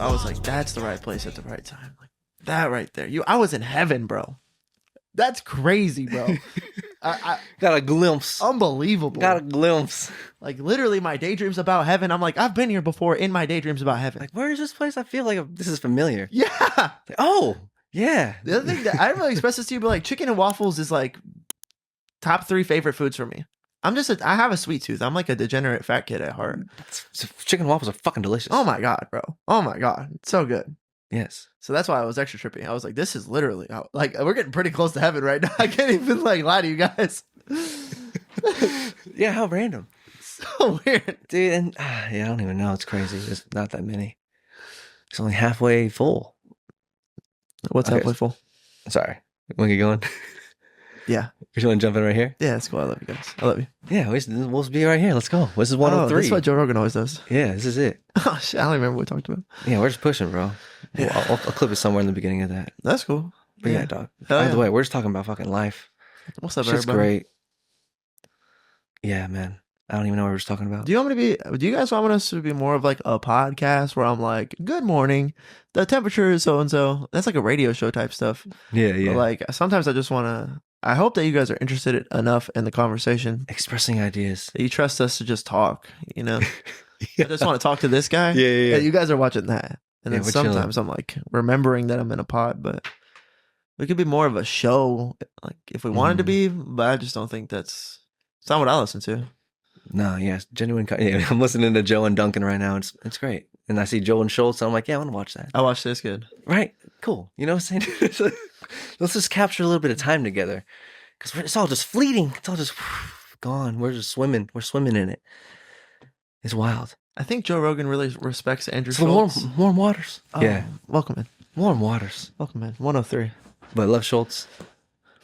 I was like, that's the right place at the right time. Like that right there. I was in heaven, bro. That's crazy, bro. I got a glimpse. Unbelievable. Got a glimpse. Like literally my daydreams about heaven. I'm like, I've been here before in my daydreams about heaven. Like, where is this place? I feel like this is familiar. Yeah. Like, oh, yeah. The other thing that I didn't really express this to you, but like chicken and waffles is like top 3 favorite foods for me. I have a sweet tooth. I'm like a degenerate fat kid at heart. Chicken and waffles are fucking delicious. Oh my God, bro. Oh my God. It's so good. Yes. So that's why I was extra trippy. I was like, this is literally like we're getting pretty close to heaven right now. I can't even like lie to you guys. Yeah, how random. So weird. Dude, and yeah, I don't even know. It's crazy. There's not that many. It's only halfway full. What's halfway full? Sorry. Want to get going? Yeah. You want to jump in right here? Yeah, that's cool. I love you guys. I love you. Yeah, we'll be right here. Let's go. This is 103. This is what Joe Rogan always does. Yeah, this is it. Oh, shit. I don't even remember what we talked about. Yeah, we're just pushing, bro. Yeah. I'll clip it somewhere in the beginning of that. That's cool. But yeah, dog. Hell By the way, we're just talking about fucking life. What's up, Shit's everybody? great. Yeah, man. I don't even know what we're just talking about. Do you guys want us to be more of like a podcast where I'm like, good morning, the temperature is so and so? That's like a radio show type stuff. Yeah, yeah. But like sometimes I just want to. I hope that you guys are interested enough in the conversation, expressing ideas, that you trust us to just talk. You know, Yeah. I just want to talk to this guy. Yeah. And you guys are watching that, and then we're sometimes I'm like remembering that I'm in a pod, but it could be more of a show, like if we wanted to be. But I just don't think it's not what I listen to. No, yes, genuine. Yeah, I'm listening to Joe and Duncan right now. It's great, and I see Joe and Schulz, and I'm like, yeah, I want to watch that. I watched this. Good. Right, cool. You know what I'm saying? Let's just capture a little bit of time together, because it's all just fleeting. It's all just gone. We're just swimming. We're swimming in it. It's wild. I think Joe Rogan really respects Andrew It's Schulz. Warm waters. Oh, Yeah, welcome in. warm waters. Welcome in. 103. But I love Schulz.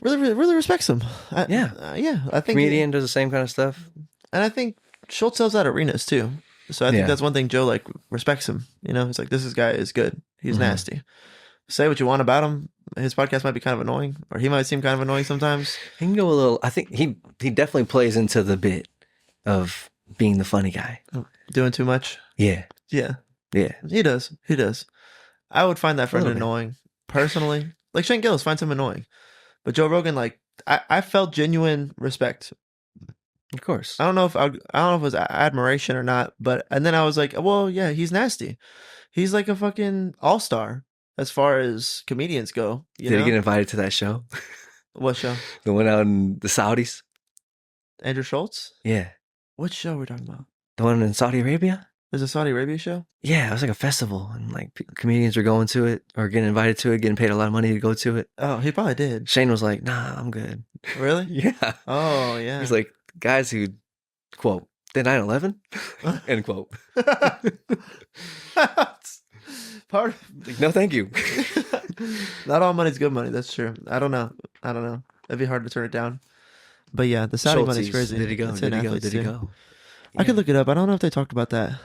Really respects him. Yeah. I think Comedian does the same kind of stuff. and I think Schulz sells out arenas too. So I think that's one thing Joe like respects him. You know, he's like, this guy is good. He's nasty. Say what you want about him. His podcast might be kind of annoying, or he might seem kind of annoying sometimes. He can go a little. I think he definitely plays into the bit of being the funny guy. Doing too much. Yeah. Yeah. Yeah. He does. I would find that friend little bit. annoying personally. Like Shane Gillis finds him annoying, but Joe Rogan, like I felt genuine respect. Of course. I don't know if it was admiration or not, and then I was like, well, yeah, he's nasty. He's like a fucking all-star as far as comedians go. Did he get invited to that show? What show? The one out in the Saudis? Andrew Schulz? Yeah. What show are we talking about? The one in Saudi Arabia? There's a Saudi Arabia show? Yeah, it was like a festival, and like comedians were going to it or getting invited to it, getting paid a lot of money to go to it. Oh, he probably did. Shane was like, nah, I'm good. Really? Yeah. Oh, yeah. He's like, guys who, quote, did 9/11? End quote. Part Like, no, thank you. Not all money's good money. That's true. I don't know. It'd be hard to turn it down. But yeah, the Saudi money's crazy. Did he go? It's Did in he go? athletes, Did he too. go? I could look it up. I don't know if they talked about that.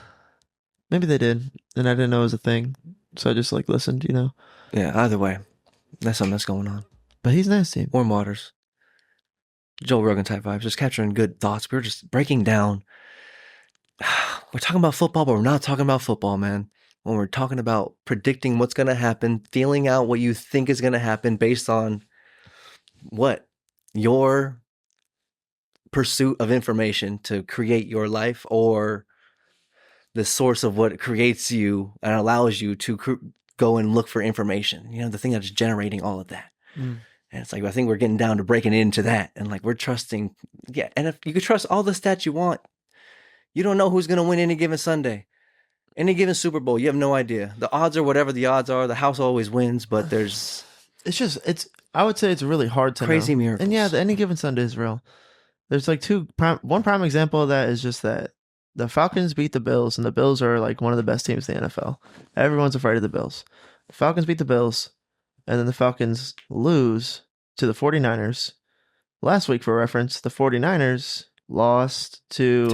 Maybe they did, and I didn't know it was a thing. So I just like listened, you know. Yeah, either way, that's something that's going on. But he's nasty. Warm waters. Joe Rogan type vibes, just capturing good thoughts. We're just breaking down. We're talking about football, but we're not talking about football, man. When we're talking about predicting what's going to happen, feeling out what you think is going to happen based on what? Your pursuit of information to create your life, or the source of what creates you and allows you to go and look for information. You know, the thing that's generating all of that. And it's like, I think we're getting down to breaking into that. And like, we're trusting. Yeah. And if you could trust all the stats you want, you don't know who's going to win any given Sunday, any given Super Bowl. You have no idea. The odds are whatever the odds are. The house always wins, but there's. I would say it's really hard to crazy know. miracles. And yeah, any given Sunday is real. There's like one prime example of that is just that the Falcons beat the Bills, and the Bills are like one of the best teams in the NFL. Everyone's afraid of the Bills. The Falcons beat the Bills, and then the Falcons lose to the 49ers. Last week, for reference, the 49ers lost to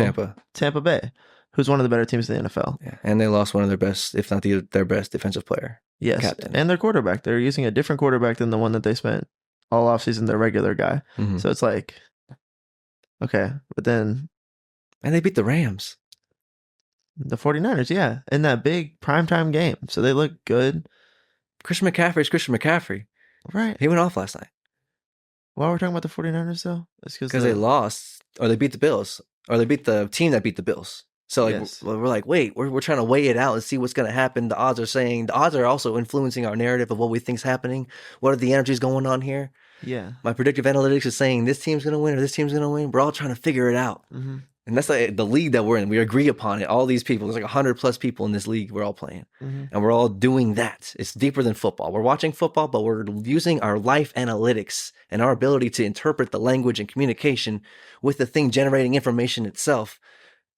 Tampa Bay, who's one of the better teams in the NFL. Yeah, and they lost one of their best, if not their best defensive player. Yes, captain. And their quarterback. They're using a different quarterback than the one that they spent all offseason, their regular guy. Mm-hmm. So it's like, okay, but then... And they beat the Rams. The 49ers, yeah, in that big primetime game. So they look good. Christian McCaffrey's Christian McCaffrey. Right. He went off last night. Why we're talking about the 49ers, though? It's Because they lost, or they beat the Bills, or they beat the team that beat the Bills. So like Yes. we're like, wait, we're trying to weigh it out and see what's going to happen. The odds are also influencing our narrative of what we think's happening. What are the energies going on here? Yeah. My predictive analytics is saying this team's going to win or this team's going to win. We're all trying to figure it out. Mm-hmm. And that's like the league that we're in. We agree upon it. All these people, there's like 100 plus people in this league we're all playing. Mm-hmm. And we're all doing that. It's deeper than football. We're watching football, but we're using our life analytics and our ability to interpret the language and communication with the thing generating information itself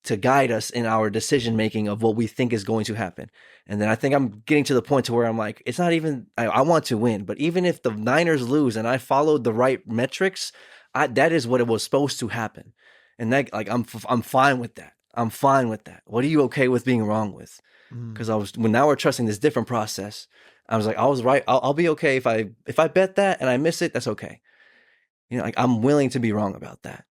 to guide us in our decision making of what we think is going to happen. And then I think I'm getting to the point to where I'm like, it's not even, I want to win, but even if the Niners lose and I followed the right metrics, that is what it was supposed to happen. And that, like, I'm fine with that. I'm fine with that. What are you okay with being wrong with? Because when now we're trusting this different process, I was like, I was right. I'll be okay if I bet that and I miss it. That's okay. You know, like I'm willing to be wrong about that.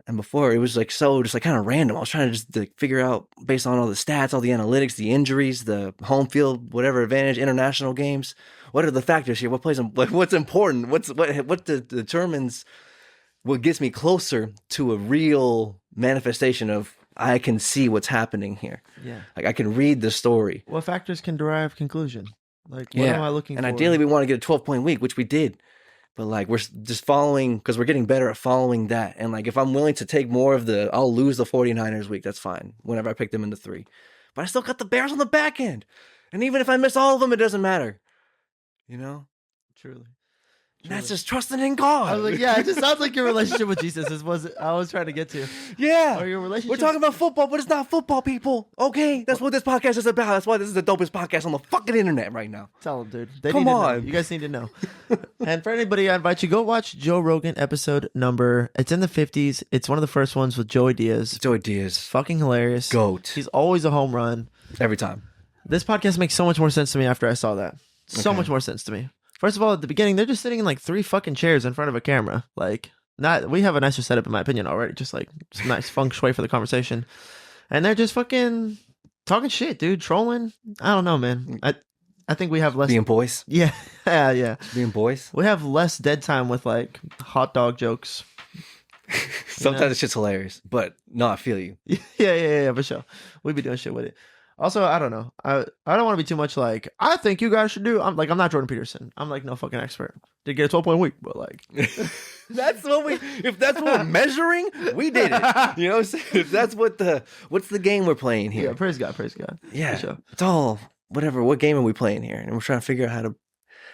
And before it was like so just like kind of random. I was trying to just like figure out based on all the stats, all the analytics, the injuries, the home field, whatever advantage, international games. What are the factors here? What plays? Like what's important? What determines what gets me closer to a real manifestation of I can see what's happening here. Yeah. Like I can read the story. What factors can derive conclusion? Like, what am I looking for? And ideally we want to get a 12-point week, which we did. But like we're just following because we're getting better at following that. And like if I'm willing to take more of I'll lose the 49ers week, that's fine. Whenever I pick them in the 3. But I still got the Bears on the back end. And even if I miss all of them, it doesn't matter. You know? Truly. That's just trusting in God. I was like, yeah, it just sounds like your relationship with Jesus is what I was trying to get to. Yeah. Or your relationship. We're talking about football, but it's not football, people. Okay? That's what this podcast is about. That's why this is the dopest podcast on the fucking internet right now. Tell them, dude. They Come need to on. know. You guys need to know. And for anybody, I invite you, go watch Joe Rogan episode number. It's in the 50s. It's one of the first ones with Joey Diaz. Joey Diaz. Fucking hilarious. GOAT. He's always a home run. Every time. This podcast makes so much more sense to me after I saw that. So much more sense to me. First of all, at the beginning, they're just sitting in like 3 fucking chairs in front of a camera. Like, we have a nicer setup, in my opinion, already. Just like some nice feng shui for the conversation. And they're just fucking talking shit, dude. Trolling. I don't know, man. I think we have less. Being boys. Yeah. Yeah. Being boys. We have less dead time with like hot dog jokes. Sometimes it's just hilarious. But no, I feel you. Yeah, for sure. We be doing shit with it. Also, I don't know. I don't want to be too much like, I think you guys should do. I'm not Jordan Peterson. I'm like no fucking expert. Did get a 12-point week, but like that's what if that's what we're measuring, we did it. You know what I'm saying? If that's what's the game we're playing here? Yeah, praise God. Yeah. For sure. It's all whatever. What game are we playing here? And we're trying to figure out how to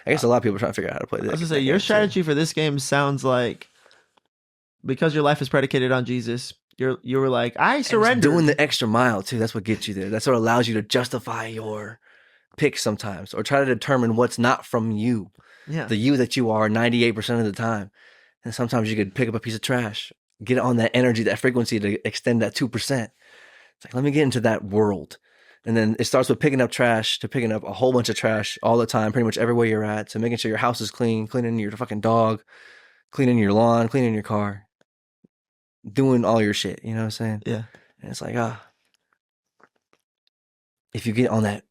I guess a lot of people are trying to figure out how to play this. I was gonna say your strategy for this game sounds like because your life is predicated on Jesus. You were like, I surrender. Doing the extra mile too. That's what gets you there. That's what allows you to justify your picks sometimes, or try to determine what's not from you. Yeah. The you that you are 98% of the time. And sometimes you could pick up a piece of trash, get on that energy, that frequency to extend that 2%. It's like, let me get into that world. And then it starts with picking up trash to picking up a whole bunch of trash all the time, pretty much everywhere you're at, to making sure your house is clean, cleaning your fucking dog, cleaning your lawn, cleaning your car. Doing all your shit, you know what I'm saying? Yeah. And it's like, if you get on that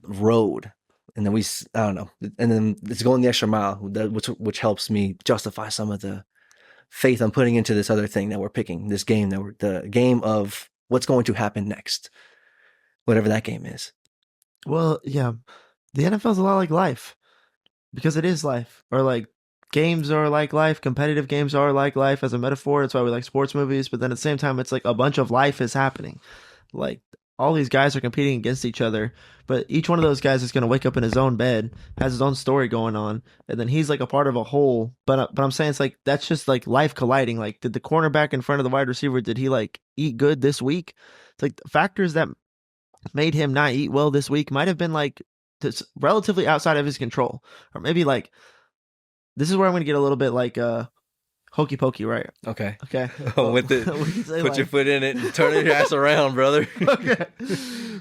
road, and then I don't know, and then it's going the extra mile, which helps me justify some of the faith I'm putting into this other thing that we're picking, this game the game of what's going to happen next, whatever that game is. Well, yeah, the NFL is a lot like life, because it is life, or like. Games are like life. Competitive games are like life as a metaphor. That's why we like sports movies. But then at the same time, it's like a bunch of life is happening. Like all these guys are competing against each other. But each one of those guys is going to wake up in his own bed, has his own story going on. And then he's like a part of a whole. But I'm saying it's like that's just like life colliding. Like, did the cornerback in front of the wide receiver, did he like eat good this week? It's like factors that made him not eat well this week might have been like relatively outside of his control. Or maybe like. This is where I'm going to get a little bit like hokey pokey, right? Okay. With it. Put your foot in it and turn your ass around, brother. Okay.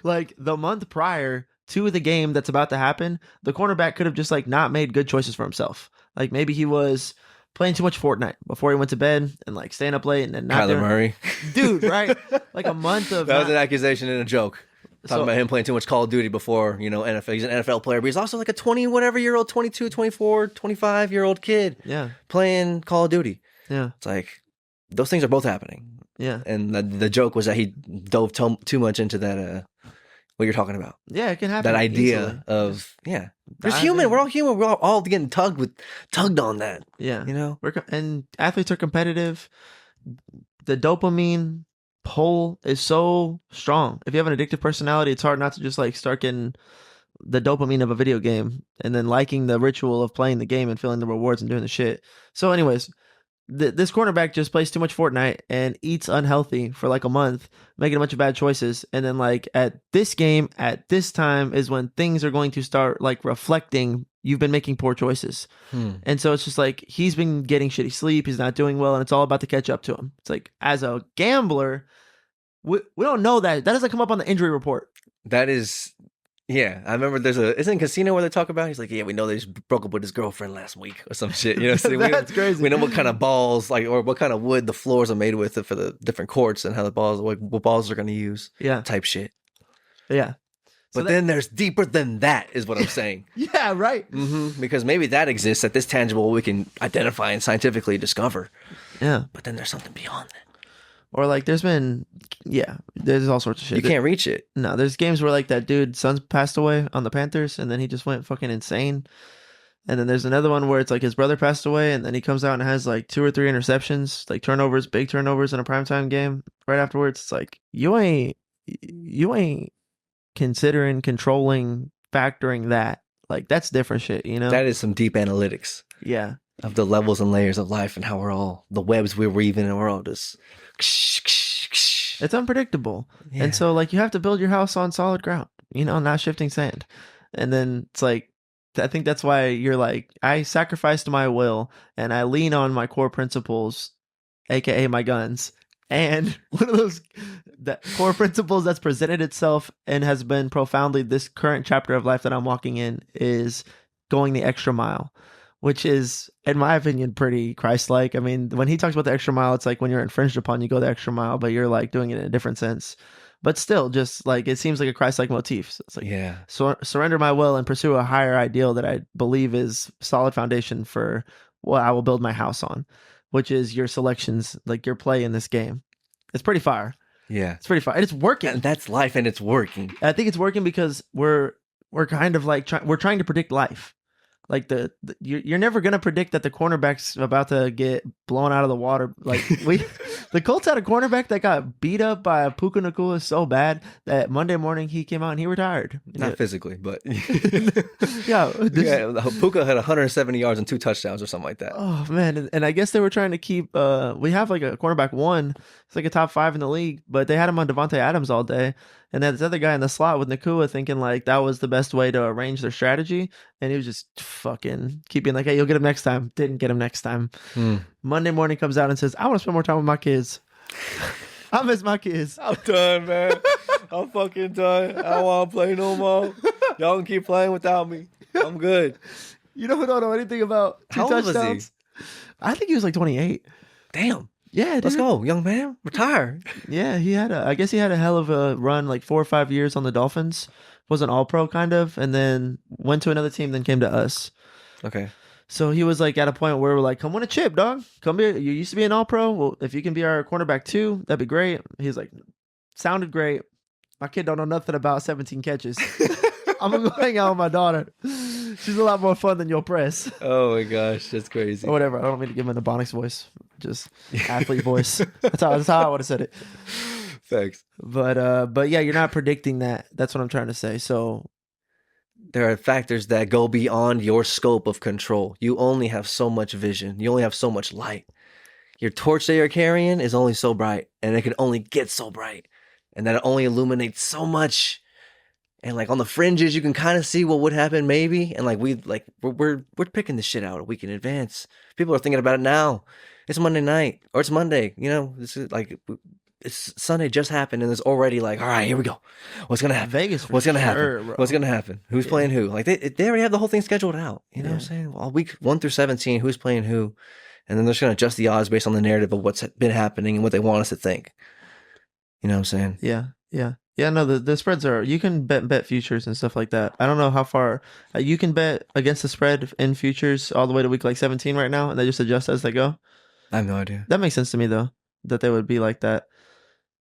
Like the month prior to the game that's about to happen, the cornerback could have just like not made good choices for himself. Like maybe he was playing too much Fortnite before he went to bed and like staying up late and then not Kyler doing, Murray. dude, right? Like a month of That was not- an accusation and a joke. Talking So- about him playing too much Call of Duty before, NFL. He's an NFL player, but he's also like a 20 whatever year old, 22, 24, 25-year-old kid yeah, playing Call of Duty. yeah, It's like those things are both happening. yeah, And the joke was that he dove too much into that what you're talking about. yeah. It can happen. That idea easily. of There's I human. think- We're all human. We're all getting tugged on that. yeah. You know? And athletes are competitive. The dopamine pull is so strong. If you have an addictive personality, it's hard not to just like start getting the dopamine of a video game and then liking the ritual of playing the game and feeling the rewards and doing the shit. So, anyways, this cornerback just plays too much Fortnite and eats unhealthy for like a month, making a bunch of bad choices. And then like at this game, at this time is when things are going to start like reflecting you've been making poor choices. And so it's just like he's been getting shitty sleep. He's not doing well. And it's all about to catch up to him. It's like as a gambler, we don't know that. That doesn't come up on the injury report. That is, yeah. I remember isn't Casino where they talk about? He's like, yeah, we know they just broke up with his girlfriend last week or some shit. You know, so That's crazy. We know what kind of balls, or what kind of wood the floors are made with for the different courts and how the balls, what balls they're going to use. Yeah. Type shit. Yeah. But then there's deeper than that, is what I'm saying. Yeah, right. Because maybe that exists at this tangible we can identify and scientifically discover. Yeah. But then there's something beyond that. Or like there's all sorts of shit. You can't reach it. No, there's games where like that dude's son's passed away on the Panthers and then he just went fucking insane. And then there's another one where it's like his brother passed away and then he comes out and has like 2 or 3 interceptions, like turnovers, big turnovers in a primetime game. Right afterwards, it's like you ain't considering, controlling, factoring that. Like that's different shit, you know? That is some deep analytics Yeah. of the levels and layers of life and how the webs we're weaving and we're all just. It's unpredictable. Yeah. And so like you have to build your house on solid ground, not shifting sand. And then it's like, I think that's why you're like, I sacrificed my will and I lean on my core principles, aka my guns. And one of those that core principles that's presented itself and has been profoundly this current chapter of life that I'm walking in is going the extra mile, which is, in my opinion, pretty Christ-like. I mean, when he talks about the extra mile, it's like when you're infringed upon, you go the extra mile, but you're like doing it in a different sense. But still, just like it seems like a Christ-like motif. So it's like, Yeah. surrender my will and pursue a higher ideal that I believe is solid foundation for what I will build my house on, which is your selections, like your play in this game. It's pretty fire. Yeah. It's pretty fire. And it's working. And that's life and it's working. I think it's working because we're kind of like we're trying to predict life. Like you're never gonna predict that the cornerback's about to get blown out of the water. Like the Colts had a cornerback that got beat up by Puka Nacua so bad that Monday morning he came out and he retired. Not physically, but yeah. Puka had 170 yards and 2 touchdowns or something like that. Oh man, and I guess they were trying to keep. We have like a cornerback 1. It's like a top 5 in the league, but they had him on Devontae Adams all day, and then this other guy in the slot with Nacua thinking like that was the best way to arrange their strategy, and he was just fucking keeping like, hey, you'll get him next time. Didn't get him next time. Monday morning comes out and says, I want to spend more time with my kids. I miss my kids. I'm done, man. I'm fucking done. I don't want to play no more. Y'all can keep playing without me. I'm good. You don't know anything about 2 How old was he? touchdowns? I think he was like 28. Damn. Yeah, Let's dude. go, young man. Retire. Yeah, I guess he had a hell of a run, like 4 or 5 years on the Dolphins. Was an all-pro kind of, and then went to another team, then came to us. Okay. So he was like at a point where we're like, come win a chip, dog. Come here. You used to be an all-pro. Well, if you can be our cornerback too, that'd be great. He's like, sounded great. My kid don't know nothing about 17 catches. I'm gonna go hang out with my daughter. She's a lot more fun than your press. Oh my gosh, that's crazy. Or whatever. I don't mean to give him an Ebonics voice. Just athlete voice. That's how I would have said it. Thanks. But yeah, you're not predicting that. That's what I'm trying to say. So There are factors that go beyond your scope of control. You only have so much vision. You only have so much light. Your torch that you're carrying is only so bright, and it can only get so bright, and that it only illuminates so much. And like on the fringes, you can kind of see what would happen maybe. And like we're picking this shit out a week in advance. People are thinking about it now. It's Monday night or it's Monday. This is like Sunday just happened, and it's already like, all right, here we go. What's gonna happen? Vegas for What's gonna sure, happen? bro. What's gonna happen? Who's playing who? Like they already have the whole thing scheduled out. You know what I'm saying? Well, week 1 through 17, who's playing who, and then they're just gonna adjust the odds based on the narrative of what's been happening and what they want us to think. You know what I'm saying? Yeah. No, the spreads are, you can bet futures and stuff like that. I don't know how far you can bet against the spread in futures all the way to week like 17 right now, and they just adjust as they go. I have no idea. That makes sense to me though, that they would be like that.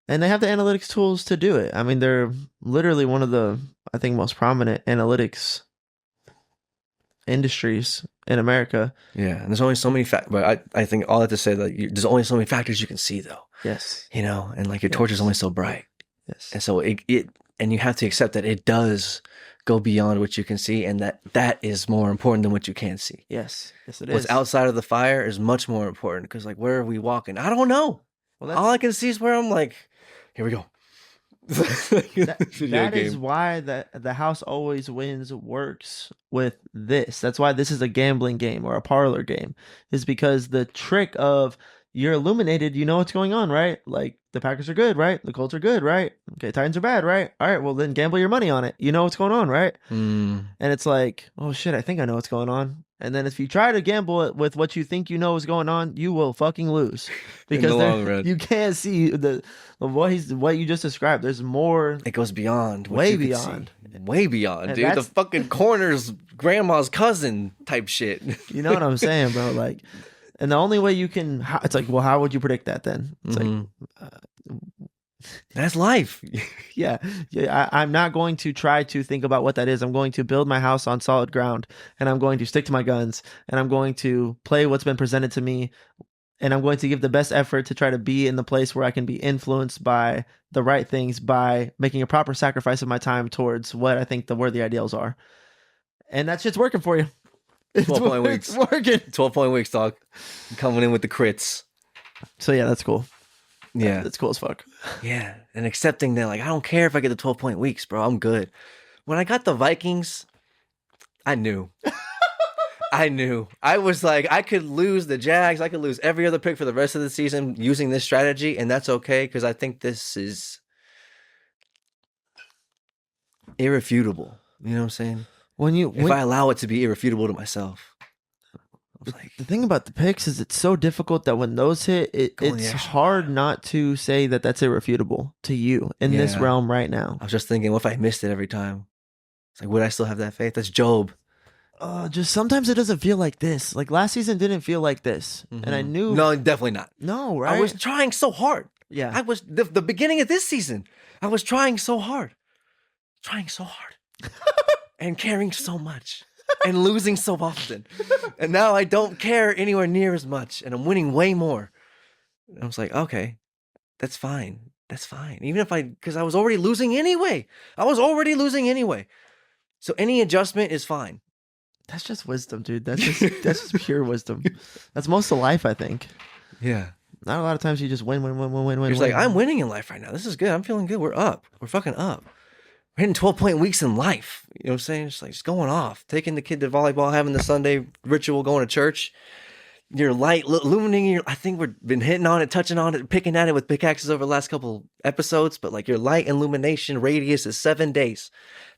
And they have the analytics tools to do it. I mean, they're literally one of the, I think, most prominent analytics industries in America. Yeah, and there's only so many factors, but I think all that to say that there's only so many factors you can see, though. Yes. You know, and like your torch is only so bright. Yes. And so and you have to accept that it does go beyond what you can see, and that is more important than what you can see. Yes, it What's is. outside of the fire is much more important, because like, where are we walking? I don't know. Well, all I can see is where I'm like, here we go. that is why the house always wins works with this. That's why this is a gambling game or a parlor game, is because the trick of, you're illuminated, you know what's going on, right? Like, the Packers are good, right? The Colts are good, right? Okay, Titans are bad, right? All right, well then gamble your money on it. You know what's going on, right? And it's like, oh shit, I think I know what's going on. And then if you try to gamble it with what you think you know is going on, you will fucking lose, because you can't see what you just described. There's more. It goes beyond. Way beyond. Way beyond, and dude. The fucking corner's grandma's cousin type shit. You know what I'm saying, bro? Like, and the only way you can, it's like, well, how would you predict that then? It's like, that's life. Yeah. I'm not going to try to think about what that is. I'm going to build my house on solid ground, and I'm going to stick to my guns, and I'm going to play what's been presented to me, and I'm going to give the best effort to try to be in the place where I can be influenced by the right things, by making a proper sacrifice of my time towards what I think the worthy ideals are. And that shit's working for you. 12-point weeks. It's working. 12-point weeks, dog. Coming in with the crits. So yeah, that's cool. Yeah. That's cool as fuck. Yeah. And accepting that, like, I don't care if I get the 12-point weeks, bro. I'm good. When I got the Vikings, I knew. I was like, I could lose the Jags. I could lose every other pick for the rest of the season using this strategy, and that's okay, because I think this is irrefutable. You know what I'm saying? If I allow it to be irrefutable to myself. Like, the thing about the picks is it's so difficult that when those hit, it's hard not to say that that's irrefutable to you in this realm right now. I was just thinking, what if I missed it every time? It's like, would I still have that faith? That's Job. Just sometimes it doesn't feel like this. Like, last season didn't feel like this. And I knew. No, definitely not. No, right? I was trying so hard. Yeah. I was, the beginning of this season, I was trying so hard. And caring so much. And losing so often. And now I don't care anywhere near as much. And I'm winning way more. And I was like, okay, that's fine. That's fine. Even if because I was already losing anyway. So any adjustment is fine. That's just wisdom, dude. That's just pure wisdom. That's most of life, I think. Yeah. Not a lot of times you just win. It's like, I'm winning in life right now. This is good. I'm feeling good. We're up. We're fucking up. We're hitting 12-point weeks in life. You know what I'm saying? It's like, just going off. Taking the kid to volleyball, having the Sunday ritual, going to church. Your light illuminating I think we've been hitting on it, touching on it, picking at it with pickaxes over the last couple episodes. But like, your light illumination radius is 7 days.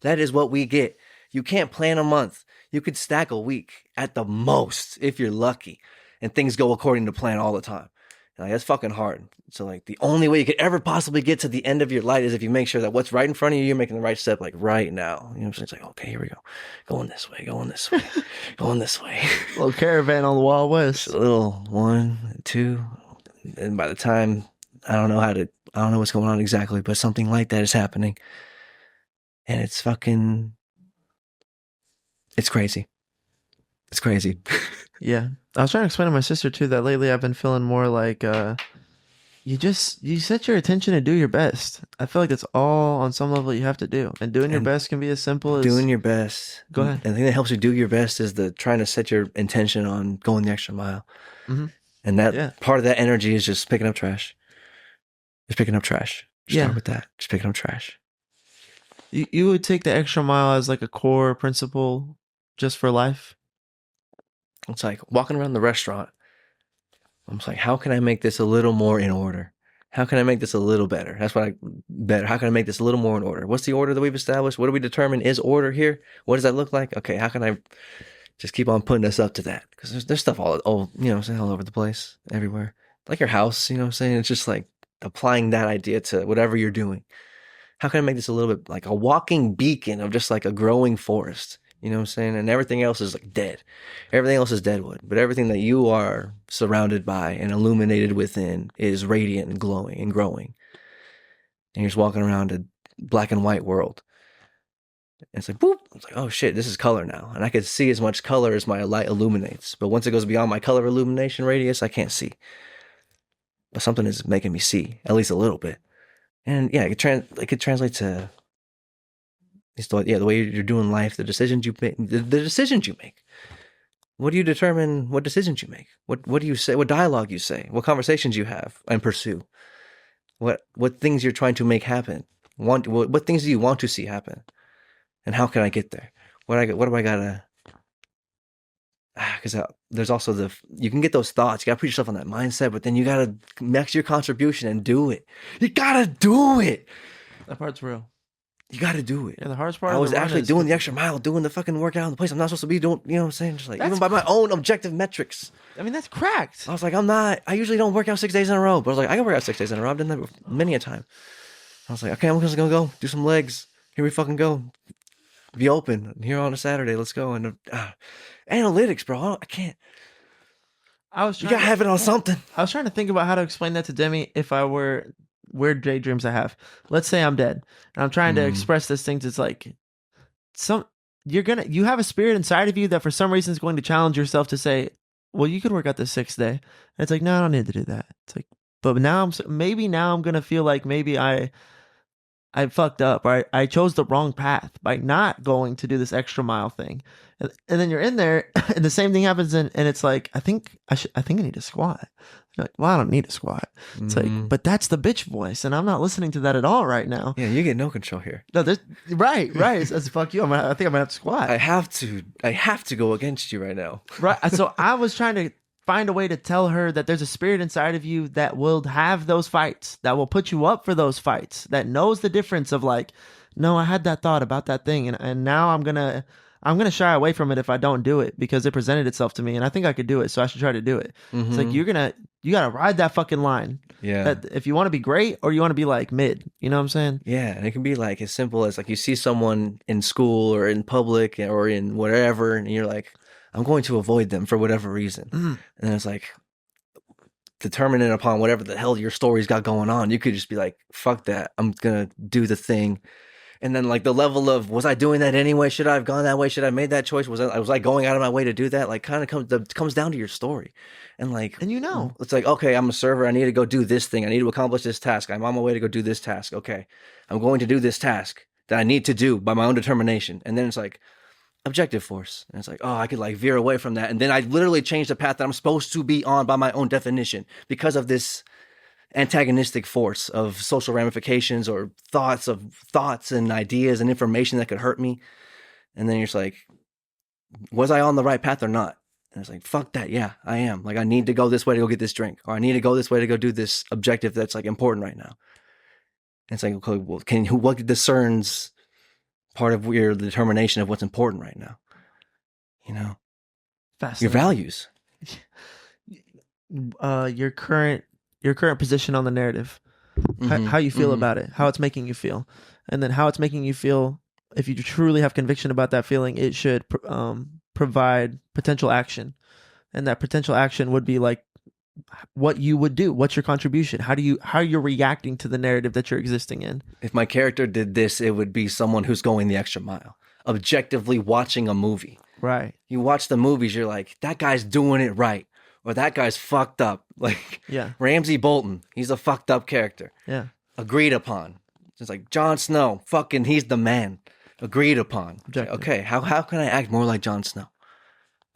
That is what we get. You can't plan a month. You could stack a week at the most if you're lucky. And things go according to plan all the time. Like, that's fucking hard. So like, the only way you could ever possibly get to the end of your light is if you make sure that what's right in front of you, you're making the right step, like right now. You know what I'm saying? It's like, okay, here we go. Going this way. Going this way. Little caravan on the Wild West. Just a little 1, 2. And by the time, I don't know what's going on exactly, but something like that is happening. And it's crazy. It's crazy. Yeah. I was trying to explain to my sister too that lately I've been feeling more like you set your attention and do your best. I feel like that's all on some level you have to do. And doing your best can be as simple as doing your best. Go ahead. And the thing that helps you do your best is trying to set your intention on going the extra mile. Mm-hmm. And that part of that energy is just picking up trash. Start with that. Just picking up trash. You would take the extra mile as like a core principle just for life? It's like walking around the restaurant. I'm just like, how can I make this a little more in order? How can I make this a little better? Better. How can I make this a little more in order? What's the order that we've established? What do we determine is order here? What does that look like? Okay, how can I just keep on putting us up to that? Because there's stuff all all over the place, everywhere. Like your house, you know what I'm saying? It's just like applying that idea to whatever you're doing. How can I make this a little bit like a walking beacon of just like a growing forest? You know what I'm saying? And everything else is like dead. Everything else is deadwood. But everything that you are surrounded by and illuminated within is radiant and glowing and growing. And you're just walking around a black and white world. And it's like, boop. It's like, oh shit, this is color now. And I can see as much color as my light illuminates. But once it goes beyond my color illumination radius, I can't see. But something is making me see, at least a little bit. And yeah, it could translate to the way you're doing life, the decisions you make, the decisions you make. What do you determine? What decisions you make? What do you say? What dialogue you say? What conversations you have and pursue? What things you're trying to make happen? What things do you want to see happen? And how can I get there? What do I gotta? Because there's also you can get those thoughts. You gotta put yourself on that mindset, but then you gotta max your contribution and do it. You gotta do it. That part's real. You got to do it. Yeah, the hardest part. I was actually doing the extra mile, doing the fucking workout in the place I'm not supposed to be doing. You know what I'm saying? Just like even by my own objective metrics. I mean, that's cracked. I was like, I usually don't work out 6 days in a row, but I was like, I can work out 6 days in a row. I've done that many a time. I was like, okay, I'm just gonna go do some legs. Here we fucking go. Be open here on a Saturday. Let's go. And analytics, bro. I can't. You gotta have it on something. I was trying to think about how to explain that to Demi if I were weird daydreams I have. Let's say I'm dead and I'm trying to express this thing. It's like you have a spirit inside of you that for some reason is going to challenge yourself to say, well, you could work out the 6th day. And it's like, no, I don't need to do that. It's like, but now I'm going to feel like maybe I fucked up, or I chose the wrong path by not going to do this extra mile thing. And then you're in there and the same thing happens. And it's like, I think I need to squat. You're like, well, I don't need to squat. It's like, but that's the bitch voice. And I'm not listening to that at all right now. Yeah. You get no control here. No, right. It's fuck you. I think I'm gonna have to squat. I have to go against you right now. Right. So I was trying to find a way to tell her that there's a spirit inside of you that will have those fights, that will put you up for those fights, that knows the difference of like, no, I had that thought about that thing. And now I'm going to shy away from it if I don't do it because it presented itself to me and I think I could do it. So I should try to do it. Mm-hmm. It's like, you got to ride that fucking line. Yeah. That if you want to be great or you want to be like mid, you know what I'm saying? Yeah. And it can be like as simple as like you see someone in school or in public or in whatever, and you're like, I'm going to avoid them for whatever reason. And then it's like, determining upon whatever the hell your story's got going on, you could just be like, fuck that. I'm going to do the thing. And then like the level of, was I doing that anyway? Should I have gone that way? Should I have made that choice? Was I going out of my way to do that? Like kind of comes down to your story. And like, and it's like, okay, I'm a server. I need to go do this thing. I need to accomplish this task. I'm on my way to go do this task. Okay. I'm going to do this task that I need to do by my own determination. And then it's like, objective force. And it's like, oh, I could like veer away from that. And then I literally change the path that I'm supposed to be on by my own definition because of this antagonistic force of social ramifications or thoughts and ideas and information that could hurt me. And then you're just like, was I on the right path or not? And it's like, fuck that. Yeah, I am. Like, I need to go this way to go get this drink, or I need to go this way to go do this objective that's like important right now. And it's like, okay, well, what discerns part of your determination of what's important right now? You know, your values, your current position on the narrative, how you feel about it, how it's making you feel, and then how it's making you feel. If you truly have conviction about that feeling, it should provide potential action, and that potential action would be like what you would do. What's your contribution? How you're reacting to the narrative that you're existing in. If my character did this, it would be someone who's going the extra mile. Objectively watching a movie. Right. You watch the movies, you're like, that guy's doing it right. Or that guy's fucked up. Like, yeah. Ramsay Bolton, he's a fucked up character. Yeah. Agreed upon. It's like Jon Snow, fucking he's the man. Agreed upon. Okay, how can I act more like Jon Snow?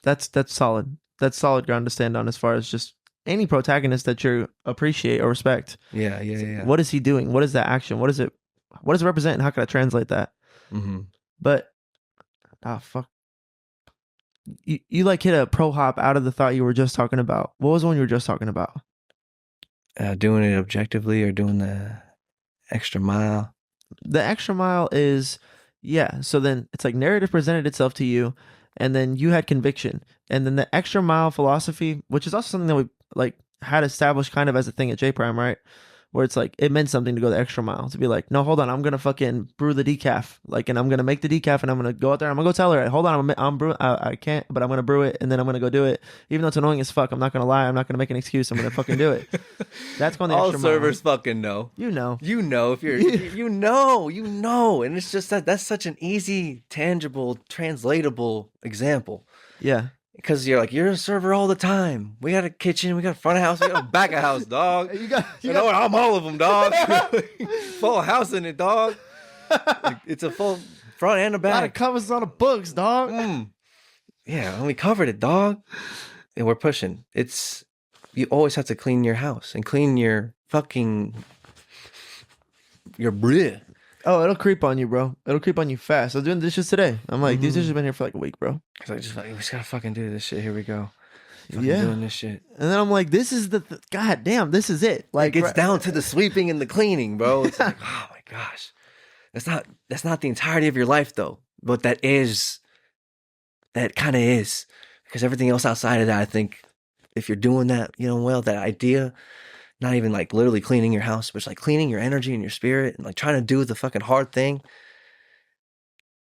That's solid. That's solid ground to stand on as far as just any protagonist that you appreciate or respect. Yeah. What is he doing? What is that action? What does it represent? And how can I translate that? Mm-hmm. But, fuck. You like hit a pro hop out of the thought you were just talking about. What was the one you were just talking about? doing it objectively or doing the extra mile. The extra mile is, yeah. So then it's like narrative presented itself to you, and then you had conviction, and then the extra mile philosophy, which is also something that we like had established kind of as a thing at J Prime, right? Where it's like it meant something to go the extra mile, to be like, no, hold on, I'm gonna fucking brew the decaf, like, and I'm gonna make the decaf, and I'm gonna go out there, I'm gonna go tell her, hold on, I'm brew, I can't, but I'm gonna brew it, and then I'm gonna go do it, even though it's annoying as fuck. I'm not gonna lie, I'm not gonna make an excuse, I'm gonna fucking do it. That's going the All extra servers mile. fucking know. You know, If you're, you know, and it's just that's such an easy, tangible, translatable example. yeah. Because you're a server all the time. We got a kitchen, we got a front of house, we got a back of house, dog. You know what? I'm all of them, dog. Full house in it, dog. It's a full front and a A lot of back. covers on the books, dog. Yeah, and we covered it, dog. And we're pushing. You always have to clean your house and clean your bleh. Oh, it'll creep on you, bro. It'll creep on you fast. I was doing dishes today. I'm like, these dishes have been here for like a week, bro. Cause we just gotta fucking do this shit. Here we go. Fucking Yeah. doing this shit. And then I'm like, this is god damn, this is it. Like, It gets down to the sweeping and the cleaning, bro. It's like, oh my gosh. That's not the entirety of your life though. But that kind of is. Because everything else outside of that, I think if you're doing that, well, that idea, not even like literally cleaning your house, but it's like cleaning your energy and your spirit and like trying to do the fucking hard thing.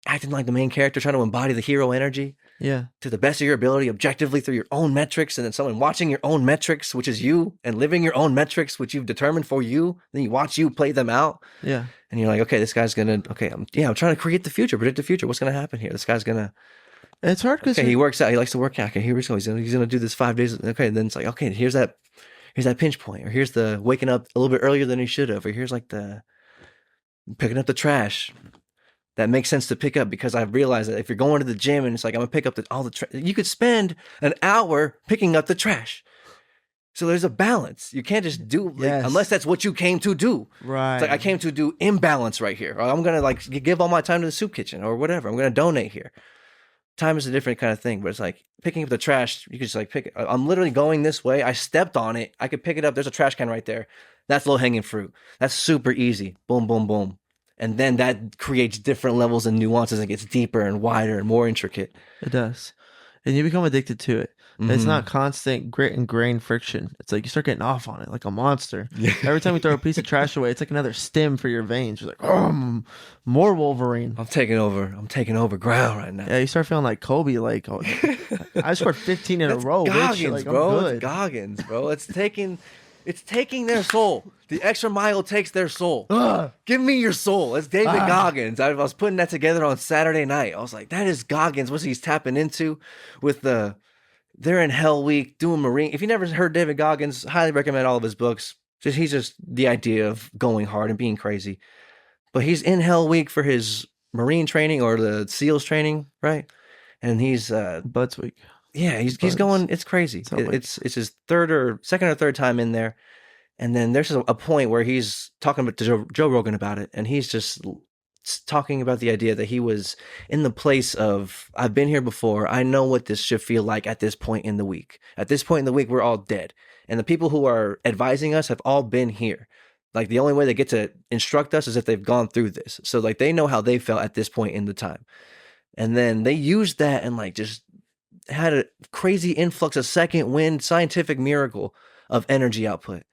Acting like the main character, trying to embody the hero energy yeah. to the best of your ability, objectively through your own metrics, and then someone watching your own metrics, which is you, and living your own metrics, which you've determined for you. Then you watch you play them out. Yeah. And you're like, okay, this guy's gonna, I'm trying to create the future, predict the future. What's gonna happen here? This guy's gonna, It's hard because he works out. He likes to work out. Okay, here we go. He's gonna do this 5 days. Okay, and then it's like, okay, here's that pinch point, or here's the waking up a little bit earlier than he should have, or here's like the picking up the trash. That makes sense to pick up because I've realized that if you're going to the gym and it's like, I'm gonna pick up all the trash, you could spend an hour picking up the trash. So there's a balance. You can't just do, unless that's what you came to do. right. It's like, I came to do imbalance right here. Or I'm going to like give all my time to the soup kitchen or whatever. I'm going to donate here. Time is a different kind of thing, but it's like picking up the trash. You can just like pick it. I'm literally going this way. I stepped on it. I could pick it up. There's a trash can right there. That's low hanging fruit. That's super easy. Boom, boom, boom. And then that creates different levels and nuances and gets deeper and wider and more intricate. It does. And you become addicted to it. It's not constant grit and grain friction. It's like you start getting off on it like a monster. Every time you throw a piece of trash away, it's like another stim for your veins. You're like, oh, more Wolverine. I'm taking over ground right now. Yeah, you start feeling like Kobe. Like, oh, I scored 15 in a row. Goggins, bitch. Like, bro. I'm good. It's Goggins, bro. It's taking their soul. The extra mile takes their soul. Give me your soul. It's David Goggins. I was putting that together on Saturday night. I was like, that is Goggins. What's he's tapping into with they're in Hell Week doing Marine. If you never heard David Goggins, highly recommend all of his books. He's just the idea of going hard and being crazy. But he's in Hell Week for his Marine training or the SEALs training, right? And he's Butts week. yeah, he's going. It's crazy. It's his second or third time in there, and then there's a point where he's talking about to Joe Rogan about it, and he's just talking about the idea that he was in the place of, I've been here before. I know what this should feel like at this point in the week. At this point in the week, we're all dead, and the people who are advising us have all been here. Like the only way they get to instruct us is if they've gone through this. So like they know how they felt at this point in the time, and then they used that and like just had a crazy influx, a second wind, scientific miracle of energy output.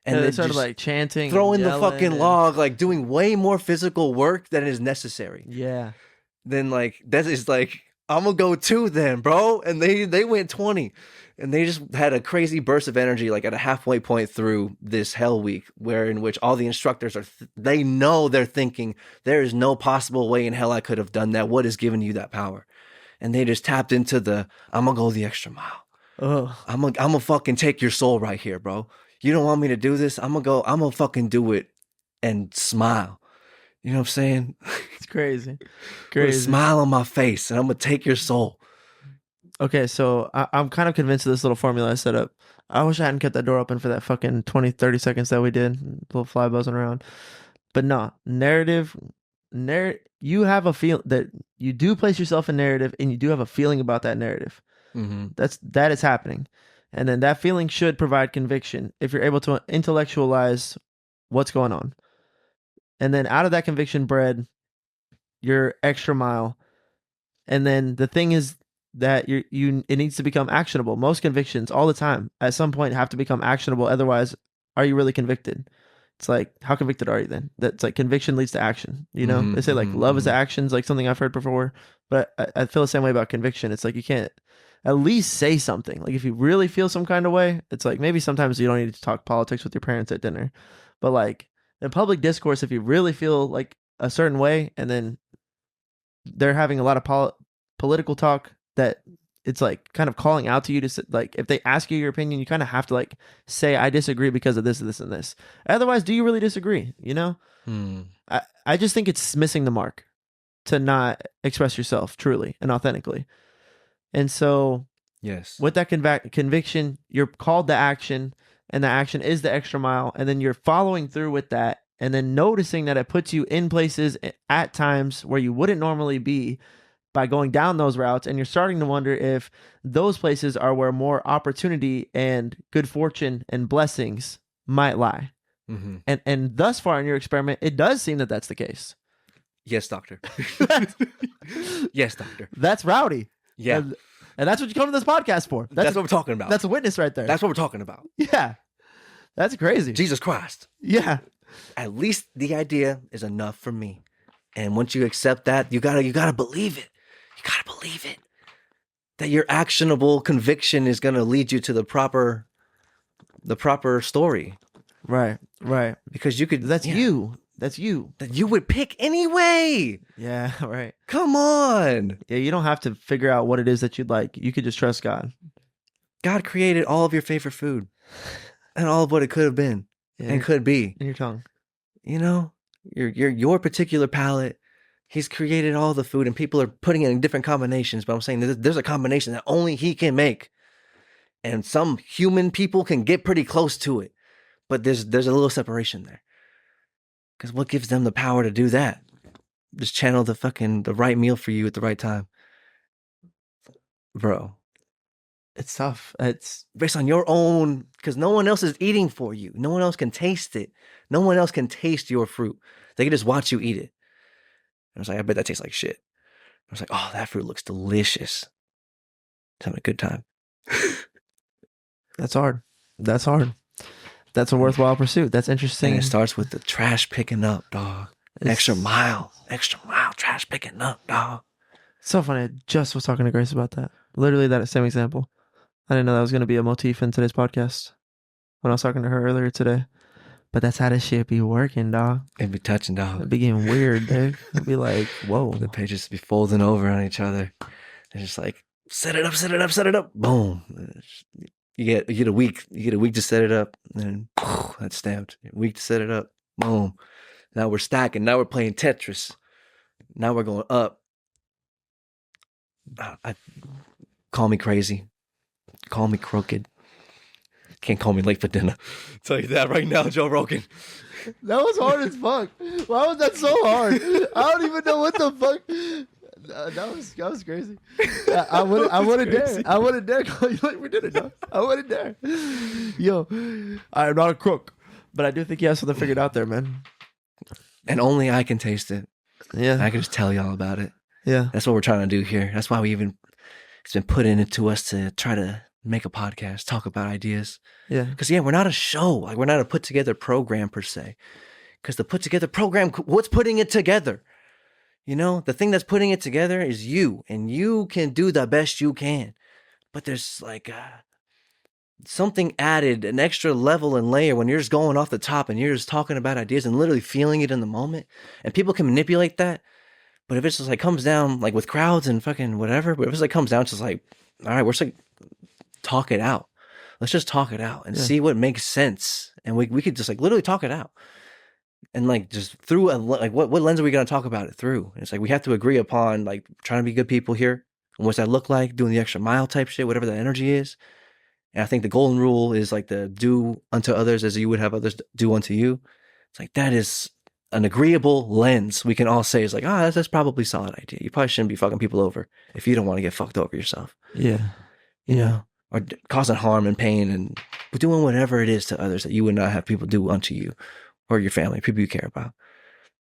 And they then started just like chanting, throwing the yelling, fucking log, like doing way more physical work than is necessary. Yeah. Then like that is like, I'm gonna go 2 then, bro. And they went 20. And they just had a crazy burst of energy, like at a halfway point through this Hell Week, in which all the instructors they know they're thinking, there is no possible way in hell I could have done that. What has given you that power? And they just tapped into I'm gonna go the extra mile. I'm gonna fucking take your soul right here, bro. You don't want me to do this? I'm gonna fucking do it and smile. You know what I'm saying? It's crazy. With a smile on my face, and I'm gonna take your soul. Okay, so I'm kind of convinced of this little formula I set up. I wish I hadn't kept that door open for that fucking 20, 30 seconds that we did. Little fly buzzing around. But no, narrative, you have a feel that you do place yourself in narrative and you do have a feeling about that narrative. Mm-hmm. That is happening. And then that feeling should provide conviction if you're able to intellectualize what's going on. And then out of that conviction bred your extra mile. And then the thing is that it needs to become actionable. Most convictions all the time at some point have to become actionable. Otherwise, are you really convicted? It's like, how convicted are you then? That's like conviction leads to action. You know, they say like love is actions, like something I've heard before. But I feel the same way about conviction. It's like you can't at least say something. Like if you really feel some kind of way, it's like maybe sometimes you don't need to talk politics with your parents at dinner. But like in public discourse, if you really feel like a certain way and then they're having a lot of political talk that it's like kind of calling out to you to like, if they ask you your opinion, you kind of have to like say, I disagree because of this, this, and this. Otherwise, do you really disagree? You know, I just think it's missing the mark to not express yourself truly and authentically. And so, yes, with that conviction, you're called to action, and the action is the extra mile. And then you're following through with that, and then noticing that it puts you in places at times where you wouldn't normally be by going down those routes. And you're starting to wonder if those places are where more opportunity and good fortune and blessings might lie. And thus far in your experiment, it does seem that that's the case. Yes, doctor. Yes, doctor. That's rowdy. Yeah. And that's what you come to this podcast for. That's what we're talking about. That's a witness right there. That's what we're talking about. Yeah. That's crazy. Jesus Christ. Yeah. At least the idea is enough for me. And once you accept that, you gotta believe it. You gotta believe it. That your actionable conviction is gonna lead you to the proper story. Right. Right. Because you could That's you. That's you. That you would pick anyway. Yeah, right. Come on. Yeah, you don't have to figure out what it is that you'd like. You could just trust God. God created all of your favorite food and all of what it could have been and could be. In your tongue. You know, your particular palate. He's created all the food and people are putting it in different combinations. But I'm saying there's a combination that only he can make. And some human people can get pretty close to it. But there's a little separation there. Because what gives them the power to do that? Just channel the right meal for you at the right time. Bro. It's tough. It's based on your own, because no one else is eating for you. No one else can taste it. No one else can taste your fruit. They can just watch you eat it. I was like, I bet that tastes like shit. I was like, oh, that fruit looks delicious. Just having a good time. That's hard. That's hard. That's a worthwhile pursuit. That's interesting. And it starts with the trash picking up, dog. Extra mile, trash picking up, dog. So funny. I just was talking to Grace about that. Literally that same example. I didn't know that was going to be a motif in today's podcast when I was talking to her earlier today. But that's how this shit be working, dog. It'd be touching, dog. It'd be getting weird, dude. It'd be like, whoa. The pages be folding over on each other. It's just like, set it up. Boom. You get a week to set it up, and then that's stamped. A week to set it up. Boom. Now we're stacking. Now we're playing Tetris. Now we're going up. Call me crazy. Call me crooked. Can't call me late for dinner. I'll tell you that right now, Joe Rogan. That was hard as fuck. Why was that so hard? I don't even know what the fuck. That was crazy. I wouldn't dare. I wouldn't dare call you late for dinner, dog. I wouldn't dare. Yo, I am not a crook, but I do think you have something figured out there, man. And only I can taste it. Yeah, I can just tell y'all about it. Yeah, that's what we're trying to do here. That's why it's been put into us to try to make a podcast, talk about ideas. Yeah, because we're not a show. Like we're not a put together program per se. Because the put together program, what's putting it together? You know, the thing that's putting it together is you, and you can do the best you can. But there's like something added, an extra level and layer when you're just going off the top and you're just talking about ideas and literally feeling it in the moment. And people can manipulate that. But if it's just like comes down like with crowds and fucking whatever, but if it's like comes down to just like, all right, we're just like talk it out. Let's just talk it out and see what makes sense. And we could just like literally talk it out. And like just through what lens are we going to talk about it through? And it's like we have to agree upon like trying to be good people here. And what's that look like? Doing the extra mile type shit, whatever that energy is. And I think the golden rule is like the do unto others as you would have others do unto you. It's like that is an agreeable lens we can all say is like, that's probably a solid idea. You probably shouldn't be fucking people over if you don't want to get fucked over yourself. Yeah. You know? or causing harm and pain and doing whatever it is to others that you would not have people do unto you or your family, people you care about.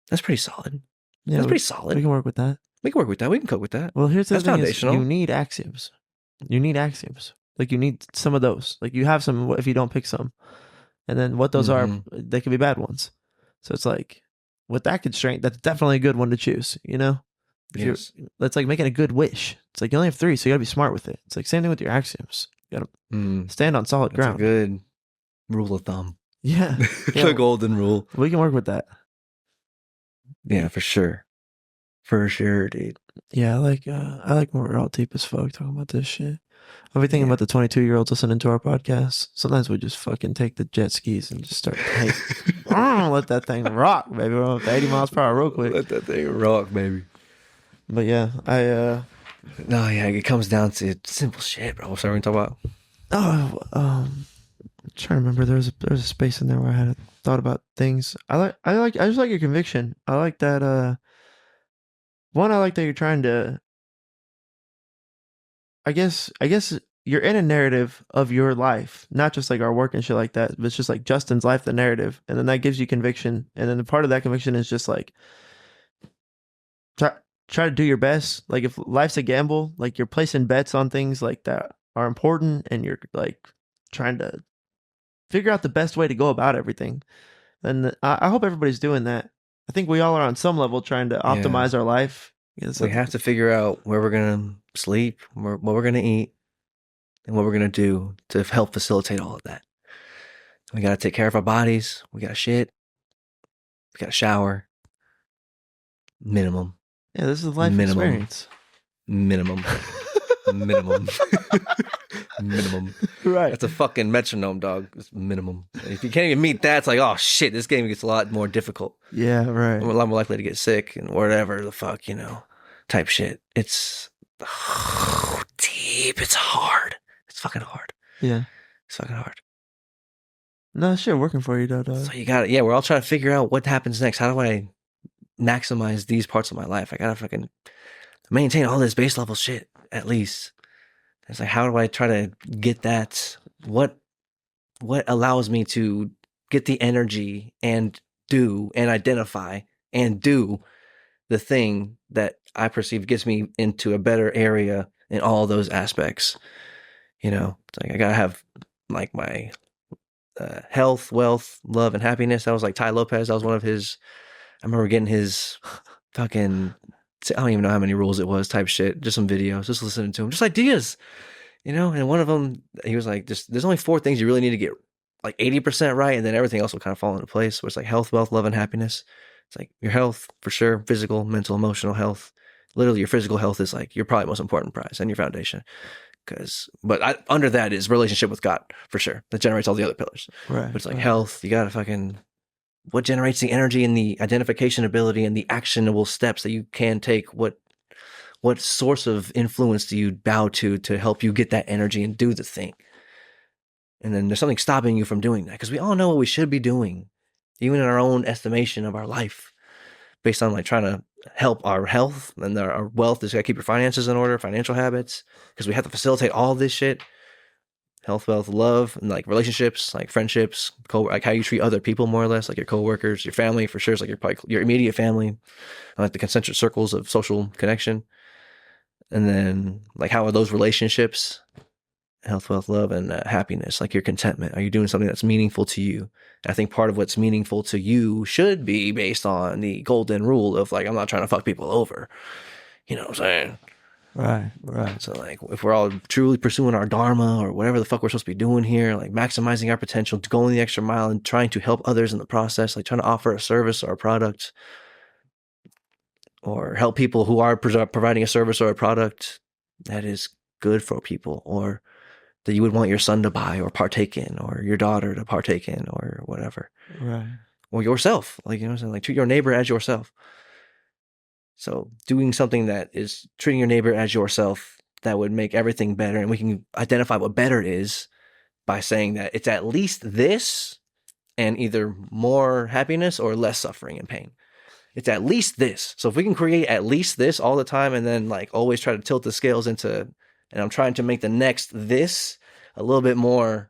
That's pretty solid. Yeah, That's we, pretty solid. we can work with that. We can work with that. We can cope with that. Well, here's the That's thing: foundational. is you need axioms. You need axioms. Like you need some of those. Like you have some if you don't pick some, and then what those are, they can be bad ones. So it's like with that constraint, that's definitely a good one to choose. You know, Yes. that's like making a good wish. It's like you only have 3, so you gotta be smart with it. It's like same thing with your axioms. You gotta stand on solid That's ground. a good rule of thumb. Yeah, The golden rule. We can work with that. Yeah, for sure. For sure, dude. Yeah, I like when we're all deep as fuck talking about this shit. I'll be thinking about the 22-year-olds listening to our podcast. Sometimes we just fucking take the jet skis and just start let that thing rock, baby. We're up to 80 miles per hour real quick. Let that thing rock, baby. But yeah, No, yeah, it comes down to simple shit, bro. What's everything talk about? I'm trying to remember. There's a space in there where I had thought about things. I just like your conviction. I like that. One, I like that you're trying to. I guess you're in a narrative of your life, not just like our work and shit like that, but it's just like Justin's life, the narrative, and then that gives you conviction, and then the part of that conviction is just like try to do your best. Like if life's a gamble, like you're placing bets on things like that are important, and you're like trying to figure out the best way to go about everything. And I hope everybody's doing that. I think we all are on some level trying to optimize our life. We have to figure out where we're going to sleep, what we're going to eat, and what we're going to do to help facilitate all of that. We got to take care of our bodies. We got to shit. We got to shower. Minimum. Yeah, this is life experience. Minimum. Minimum. Right. That's a fucking metronome, dog. It's minimum. If you can't even meet that, it's like, oh shit, this game gets a lot more difficult. Yeah, right. I'm a lot more likely to get sick and whatever the fuck, type shit. It's deep. It's hard. It's fucking hard. Yeah. It's fucking hard. No, shit working for you, though, dog. So you got it. Yeah, we're all trying to figure out what happens next. How do I maximize these parts of my life? I gotta fucking maintain all this base level shit, at least. It's like, how do I try to get that? What allows me to get the energy and do and identify and do the thing that I perceive gets me into a better area in all those aspects? It's like I gotta have like my health, wealth, love, and happiness. That was like Ty Lopez. That was one of his. I remember getting his fucking. I don't even know how many rules it was. Type shit. Just some videos. Just listening to him. Just ideas. And one of them, he was like, there's only 4 things you really need to get like 80% right, and then everything else will kind of fall into place. Where it's like health, wealth, love, and happiness. It's like your health, for sure, physical, mental, emotional health. Literally, your physical health is like your probably most important prize and your foundation. But under that is relationship with God, for sure. That generates all the other pillars. Right. But it's like health, you gotta fucking, what generates the energy and the identification ability and the actionable steps that you can take? What source of influence do you bow to help you get that energy and do the thing? And then there's something stopping you from doing that, because we all know what we should be doing, even in our own estimation of our life, based on like trying to help our health and our wealth. Is got to keep your finances in order, financial habits, because we have to facilitate all this shit. Health, wealth, love, and like relationships, like friendships, like how you treat other people, more or less, like your coworkers, your family, for sure. It's like your immediate family, like the concentric circles of social connection. And then like how are those relationships, health, wealth, love, and happiness, like your contentment? Are you doing something that's meaningful to you? And I think part of what's meaningful to you should be based on the golden rule of like, I'm not trying to fuck people over. You know what I'm saying? Right. So like if we're all truly pursuing our dharma or whatever the fuck we're supposed to be doing here, like maximizing our potential, going the extra mile and trying to help others in the process, like trying to offer a service or a product, or help people who are providing a service or a product that is good for people, or that you would want your son to buy or partake in, or your daughter to partake in, or whatever. Right. Or yourself, like, what I'm saying? Like treat your neighbor as yourself. So doing something that is treating your neighbor as yourself, that would make everything better. And we can identify what better is by saying that it's at least this, and either more happiness or less suffering and pain. It's at least this. So if we can create at least this all the time, and then like always try to tilt the scales into, and I'm trying to make the next this, a little bit more,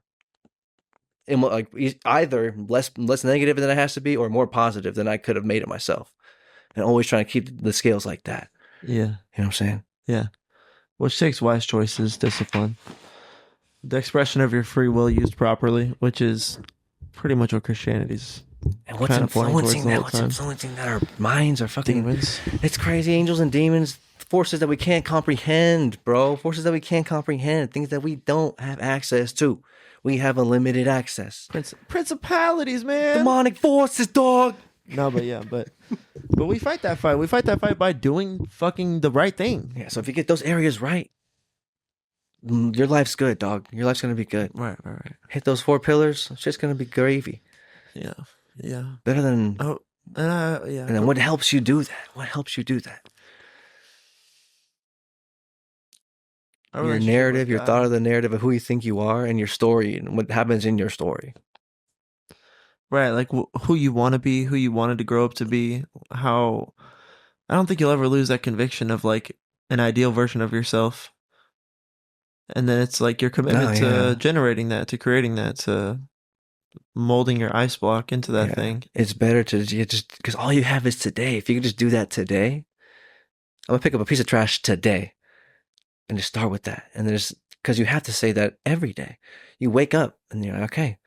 like either less negative than it has to be, or more positive than I could have made it myself. And always trying to keep the scales like that. Yeah. You know what I'm saying? Yeah. Which takes wise choices, discipline, the expression of your free will used properly, which is pretty much what Christianity's And what's kind of pointing towards influencing the that? whole What's time. influencing that? Our minds are fucking Demons. It's crazy. Angels and demons, forces that we can't comprehend, bro. Forces that we can't comprehend. Things that we don't have access to. We have unlimited access. Principalities, man. Demonic forces, dog. No, but yeah, but we fight that fight. We fight that fight by doing fucking the right thing. Yeah, so if you get those areas right, your life's good, dog. Your life's gonna be good. Right. Hit those 4 pillars, it's just gonna be gravy. Yeah. Better than. Oh, yeah. And then what helps you do that? What helps you do that? Your narrative, your thought of the narrative of who you think you are, and your story, and what happens in your story. Right, like who you want to be, who you wanted to grow up to be. How I don't think you'll ever lose that conviction of like an ideal version of yourself. And then it's like your commitment to generating that, to creating that, to molding your ice block into that thing. It's better to just, because all you have is today. If you can just do that today, I'm gonna pick up a piece of trash today and just start with that. And there's, because you have to say that every day. You wake up and you're like, okay,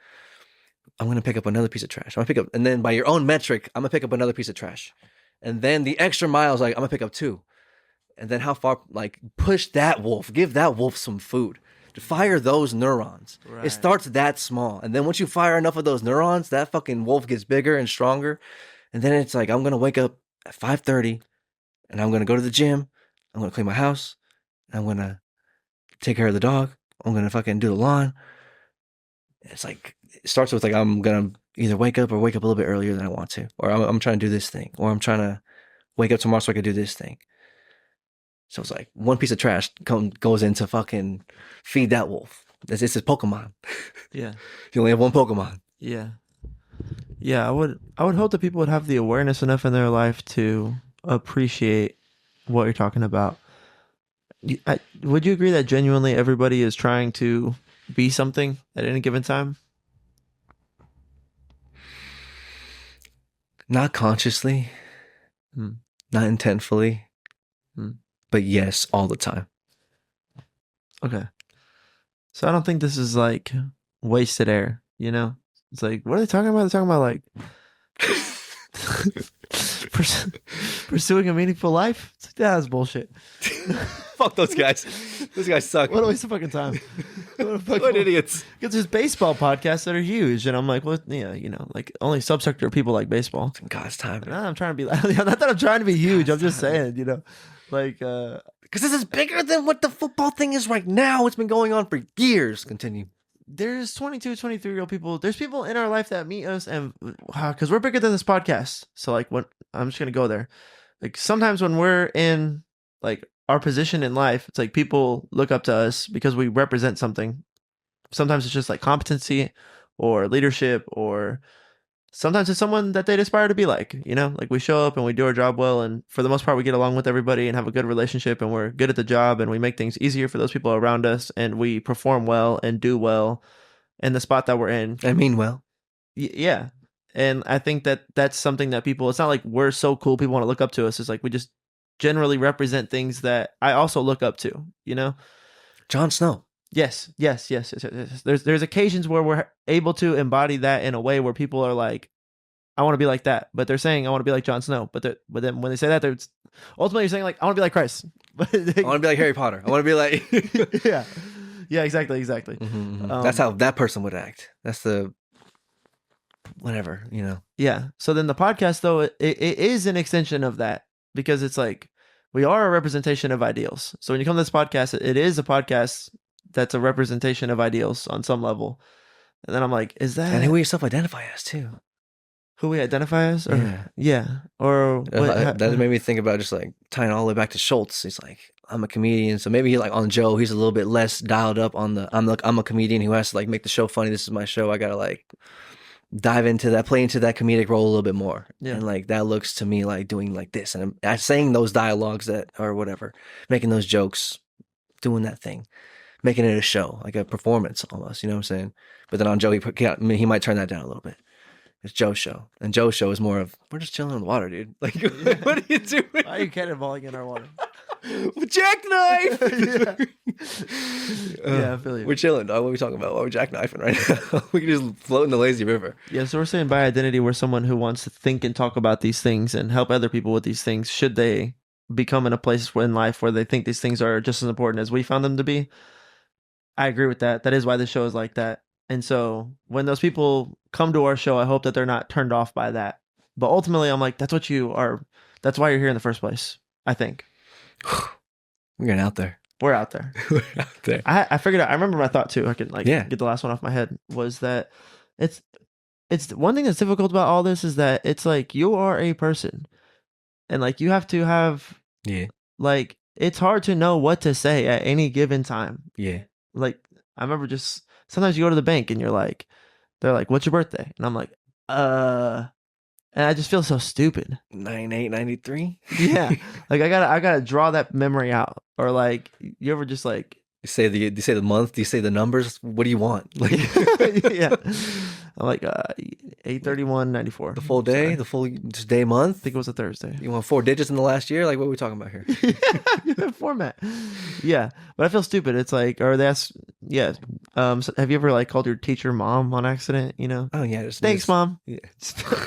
I'm gonna pick up another piece of trash. I'm gonna pick up, and then by your own metric, I'm gonna pick up another piece of trash. And then the extra miles, like, I'm gonna pick up 2. And then how far, like, push that wolf, give that wolf some food, to fire those neurons. Right. It starts that small. And then once you fire enough of those neurons, that fucking wolf gets bigger and stronger. And then it's like, I'm going to wake up at 5:30 and I'm going to go to the gym. I'm going to clean my house. I'm going to take care of the dog. I'm going to fucking do the lawn. It's like, it starts with like, I'm going to either wake up a little bit earlier than I want to, or I'm trying to do this thing, or I'm trying to wake up tomorrow so I can do this thing. So it's like one piece of trash goes into fucking feed that wolf. It's a Pokemon. Yeah. You only have one Pokemon. Yeah. Yeah, I would hope that people would have the awareness enough in their life to appreciate what you're talking about. Would you agree that genuinely everybody is trying to be something at any given time? Not consciously. Not intentfully. But yes, all the time. Okay. So I don't think this is like wasted air, you know? It's like, what are they talking about? They're talking about like pursuing a meaningful life? It's like, that's bullshit. Fuck those guys. Those guys suck. What a waste of fucking time. What idiots. Because there's baseball podcasts that are huge. And I'm like, well, yeah, you know, like only subsector of people like baseball. In God's time. Nah, I'm trying to be like, not that I'm trying to be huge. I'm just saying, you know, like, because this is bigger than what the football thing is right now. It's been going on for years. Continue. There's 22, 23-year-old people. There's people in our life that meet us, and because we're bigger than this podcast. So like, when I'm just gonna go there, like sometimes when we're in like our position in life, it's like people look up to us because we represent something. Sometimes it's just like competency or leadership, or sometimes it's someone that they'd aspire to be like, you know, like we show up and we do our job well. And for the most part, we get along with everybody and have a good relationship, and we're good at the job, and we make things easier for those people around us, and we perform well and do well in the spot that we're in. I mean, well, yeah. And I think that that's something that people, it's not like we're so cool people want to look up to us. It's like we just generally represent things that I also look up to, you know? Jon Snow. Yes. There's occasions where we're able to embody that in a way where people are like, I want to be like that, but they're saying I want to be like Jon Snow. But then when they say that, they're ultimately saying like, I want to be like Christ. I want to be like Harry Potter. I want to be like yeah, exactly. Mm-hmm. That's how that person would act. That's the whatever, you know. Yeah. So then the podcast, though, it is an extension of that, because it's like we are a representation of ideals. So when you come to this podcast, it is a podcast that's a representation of ideals on some level. And then I'm like, is that... And who you self-identify as, too. Who we identify as? Or, yeah. Or... that made me think about just like tying all the way back to Schulz. He's like, I'm a comedian. So maybe like on Joe, he's a little bit less dialed up on the, I'm a comedian who has to like make the show funny. This is my show. I got to like dive into that, play into that comedic role a little bit more. Yeah. And like that looks to me like doing like this. And I'm saying those dialogues that, or whatever, making those jokes, doing that thing. making it a show, like a performance almost. You know what I'm saying? But then on Joe, he might turn that down a little bit. It's Joe's show, and Joe's show is more of we're just chilling in the water, dude. Like, what are you doing? Why are you cannonballing in our water? Jackknife. Yeah, I feel you. We're chilling, dog. What are we talking about? Why are we jackknifing right now? We can just float in the lazy river. Yeah, so we're saying by identity, we're someone who wants to think and talk about these things and help other people with these things. Should they become in a place in life where they think these things are just as important as we found them to be? I agree with that. That is why the show is like that. And so when those people come to our show, I hope that they're not turned off by that. But ultimately, I'm like, that's what you are. That's why you're here in the first place, I think. We're getting out there. We're out there. We're out there. I figured out. I remember my thought too. I could Yeah. get the last one off my head. Was that it's one thing that's difficult about all this is that it's like you are a person, and like you have to have Yeah. like it's hard to know what to say at any given time. Yeah. Like I remember just sometimes you go to the bank and you're like, they're like, "What's your birthday?" And I'm like, and I just feel so stupid. 9893. Yeah, like I gotta draw that memory out, or like you ever just like You say the month. Do you say the numbers? What do you want? Like yeah, I'm like 8/31/94. the full day, Sorry. the full just day, month. I think it was a Thursday. You want 4 digits in the last year? Like what are we talking about here? Yeah, format. Yeah, but I feel stupid. It's like, or they ask, yeah. So have you ever like called your teacher mom on accident? You know? Oh yeah, just Thanks, mom. Yeah.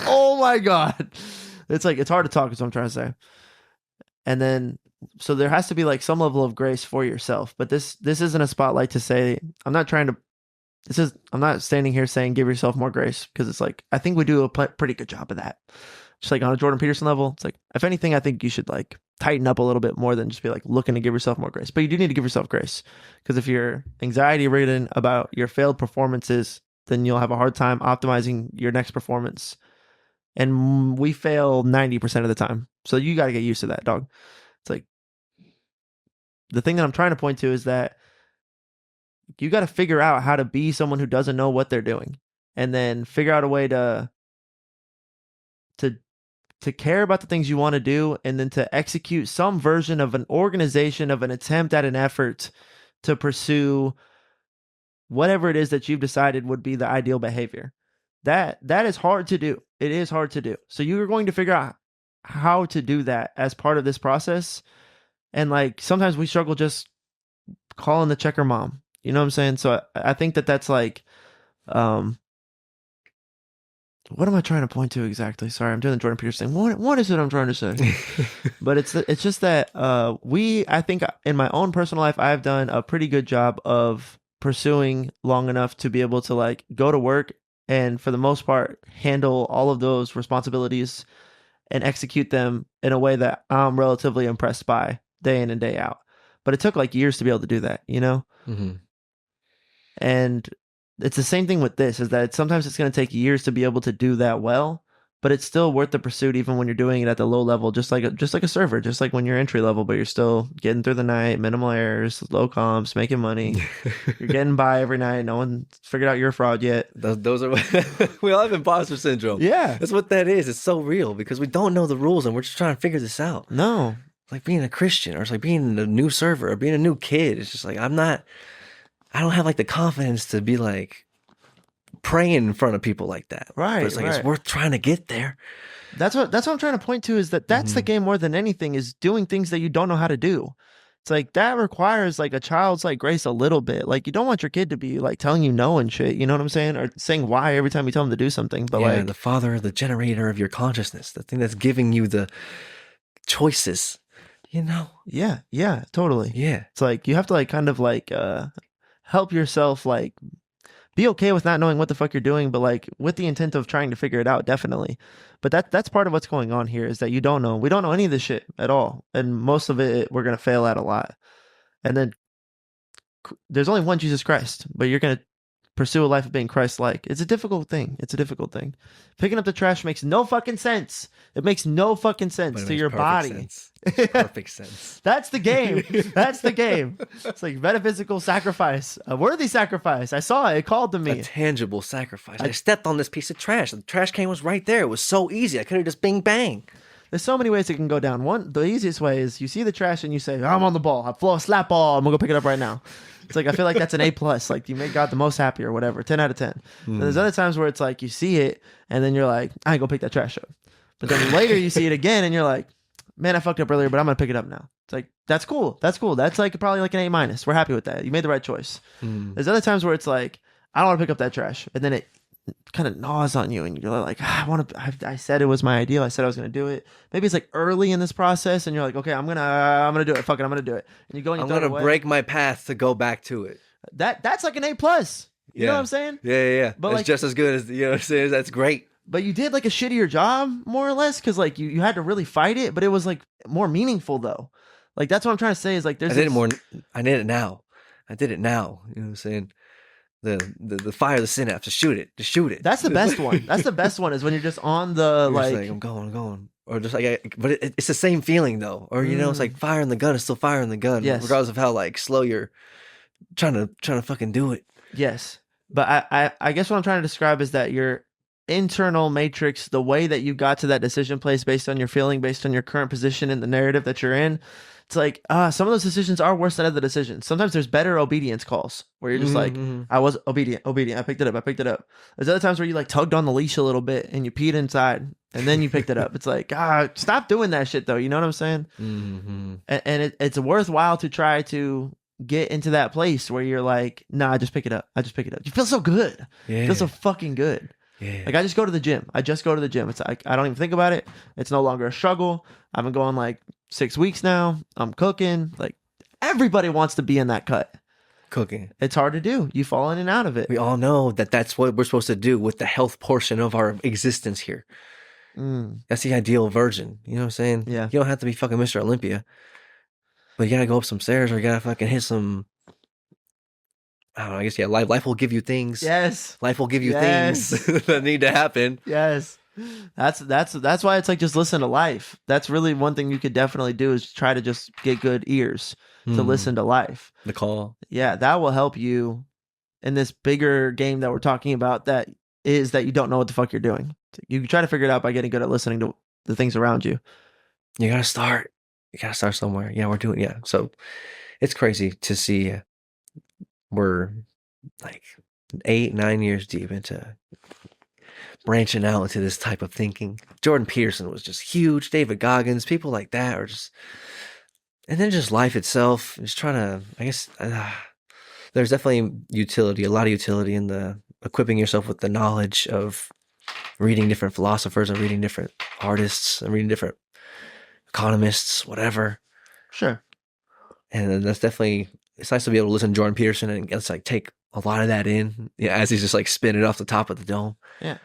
Oh my god, it's like it's hard to talk. Is what I'm trying to say. And then, so there has to be like some level of grace for yourself. But this isn't a spotlight to say. I'm not trying to. I'm not standing here saying give yourself more grace, because it's like I think we do a pretty good job of that. Just like on a Jordan Peterson level, it's like if anything, I think you should like tighten up a little bit more than just be like looking to give yourself more grace. But you do need to give yourself grace, because if you're anxiety ridden about your failed performances, then you'll have a hard time optimizing your next performance. And we fail 90% of the time, so you got to get used to that, dog. It's like the thing that I'm trying to point to is that you got to figure out how to be someone who doesn't know what they're doing, and then figure out a way to care about the things you want to do, and then to execute some version of an organization, of an attempt at an effort to pursue whatever it is that you've decided would be the ideal behavior. That is hard to do. It is hard to do. So you're going to figure out how to do that as part of this process. And like sometimes we struggle just calling the checker mom. You know what I'm saying? So I think that's like, what am I trying to point to exactly? Sorry, I'm doing the Jordan Peterson thing. What is it I'm trying to say? But it's just that I think in my own personal life, I've done a pretty good job of pursuing long enough to be able to like go to work and for the most part handle all of those responsibilities and execute them in a way that I'm relatively impressed by day in and day out. But it took like years to be able to do that, you know? Mm-hmm. And it's the same thing with this, is that sometimes it's going to take years to be able to do that well, but it's still worth the pursuit even when you're doing it at the low level, just like a server, just like when you're entry level, but you're still getting through the night, minimal errors, low comps, making money. You're getting by every night. No one figured out you're a fraud yet. Those are we all have imposter syndrome. Yeah. That's what that is. It's so real because we don't know the rules and we're just trying to figure this out. No. Like being a Christian, or it's like being a new server, or being a new kid. It's just like I don't have like the confidence to be like praying in front of people like that. Right. But it's like it's worth trying to get there. That's what I'm trying to point to, is that's the game more than anything, is doing things that you don't know how to do. It's like that requires like a child's like grace a little bit. Like you don't want your kid to be like telling you no and shit. You know what I'm saying? Or saying why every time you tell them to do something. But like the father, the generator of your consciousness, the thing that's giving you the choices. You know? Yeah, totally. Yeah. It's like you have to like kind of like help yourself like be okay with not knowing what the fuck you're doing, but like with the intent of trying to figure it out, definitely. But that's part of what's going on here, is that we don't know any of this shit at all. And most of it we're going to fail at a lot. And then there's only one Jesus Christ, but you're going to pursue a life of being Christ-like. It's a difficult thing. Picking up the trash makes no fucking sense. It makes no fucking sense to your body. Sense. Perfect sense. That's the game. It's like metaphysical sacrifice, a worthy sacrifice. I saw it. It called to me. A tangible sacrifice. I stepped on this piece of trash. The trash can was right there. It was so easy. I could have just bing bang. There's so many ways it can go down. The easiest way is you see the trash and you say, I'm on the ball. I flow a slap ball. I'm gonna go pick it up right now. It's like I feel like that's an A plus. Like you make God the most happy or whatever. 10 out of 10. And there's other times where it's like you see it and then you're like, I ain't gonna pick that trash up. But then later you see it again and you're like, man, I fucked up earlier, but I'm gonna pick it up now. It's like that's cool. That's cool. That's like probably like an A minus. We're happy with that. You made the right choice. There's other times where it's like, I don't want to pick up that trash. And then it kind of gnaws on you and you're like, I said it was my ideal. I said I was going to do it. Maybe it's like early in this process and you're like, okay, I'm going to do it. Fuck it. I'm going to do it. And you go and you I'm going to break my path to go back to it. That's like an A plus. You know what I'm saying? Yeah. But it's like, just as good as, you know what I'm saying? That's great. But you did like a shittier job more or less. Cause like you had to really fight it, but it was like more meaningful though. Like, that's what I'm trying to say is like, I did it now. I did it now. You know what I'm saying? The fire the synapse, just shoot it. That's the best one. That's the best one is when you're just on the like I'm going, or just like, but it's the same feeling though. Or you know, it's like fire in the gun is still fire in the gun, regardless of how like slow you're trying to fucking do it. Yes, but I guess what I'm trying to describe is that your internal matrix, the way that you got to that decision place based on your feeling, based on your current position in the narrative that you're in. It's like, some of those decisions are worse than other decisions. Sometimes there's better obedience calls where you're just like, I was obedient. I picked it up. There's other times where you like tugged on the leash a little bit and you peed inside and then you picked it up. It's like, stop doing that shit though. You know what I'm saying? And it's worthwhile to try to get into that place where you're like, nah, I just pick it up. You feel so good. Yeah. You feel so fucking good. Yeah. Like I just go to the gym. It's like, I don't even think about it. It's no longer a struggle. I've been going like 6 weeks now. I'm cooking. Like everybody wants to be in that cut. Cooking. It's hard to do. You fall in and out of it. We all know that that's what we're supposed to do with the health portion of our existence here. That's the ideal version. You know what I'm saying? Yeah. You don't have to be fucking Mr. Olympia. But you gotta go up some stairs or you gotta fucking hit some, I don't know, I guess, yeah, life will give you things. Yes. Life will give you things that need to happen. Yes. That's why it's like, just listen to life. That's really one thing you could definitely do is try to just get good ears to listen to life. The call. Yeah, that will help you in this bigger game that we're talking about, that is that you don't know what the fuck you're doing. You can try to figure it out by getting good at listening to the things around you. You gotta start somewhere. Yeah, we're doing, so it's crazy to see we're like 8-9 years deep into branching out into this type of thinking. Jordan Peterson was just huge. David Goggins, people like that are just, and then just life itself, just trying to, I guess, there's definitely a lot of utility in the equipping yourself with the knowledge of reading different philosophers and reading different artists and reading different economists, whatever. Sure. And that's definitely, it's nice to be able to listen to Jordan Peterson and it's like take a lot of that in, as he's just like spinning off the top of the dome. Yeah.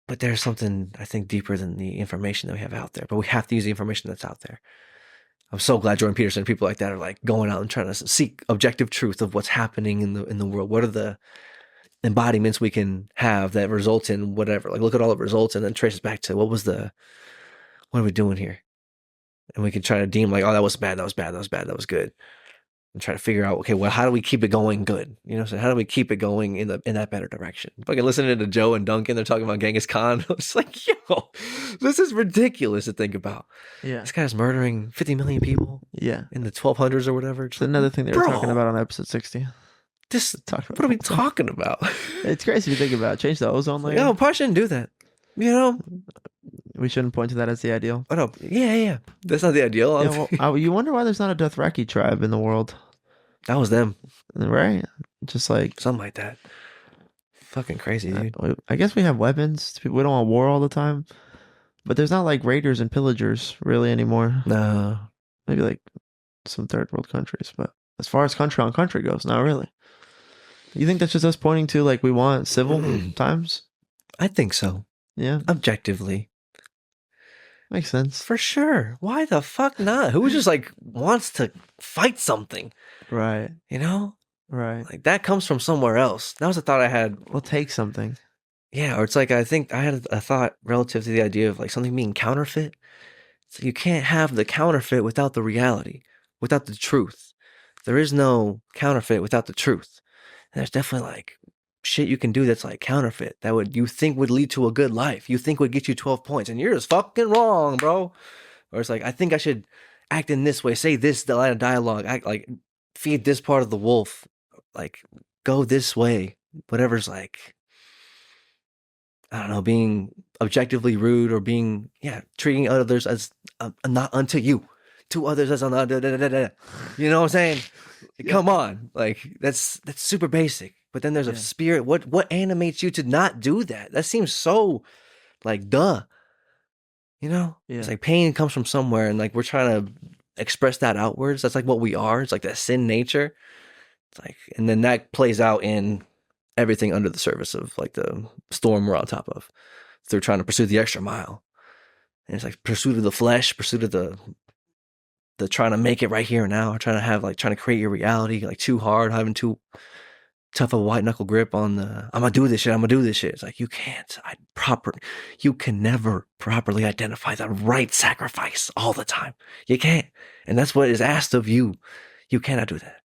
But there's something, I think, deeper than the information that we have out there. But we have to use the information that's out there. I'm so glad Jordan Peterson and people like that are like going out and trying to seek objective truth of what's happening in the world. What are the embodiments we can have that result in whatever? Like look at all the results and then trace it back to what are we doing here? And we can try to deem like, oh, that was bad, that was good. And try to figure out, okay, well, how do we keep it going good? You know, so how do we keep it going in that better direction? Fucking listening to Joe and Duncan, they're talking about Genghis Khan. I was like, yo, this is ridiculous to think about. Yeah. This guy's murdering 50 million people. Yeah. In the 1200s or whatever. It's another thing they were talking about on episode 60. What are we talking about? It's crazy to think about. Change the ozone layer. No, probably shouldn't do that. You know? We shouldn't point to that as the ideal. Oh, no. Yeah. That's not the ideal. Yeah, well, you wonder why there's not a Dothraki tribe in the world. That was them. Right? Just like... something like that. Fucking crazy, dude. I guess we have weapons. We don't want war all the time. But there's not like raiders and pillagers really anymore. No. Maybe like some third world countries. But as far as country on country goes, not really. You think that's just us pointing to like we want civil times? I think so. Yeah. Objectively. Makes sense. For sure. Why the fuck not? Who just like wants to fight something? Right. You know? Right. Like that comes from somewhere else. That was a thought I had. We'll take something. Yeah, or it's like I think I had a thought relative to the idea of like something being counterfeit. So you can't have the counterfeit without the reality, without the truth. There is no counterfeit without the truth. And there's definitely like shit you can do that's like counterfeit that would you think would lead to a good life, you think would get you 12 points, and you're just fucking wrong, bro. Or it's like, I think I should act in this way, say this line of dialogue, act like, feed this part of the wolf, like go this way, whatever's like, I don't know, being objectively rude or being treating others as not unto you, to others as you know what I'm saying? Come on, like that's super basic. But then there's a spirit. What animates you to not do that? That seems so like duh. You know, it's like pain comes from somewhere, and like we're trying to express that outwards. That's like what we are. It's like that sin nature. It's like, and then that plays out in everything under the surface of like the storm we're on top of. They're trying to pursue the extra mile, and it's like pursuit of the flesh, pursuit of the trying to make it right here and now, trying to create your reality like too hard, having too tough of a white knuckle grip on the I'm gonna do this shit. It's like you can't. You can never properly identify the right sacrifice all the time. You can't, and that's what is asked of you. You cannot do that.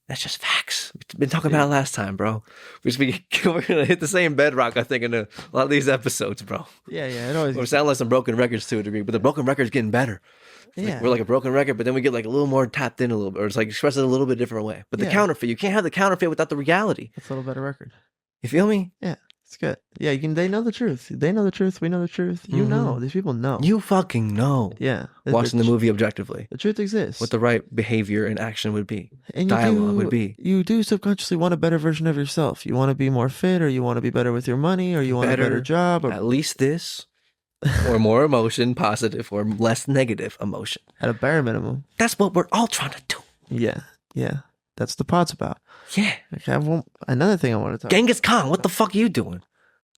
That's just facts. We've been talking about it last time, bro. We're gonna hit the same bedrock, I think, in a lot of these episodes, bro. Yeah. It always we sound like some broken records to a degree, but the broken record's getting better. Like, we're like a broken record, but then we get like a little more tapped in a little bit, or it's like expressed in a little bit different way. But the counterfeit, you can't have the counterfeit without the reality. It's a little better record. You feel me? Yeah. It's good. Yeah, they know the truth. They know the truth. We know the truth. You know. These people know. You fucking know. Yeah. Watching the movie objectively. The truth exists. What the right behavior and action would be. And dialogue would be. You do subconsciously want a better version of yourself. You want to be more fit, or you want to be better with your money, or you want a better job. Or at least this. Or more emotion, positive, or less negative emotion. At a bare minimum. That's what we're all trying to do. Yeah. That's the pod's about. Yeah. Okay, another thing I want to talk Genghis Khan, what the fuck are you doing?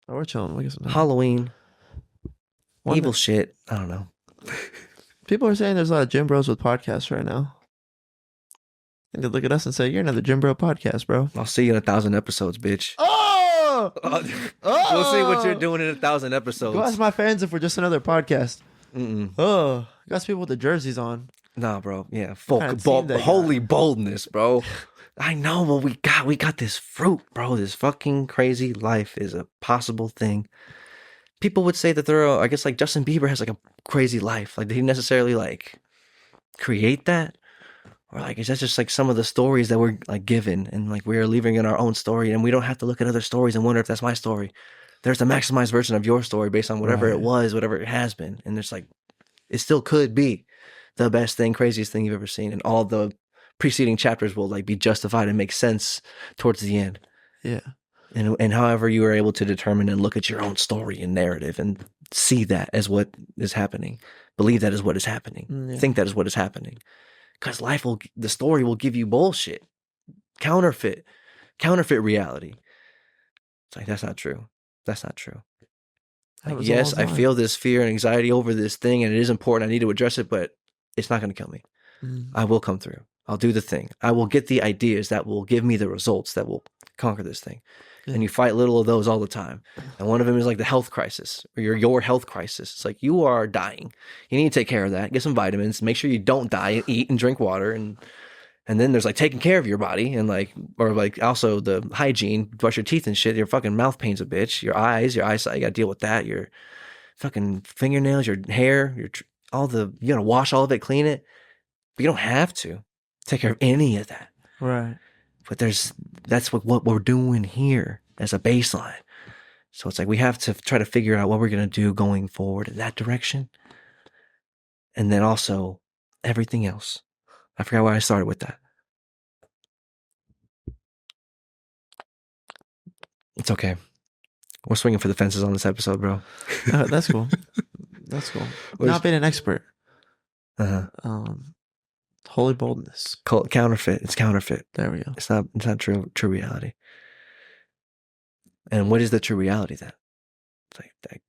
Oh, we're chilling. We Halloween. Evil shit. I don't know. People are saying there's a lot of gym bros with podcasts right now. And they look at us and say, "You're another gym bro podcast, bro." I'll see you in 1,000 episodes, bitch. We'll see what you're doing in 1,000 episodes. Go ask my fans if we're just another podcast. Oh, you got people with the jerseys on. Nah, bro. Yeah, holy boldness, bro. I know what we got this fruit, bro. This fucking crazy life is a possible thing. People would say that I guess like Justin Bieber has like a crazy life. Like, did he necessarily like create that? Or like, is that just like some of the stories that we're like given, and like we're living in our own story, and we don't have to look at other stories and wonder if that's my story. There's the maximized version of your story based on whatever it was, whatever it has been. And there's like, it still could be the best thing, craziest thing you've ever seen. And all the preceding chapters will like be justified and make sense towards the end. Yeah. And however you are able to determine and look at your own story and narrative and see that as what is happening, believe that is what is happening, think that is what is happening. Because the story will give you bullshit, counterfeit reality. It's like, that's not true. That's not true. Like, yes, I feel this fear and anxiety over this thing, and it is important. I need to address it, but it's not going to kill me. I will come through. I'll do the thing. I will get the ideas that will give me the results that will conquer this thing. And you fight little of those all the time. And one of them is like the health crisis, or your health crisis. It's like, you are dying. You need to take care of that. Get some vitamins. Make sure you don't die, and eat and drink water. And then there's like taking care of your body, and like, or like also the hygiene, brush your teeth and shit. Your fucking mouth pain's a bitch. Your eyes, your eyesight, you gotta deal with that. Your fucking fingernails, your hair, you gotta wash all of it, clean it. But you don't have to take care of any of that. Right. But that's what we're doing here as a baseline. So it's like, we have to try to figure out what we're going to do going forward in that direction. And then also everything else. I forgot why I started with that. It's okay. We're swinging for the fences on this episode, bro. That's cool. That's cool. Not being an expert. Holy boldness. Counterfeit. It's counterfeit. There we go. It's not true reality. And what is the true reality then? It's like that,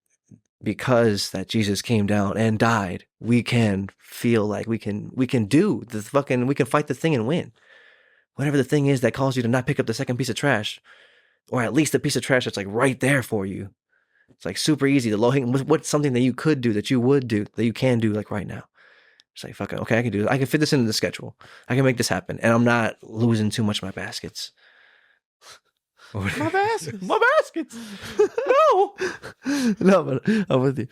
because that Jesus came down and died, we can feel like we can do the fucking, we can fight the thing and win. Whatever the thing is that calls you to not pick up the second piece of trash, or at least the piece of trash that's like right there for you. It's like super easy. The low hanging, what's something that you could do, that you would do, that you can do like right now? It's like, fucking, okay, I can do this. I can fit this into the schedule. I can make this happen. And I'm not losing too much of my baskets. My baskets. My baskets. No. No, but I'm with you.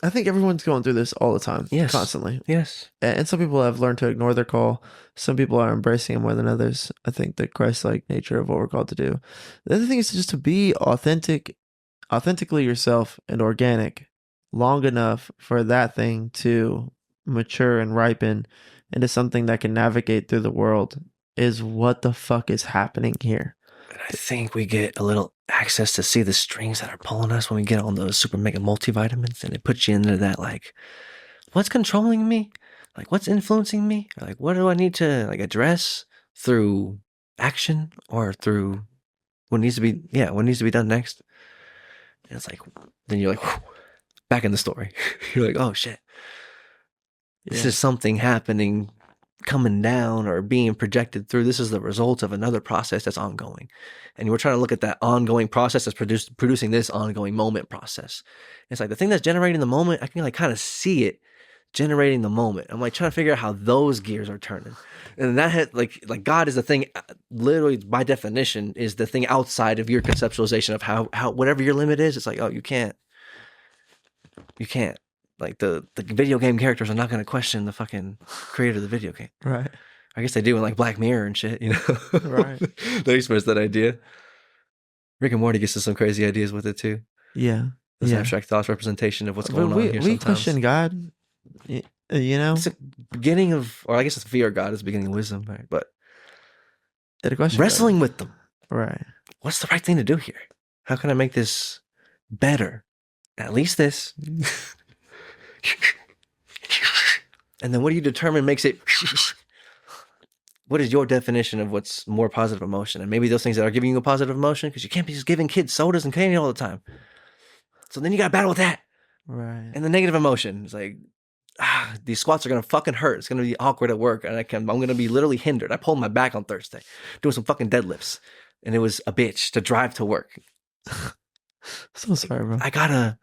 I think everyone's going through this all the time, Yes. constantly. Yes. And some people have learned to ignore their call. Some people are embracing it more than others. I think the Christ-like nature of what we're called to do. The other thing is just to be authentically yourself and organic long enough for that thing to mature and ripen into something that can navigate through the world is what the fuck is happening here. And I think we get a little access to see the strings that are pulling us when we get on those super mega multivitamins, and it puts you into that, like, what's controlling me? Like, what's influencing me? Or like, what do I need to like address through action or through what needs to be done next? And it's like, then you're like, whew, back in the story. You're like, oh shit, this is something happening, coming down or being projected through. This is the result of another process that's ongoing. And we're trying to look at that ongoing process that's producing this ongoing moment process. It's like the thing that's generating the moment, I can like kind of see it generating the moment. I'm like trying to figure out how those gears are turning. And that had like God is the thing, literally by definition, is the thing outside of your conceptualization of how whatever your limit is. It's like, oh, you can't. Like the video game characters are not going to question the fucking creator of the video game. Right. I guess they do in like Black Mirror and shit, you know? Right. They express that idea. Rick and Morty gets to some crazy ideas with it too. Yeah. This abstract thoughts representation of what's going on here We sometimes. question God, you know? It's a beginning of, or I guess it's the fear of God is the beginning of wisdom, right? But wrestling with them. Right. What's the right thing to do here? How can I make this better? At least this. And then what do you determine makes it? What is your definition of what's more positive emotion? And maybe those things that are giving you a positive emotion, because you can't be just giving kids sodas and candy all the time. So then you got to battle with that. Right. And the negative emotion is like, these squats are going to fucking hurt. It's going to be awkward at work. And I'm going to be literally hindered. I pulled my back on Thursday doing some fucking deadlifts. And it was a bitch to drive to work. So sorry, bro. I gotta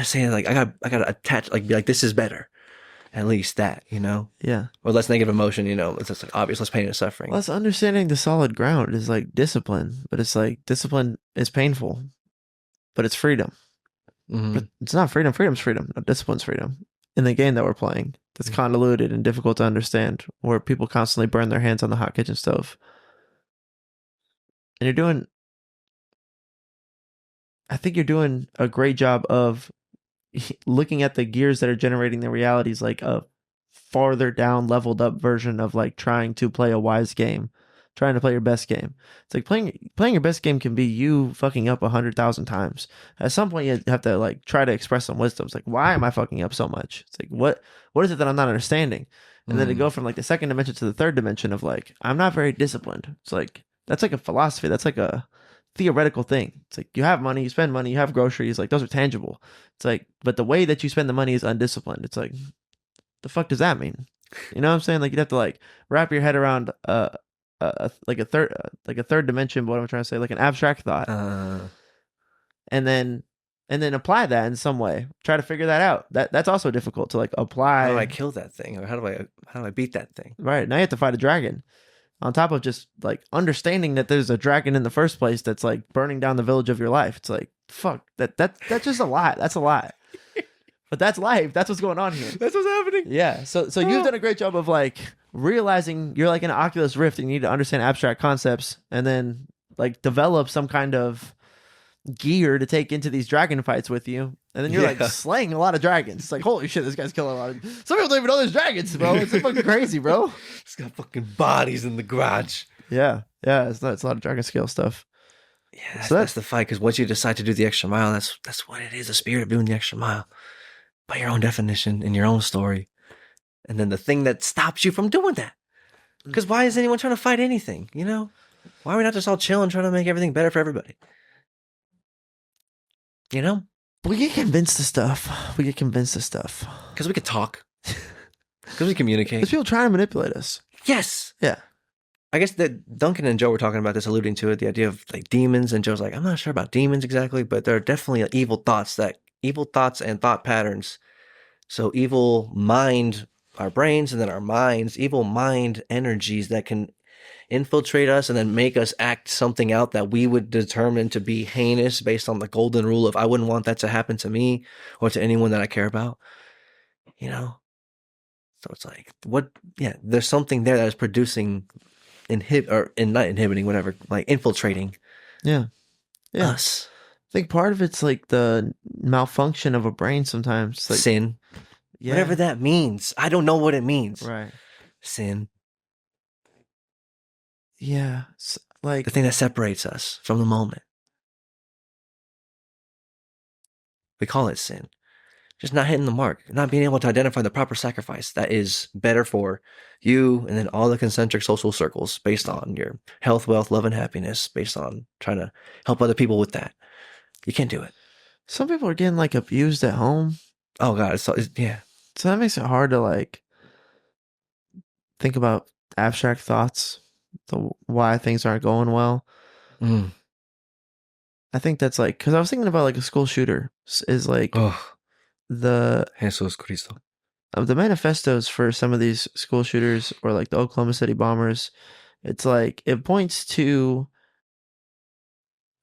say, like, I gotta attach, like, be like, this is better. At least that, you know? Yeah. Or less negative emotion, you know? It's just like obvious, less pain and suffering. Less understanding the solid ground is like discipline, but it's like discipline is painful, but it's freedom. Mm-hmm. But it's not freedom. Freedom's freedom. No, discipline's freedom. In the game that we're playing, that's convoluted and difficult to understand, where people constantly burn their hands on the hot kitchen stove. And I think you're doing a great job of looking at the gears that are generating the realities like a farther down, leveled up version of like trying to play a wise game, trying to play your best game. It's like playing your best game can be you fucking up 100,000 times. At some point, you have to like try to express some wisdom. It's like, why am I fucking up so much? It's like, what is it that I'm not understanding? And then to go from like the second dimension to the third dimension of like, I'm not very disciplined. It's like, that's like a philosophy. That's like a theoretical thing. It's like you have money, you spend money, you have groceries, like those are tangible. It's like, but the way that you spend the money is undisciplined. It's like, the fuck does that mean? You know what I'm saying? Like you'd have to like wrap your head around like a third dimension. But what I'm trying to say, like an abstract thought, and then apply that in some way. Try to figure that out. That's also difficult to like apply. How do I kill that thing, or how do I beat that thing? Right, now you have to fight a dragon. On top of just like understanding that there's a dragon in the first place that's like burning down the village of your life. It's like, fuck, that's just a lot. That's a lot. But that's life. That's what's going on here. That's what's happening. Yeah. So you've done a great job of like realizing you're like in an Oculus Rift and you need to understand abstract concepts and then like develop some kind of gear to take into these dragon fights with you. And then you're like slaying a lot of dragons. It's like, holy shit, this guy's killing a lot of... Some people don't even know there's dragons, bro. It's fucking crazy, bro. It's got fucking bodies in the garage. Yeah. It's a lot of dragon scale stuff. Yeah, that's the fight, because once you decide to do the extra mile, that's what it is, the spirit of doing the extra mile. By your own definition, in your own story. And then the thing that stops you from doing that. Because why is anyone trying to fight anything, you know? Why are we not just all chilling, trying to make everything better for everybody? You know? We get convinced of stuff. Because we could talk. Because we communicate. Because people try to manipulate us. Yes. Yeah. I guess that Duncan and Joe were talking about this, alluding to it, the idea of like demons. And Joe's like, I'm not sure about demons exactly, but there are definitely evil thoughts and thought patterns. So evil mind our brains, and then our minds, evil mind energies that can infiltrate us and then make us act something out that we would determine to be heinous based on the golden rule of I wouldn't want that to happen to me or to anyone that I care about. You know? So it's like, what? Yeah, there's something there that is producing, not inhibiting, whatever, like infiltrating Yeah. us. I think part of it's like the malfunction of a brain sometimes. Like, Sin. yeah. Whatever that means. I don't know what it means. Right. Sin. Yeah. Like, The thing that separates us from the moment. We call it sin. Just not hitting the mark, not being able to identify the proper sacrifice that is better for you and then all the concentric social circles based on your health, wealth, love, and happiness, based on trying to help other people with that. You can't do it. some people are getting like abused at home. Oh, God. Yeah. So that makes it hard to like think about abstract thoughts, why things aren't going well. Mm. I think that's like, because I was thinking about like a school shooter is like the Jesus Cristo. the manifestos for some of these school shooters or like the Oklahoma City bombers. It's like it points to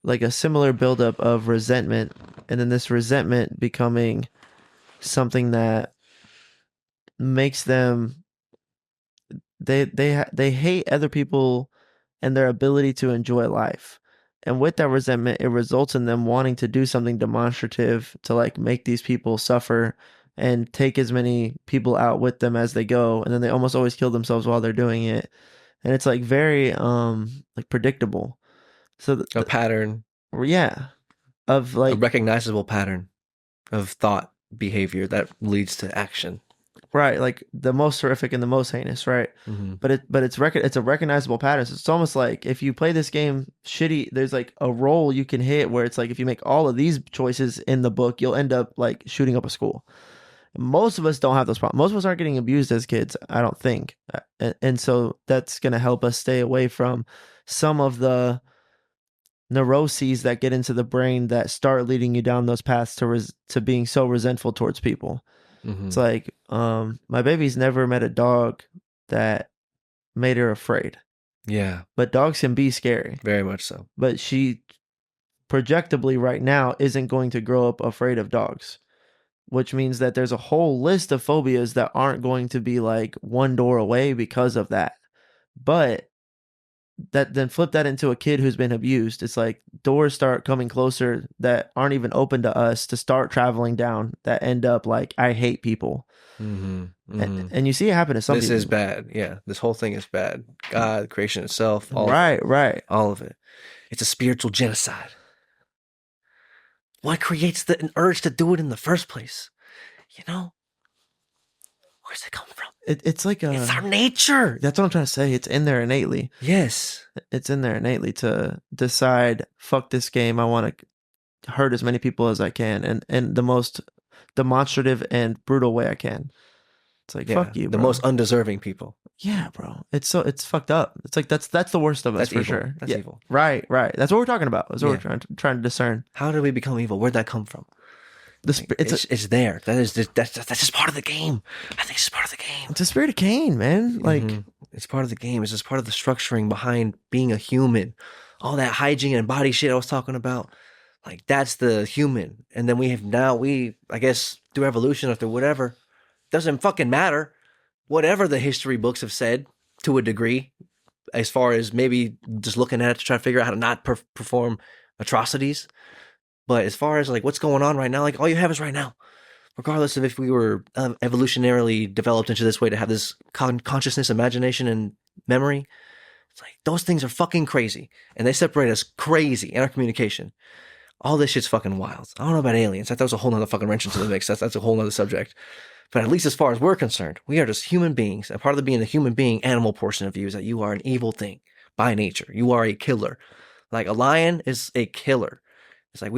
like a similar buildup of resentment, and then this resentment becoming something that makes them they hate other people and their ability to enjoy life. And with that resentment, it results in them wanting to do something demonstrative to like make these people suffer and take as many people out with them as they go. And then they almost always kill themselves while they're doing it. And it's like very like predictable. So A pattern, yeah, of a like recognizable pattern of thought behavior that leads to action. right, like the most horrific and the most heinous, right? Mm-hmm. But it's a recognizable pattern. So it's almost like if you play this game shitty, there's like a roll you can hit where it's like if you make all of these choices in the book, you'll end up like shooting up a school. Most of us don't have those problems. Most of us aren't getting abused as kids, I don't think. And so that's going to help us stay away from some of the neuroses that get into the brain that start leading you down those paths to being so resentful towards people. Mm-hmm. It's like my baby's never met a dog that made her afraid. Yeah, But dogs can be scary. very much so. But she projectably right now isn't going to grow up afraid of dogs, which means that there's a whole list of phobias that aren't going to be like one door away because of that. But that then flip that into a kid who's been abused. It's like doors start coming closer that aren't even open to us to start traveling down that end up like, I hate people. Mm-hmm. Mm-hmm. And you see it happen to some This people. is bad. Yeah, this whole thing is bad. God, creation itself, all right. all of it. It's a spiritual genocide. What creates the urge to do it in the first place? You know? Where's it come from? It's like It's our nature. that's what I'm trying to say. It's in there innately. Yes. It's in there innately to decide, fuck this game. I want to hurt as many people as I can, and the most demonstrative and brutal way I can. It's like, Yeah, fuck you, the bro. most undeserving people. Yeah, bro. It's fucked up. It's like that's the worst of us That's for evil. sure. That's Yeah. evil. Right. That's what we're talking about. That's what Yeah. we're trying to discern. How did we become evil? Where'd that come from? It's there. That's just part of the game. I think it's part of the game. a spirit of Cain, man. Like Mhm. It's part of the game. It's just part of the structuring behind being a human. All that hygiene and body shit I was talking about. Like that's the human. And then I guess through evolution or through whatever, doesn't fucking matter. Whatever the history books have said to a degree, as far as maybe just looking at it to try to figure out how to not perform atrocities. But as far as like what's going on right now, like all you have is right now. Regardless of if we were evolutionarily developed into this way to have this consciousness, imagination, and memory, it's like those things are fucking crazy. And they separate us crazy in our communication. All this shit's fucking wild. I don't know about aliens. That was a whole nother fucking wrench into the mix. That's a whole nother subject. But at least as far as we're concerned, we are just human beings. And part of the being the human being animal portion of you is that you are an evil thing by nature. You are a killer. Like a lion is a killer. It's like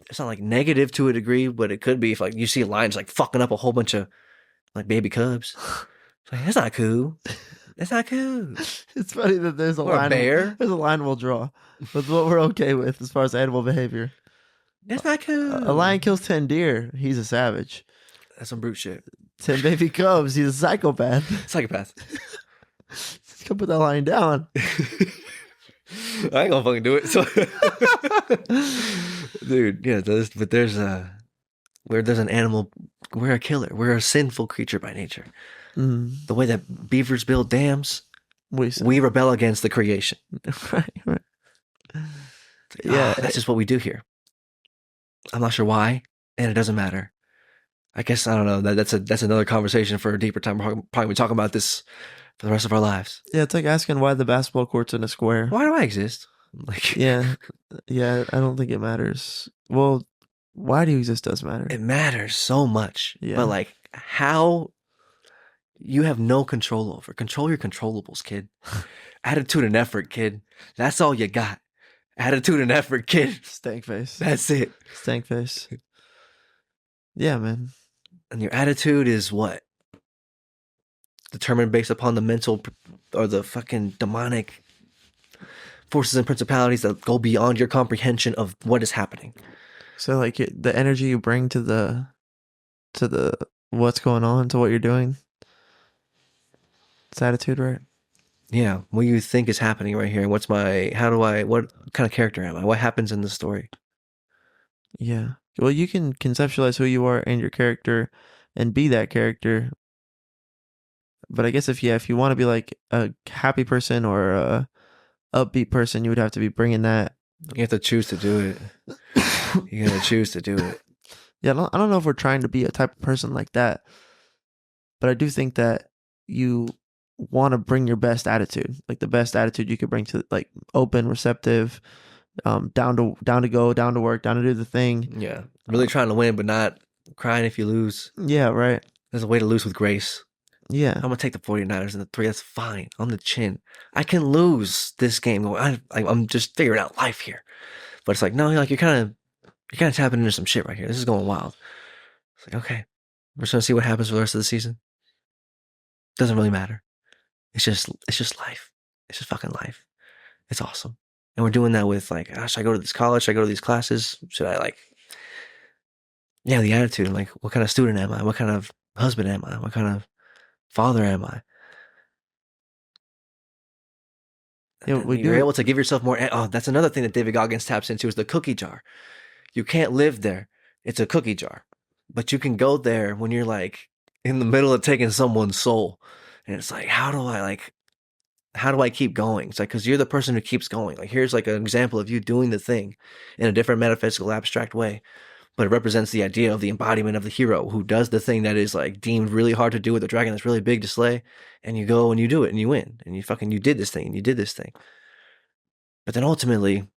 it's not like negative to a degree, but it could be if like you see a lion just like fucking up a whole bunch of like baby cubs. It's like, that's not cool. That's not cool. it's funny that there's a Or a line. bear. There's a line we'll draw with what we're okay with as far as animal behavior. That's not cool. A lion kills 10 deer. He's a savage. That's some brute shit. 10 baby cubs. He's a psychopath. Psychopath. Come put that line down. I ain't gonna fucking do it. So, dude, yeah, but there's where there's an animal, we're a killer. We're a sinful creature by nature. Mm, The way that beavers build dams, we we rebel against the creation. right. Yeah, That's just what we do here. I'm not sure why, and it doesn't matter. I guess I don't know. That's another conversation for a deeper time. We're probably talking about this for the rest of our lives. yeah. It's like asking why the basketball court's in a square. Why do I exist? Like, Yeah, yeah. I don't think it matters. Well, why do you exist does matter. it matters so much. Yeah. But like, how you have no control over. Control your controllables, kid. Attitude and effort, kid. That's all you got. Attitude and effort, kid. Stank face. That's it. Stank face. Yeah, man. And your attitude is what? Determined based upon the mental or the fucking demonic forces and principalities that go beyond your comprehension of what is happening. So like the energy you bring to the what's going on, to what you're doing. It's attitude, right? Yeah, what you think is happening right here. What kind of character am I? What happens in the story? Yeah. Well, you can conceptualize who you are and your character and be that character. But I guess if you want to be like a happy person or a upbeat person, you would have to be bringing that. You have to choose to do it. You gotta choose to do it. Yeah, I don't know if we're trying to be a type of person like that, but I do think that you want to bring your best attitude, like the best attitude you could bring to, like, open, receptive, down to go, down to work, down to do the thing. Yeah, really trying to win, but not crying if you lose. Yeah, right. There's a way to lose with grace. Yeah, I'm gonna take the 49ers in the 3. That's fine. On the chin. I can lose this game. I'm just figuring out life here. But it's like, no, like you're kind of tapping into some shit right here. This is going wild. It's like, okay, we're just gonna see what happens for the rest of the season. Doesn't really matter. It's just life. It's just fucking life. It's awesome. And we're doing that with like, should I go to this college? Should I go to these classes? Should I the attitude. Like, what kind of student am I? What kind of husband am I? What kind of father am I? yeah. You're able to give yourself more. Oh, that's another thing that David Goggins taps into is the cookie jar. You can't live there. It's a cookie jar. But you can go there when you're like in the middle of taking someone's soul. And it's like, how do I keep going? It's like, because you're the person who keeps going. Like, here's like an example of you doing the thing in a different metaphysical, abstract way. But it represents the idea of the embodiment of the hero who does the thing that is like deemed really hard to do with a dragon that's really big to slay. And you go and you do it and you win. And you did this thing and you did this thing. But then ultimately,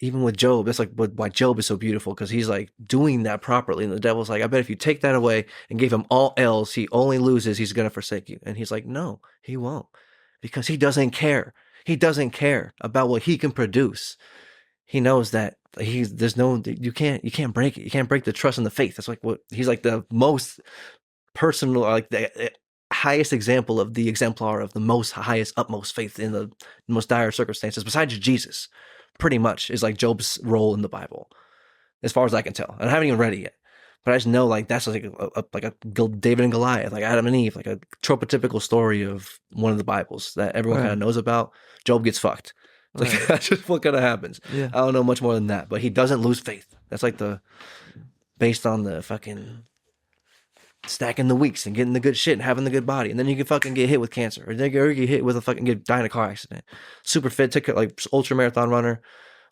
even with Job, that's like why Job is so beautiful, because he's like doing that properly. And the devil's like, I bet if you take that away and gave him all else, he only loses, he's going to forsake you. And he's like, no, he won't, because he doesn't care. He doesn't care about what he can produce. He knows that you can't break it. You can't break the trust and the faith. That's like what he's like, the most personal, like the highest example of the exemplar of the most highest, utmost faith in the most dire circumstances, besides Jesus. Pretty much is like Job's role in the Bible, as far as I can tell. And I haven't even read it yet, but I just know like that's like a David and Goliath, like Adam and Eve, like a tropotypical story of one of the Bibles that everyone kind of knows about. Job gets fucked. Like, that's just what kind of happens. Yeah. I don't know much more than that, but he doesn't lose faith. That's like based on the fucking stacking the weeks and getting the good shit and having the good body, and then you can fucking get hit with cancer, or you get hit with die in a car accident. Super fit, like ultra marathon runner,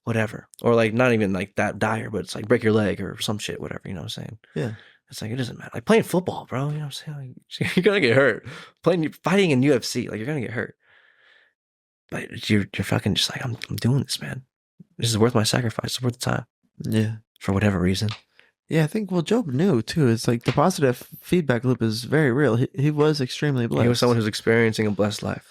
whatever, or like not even like that dire, but it's like break your leg or some shit, whatever. You know what I'm saying? Yeah. It's like, it doesn't matter. Like playing football, bro. You know what I'm saying? Like, you're gonna get hurt. Fighting in UFC, like you're gonna get hurt. But you're fucking just like, I'm doing this, man. This is worth my sacrifice. It's worth the time. Yeah. For whatever reason. Yeah, I think, well, Job knew too. It's like the positive feedback loop is very real. He was extremely blessed. He was someone who's experiencing a blessed life.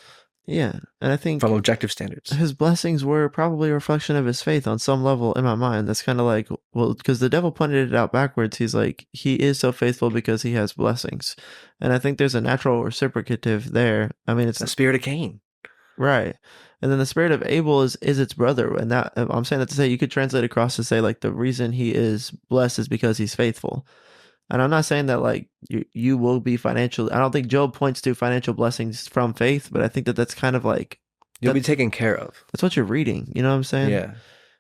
Yeah, and I think from objective standards, his blessings were probably a reflection of his faith on some level in my mind. That's kind of like, well, because the devil pointed it out backwards. He's like, he is so faithful because he has blessings. And I think there's a natural reciprocative there. I mean, it's the spirit of Cain. Right. And then the spirit of Abel is its brother. And that, I'm saying that to say, you could translate across to say like the reason he is blessed is because he's faithful. And I'm not saying that like you will be financially. I don't think Job points to financial blessings from faith, but I think that that's kind of like You'll be that's taken care of. that's what you're reading. You know what I'm saying? Yeah.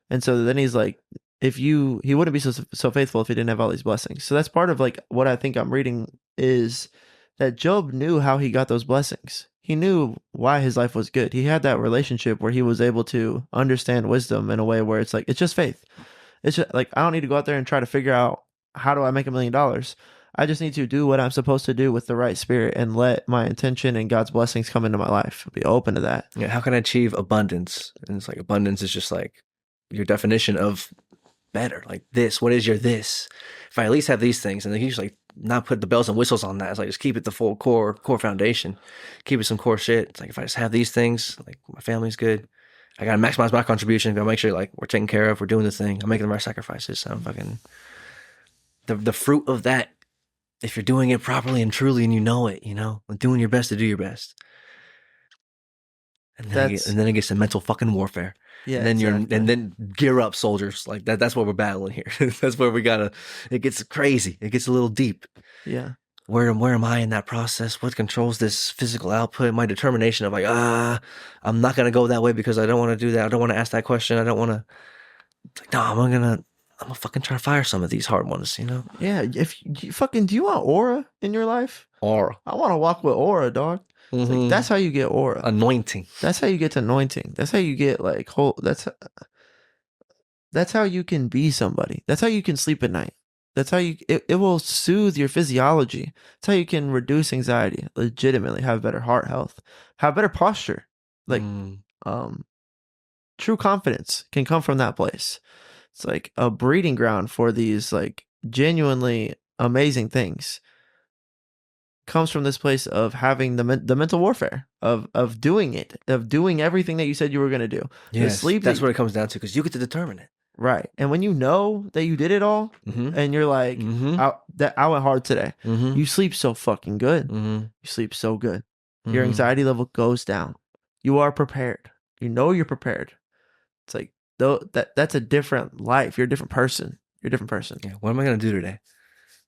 And so then he's like, if you he wouldn't be so faithful if he didn't have all these blessings. So that's part of like what I think I'm reading is that Job knew how he got those blessings. He knew why his life was good. He had that relationship where he was able to understand wisdom in a way where it's like it's just faith. It's just like I don't need to go out there and try to figure out how do I make $1 million. I just need to do what I'm supposed to do with the right spirit and let my intention and God's blessings come into my life. Be open to that. Yeah. How can I achieve abundance? And it's like abundance is just like your definition of better. Like this. What is your this? If I at least have these things, and then he's like not put the bells and whistles on that. It's like just keep it the full core foundation. Keep it some core shit. It's like if I just have these things, like my family's good. I gotta maximize my contribution. Gotta make sure like we're taken care of. We're doing the thing. I'm making the right sacrifices. I'm fucking the fruit of that. If you're doing it properly and truly, and you know it, like doing your best to do your best, and then it gets to mental fucking warfare. Yeah, and then exactly. and then gear up, soldiers. Like that. That's what we're battling here. That's where we gotta. It gets crazy. It gets a little deep. Yeah. Where am I in that process? What controls this physical output? My determination of like, I'm not gonna go that way because I don't want to do that. I don't want to ask that question. I don't want to. Like, no, I'm gonna fucking try to fire some of these hard ones. Yeah. If you fucking do you want aura in your life? Aura. I want to walk with aura, dog. It's like, that's how you get aura. Anointing. That's how you get to anointing. That's how you get like whole. That's how you can be somebody. That's how you can sleep at night. That's how it will soothe your physiology. That's how you can reduce anxiety, legitimately have better heart health, have better posture. Like, true confidence can come from that place. It's like a breeding ground for these like genuinely amazing things. Comes from this place of having the mental warfare of doing it, of doing everything that you said you were going to do. Yes, that's what it comes down to because you get to determine it. Right. And when you know that you did it all and you're like, I went hard today. You sleep so fucking good. You sleep so good. Your anxiety level goes down. You are prepared. You know you're prepared. It's like, that's a different life. You're a different person. You're a different person. Yeah. What am I going to do today?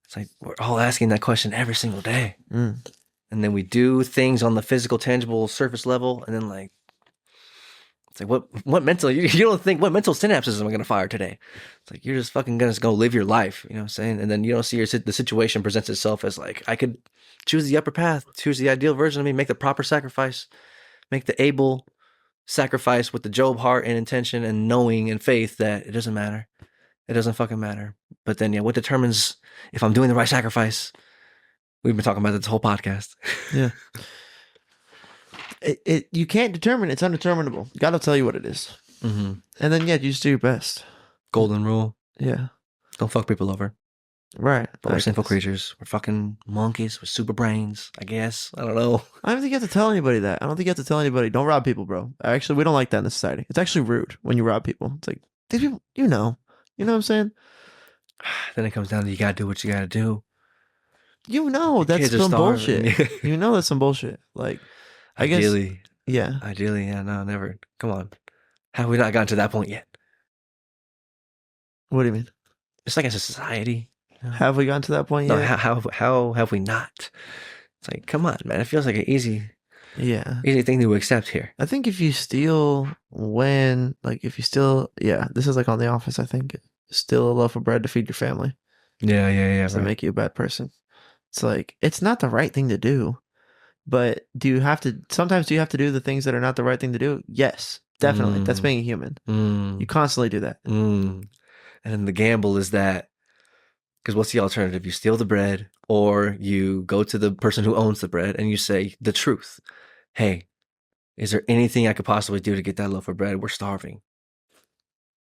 It's like we're all asking that question every single day. And then we do things on the physical, tangible surface level. And then like, it's like, what mental, you don't think, what mental synapses am I going to fire today? It's like, you're just fucking going to go live your life. You know what I'm saying? And then you don't see the situation presents itself as like, I could choose the upper path, choose the ideal version of me, make the proper sacrifice, make the able sacrifice with the Job heart and intention and knowing and faith that it doesn't matter. It doesn't fucking matter. But then, what determines if I'm doing the right sacrifice? We've been talking about this whole podcast. Yeah. You can't determine. It's undeterminable. God will tell you what it is. And then, you just do your best. Golden rule. Yeah. Don't fuck people over. Right. But we're sinful creatures. We're fucking monkeys with super brains, I guess. I don't know. I don't think you have to tell anybody that. I don't think you have to tell anybody, don't rob people, bro. Actually, we don't like that in the society. It's actually rude when you rob people. It's like, these people, You know what I'm saying? Then it comes down to you gotta do what you gotta do. That's some bullshit. That's some bullshit. Like, Ideally, guess. Yeah. Ideally, no, never. Come on. Have we not gotten to that point yet? What do you mean? It's like as a society. Have we gotten to that point yet? No, how have we not? It's like, come on, man. It feels like an easy thing to accept here. I think if you steal this is like on The Office, I think. Steal a loaf of bread to feed your family. Yeah. Does that make you a bad person? It's like, it's not the right thing to do. But sometimes do you have to do the things that are not the right thing to do? Yes, definitely. That's being a human. You constantly do that. And then the gamble is that, because what's the alternative? You steal the bread, or you go to the person who owns the bread and you say the truth. Hey, is there anything I could possibly do to get that loaf of bread? We're starving.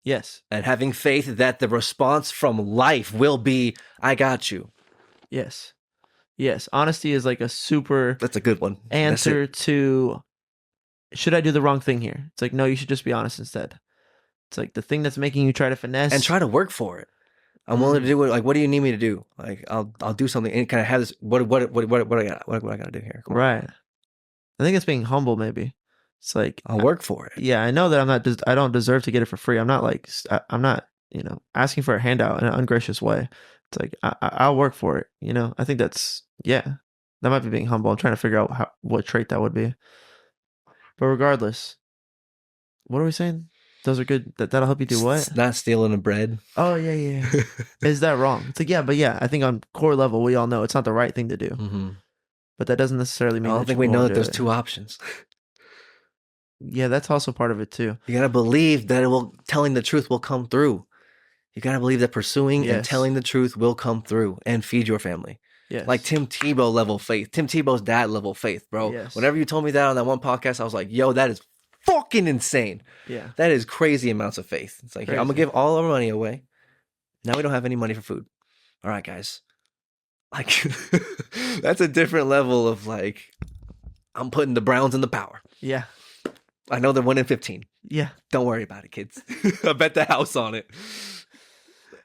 Yes. And having faith that the response from life will be, I got you. Yes. Yes. Honesty is like a super... That's a good one. Answer to, should I do the wrong thing here? It's like, no, you should just be honest instead. It's like the thing that's making you try to finesse. And try to work for it. I'm willing to do it. Like, what do you need me to do? Like, I'll do something and kind of have this. What I gotta do here? Right. I think it's being humble. Maybe it's like I'll work for it. Yeah, I know that I don't deserve to get it for free. I'm not like I'm not asking for a handout in an ungracious way. It's like I'll work for it. You know, I think that's yeah. That might be being humble. I'm trying to figure out what trait that would be. But regardless, what are we saying? Those are good. That'll help you do what? Not stealing the bread. Oh yeah, yeah. Is that wrong? It's like yeah, but yeah, I think on core level we all know it's not the right thing to do. Mm-hmm. But that doesn't necessarily I mean don't that think you we know won't that do there's it. two options. Yeah, that's also part of it too. You gotta believe that telling the truth will come through. You gotta believe that pursuing and Yes. telling the truth will come through and feed your family. Yes. Like Tim Tebow level faith. Tim Tebow's dad level faith, bro. Yes. Whenever you told me that on that one podcast, I was like, yo, that is fucking insane. Yeah. That is crazy amounts of faith. It's like, I'm gonna Crazy. give all our money away. Now we don't have any money for food. All right, guys. Like, that's a different level of like, I'm putting the Browns in the power. Yeah. I know they're 1-15. Yeah. Don't worry about it, kids. I bet the house on it.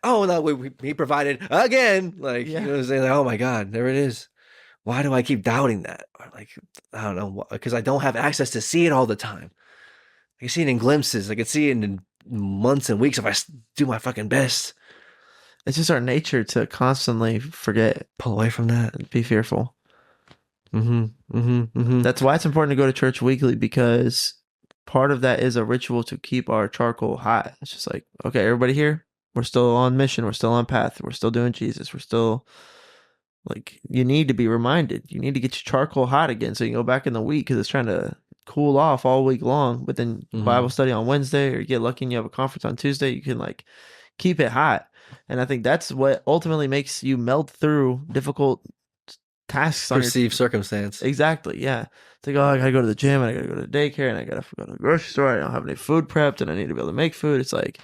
Oh, no, he provided again. Like, Yeah. you know what I'm saying? Like, oh my God, there it is. Why do I keep doubting that? Or like, I don't know, because I don't have access to see it all the time. I can see it in glimpses. I can see it in months and weeks if I do my fucking best. It's just our nature to constantly forget, Pull away from that. and be fearful. Mm-hmm. Mm-hmm. Mm-hmm. That's why it's important to go to church weekly, because part of that is a ritual to keep our charcoal hot. It's just like, okay, everybody here, we're still on mission. We're still on path. We're still doing Jesus. We're still like, you need to be reminded. You need to get your charcoal hot again so you can go back in the week, because it's trying to cool off all week long. But then Bible study on Wednesday, or you get lucky and you have a conference on Tuesday, you can like keep it hot. And I think that's what ultimately makes you melt through difficult tasks. Perceived circumstance. Exactly. Yeah. It's like, oh, I gotta go to the gym, and I gotta go to the daycare, and I gotta go to the grocery store. I don't have any food prepped, and I need to be able to make food. It's like,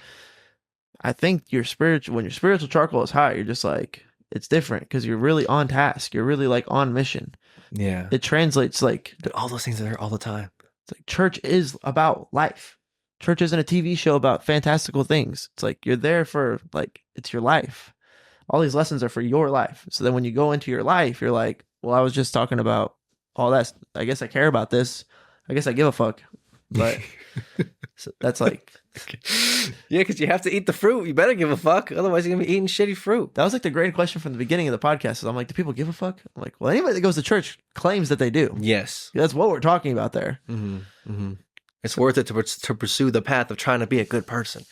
I think when your spiritual charcoal is hot, you're just like, it's different, because you're really on task. You're really like on mission. Yeah. It translates like, But all those things are there all the time. it's like church is about life. Church isn't a TV show about fantastical things. It's like you're there for like, it's your life. All these lessons are for your life. So then when you go into your life, you're like, well, I was just talking about all that. I guess I care about this. I guess I give a fuck. But so that's like, Yeah, because you have to eat the fruit. You better give a fuck. Otherwise, you're going to be eating shitty fruit. that was like the great question from the beginning of the podcast. Is I'm like, do people give a fuck? I'm like, well, anybody that goes to church claims that they do. Yes. That's what we're talking about there. Mm-hmm. Mm-hmm. It's worth it to pursue the path of trying to be a good person.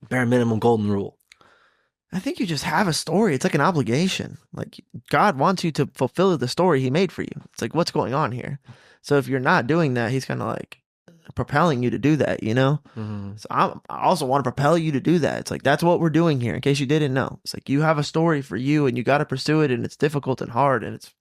Bare minimum golden rule. I think you just have a story. It's like an obligation. Like, God wants you to fulfill the story he made for you. It's like, what's going on here? So if you're not doing that, he's kind of like propelling you to do that, you know? Mm-hmm. So I also want to propel you to do that. It's like, that's what we're doing here, in case you didn't know. It's like, you have a story for you, and you got to pursue it, and it's difficult and hard, and it's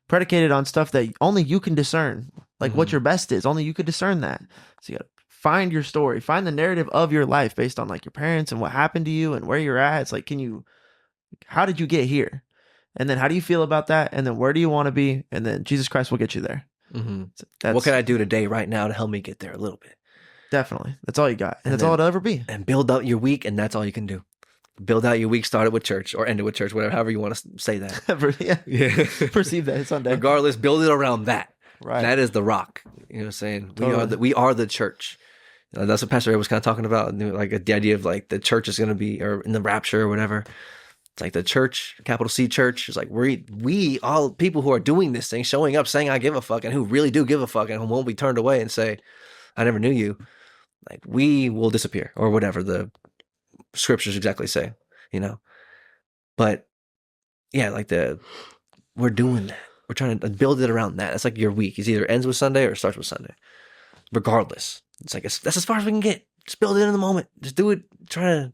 predicated on stuff that only you can discern. Like, what your best is. Only you could discern that. So you got to find your story, find the narrative of your life based on like your parents and what happened to you and where you're at. It's like, how did you get here? And then how do you feel about that? And then where do you want to be? And then Jesus Christ will get you there. Mm-hmm. So what can I do today, right now, to help me get there a little bit? Definitely. That's all you got. And that's then- all it'll ever be. And build out your week, and that's all you can do. Build out your week, start it with church, or end it with church, whatever, however you want to say that. Yeah. Yeah. Perceive that. It's on deck. Regardless, build it around that. Right. That is the rock. You know what I'm saying? Totally. We are the church. That's what Pastor Ed was kind of talking about, like the idea of like the church is going to be, or in the rapture or whatever. It's like the church, capital C church, is like we all people who are doing this thing, showing up, saying I give a fuck, and who really do give a fuck, and who won't be turned away and say, I never knew you. Like, we will disappear, or whatever the scriptures exactly say, you know. But yeah, like we're doing that. We're trying to build it around that. That's like your week. It either ends with Sunday or starts with Sunday. Regardless. It's like, that's as far as we can get. Just build it in the moment. Just do it. Try to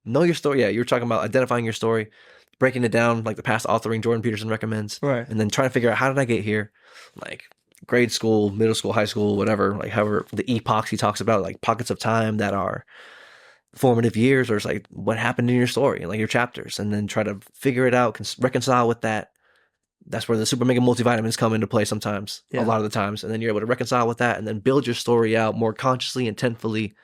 know your story. Yeah, you were talking about identifying your story, breaking it down, like the past authoring Jordan Peterson recommends. Right. And then trying to figure out, how did I get here? Like grade school, middle school, high school, whatever. Like however the epochs he talks about, like pockets of time that are formative years, or it's like what happened in your story, like your chapters, and then try to figure it out, reconcile with that. That's where the super mega multivitamins come into play sometimes, a lot of the times. And then you're able to reconcile with that and then build your story out more consciously, intentfully,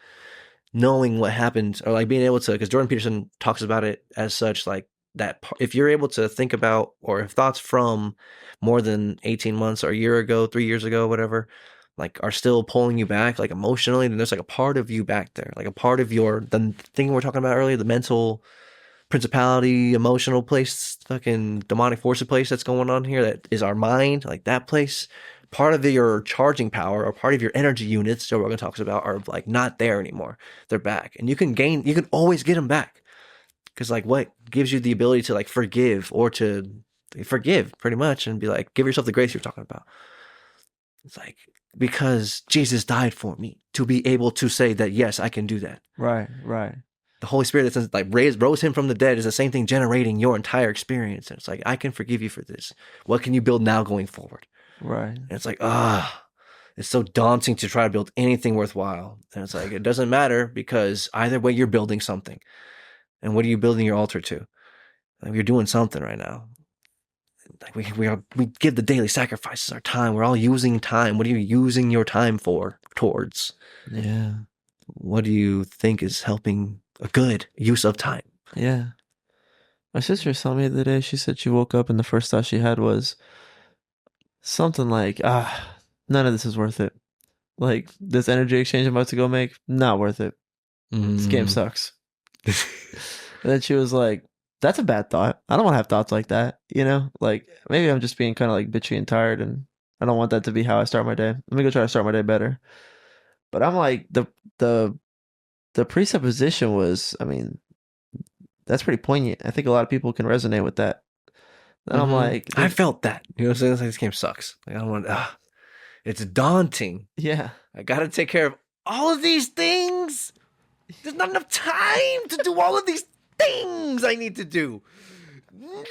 knowing what happened, or like being able to, because Jordan Peterson talks about it as such, like that if you're able to think about, or if thoughts from more than 18 months or a year ago, 3 years ago, whatever, like are still pulling you back, like emotionally, then there's like a part of you back there, like a part of the thing we were talking about earlier, the mental principality, emotional place, fucking demonic forces place that's going on here. That is our mind, like that place. Part of your charging power or part of your energy units, Joe Rogan talks about, are like not there anymore. They're back, and you can always get them back. Because like, what gives you the ability to like forgive or to forgive, pretty much, and be like, give yourself the grace you're talking about. It's like, because Jesus died for me to be able to say that yes, I can do that. Right. The Holy Spirit that's like rose him from the dead is the same thing generating your entire experience. And it's like, I can forgive you for this. What can you build now going forward? Right. And it's like, it's so daunting to try to build anything worthwhile. And it's like, it doesn't matter, because either way you're building something. And what are you building your altar to? Like, you're doing something right now. Like we give the daily sacrifices, our time. We're all using time. What are you using your time towards? Yeah. What do you think is helping a good use of time? Yeah. My sister was telling me the other day, she said she woke up and the first thought she had was something like, none of this is worth it. Like, this energy exchange I'm about to go make, not worth it. This game sucks. And then she was like, that's a bad thought. I don't want to have thoughts like that, you know? Like, maybe I'm just being kind of like bitchy and tired, and I don't want that to be how I start my day. Let me go try to start my day better. But I'm like, the presupposition was, I mean, that's pretty poignant. I think a lot of people can resonate with that. And I'm like, I felt that. You know what I'm saying? It's like, this game sucks. Like, I don't want. It's daunting. yeah. I got to take care of all of these things. There's not enough time to do all of these things I need to do.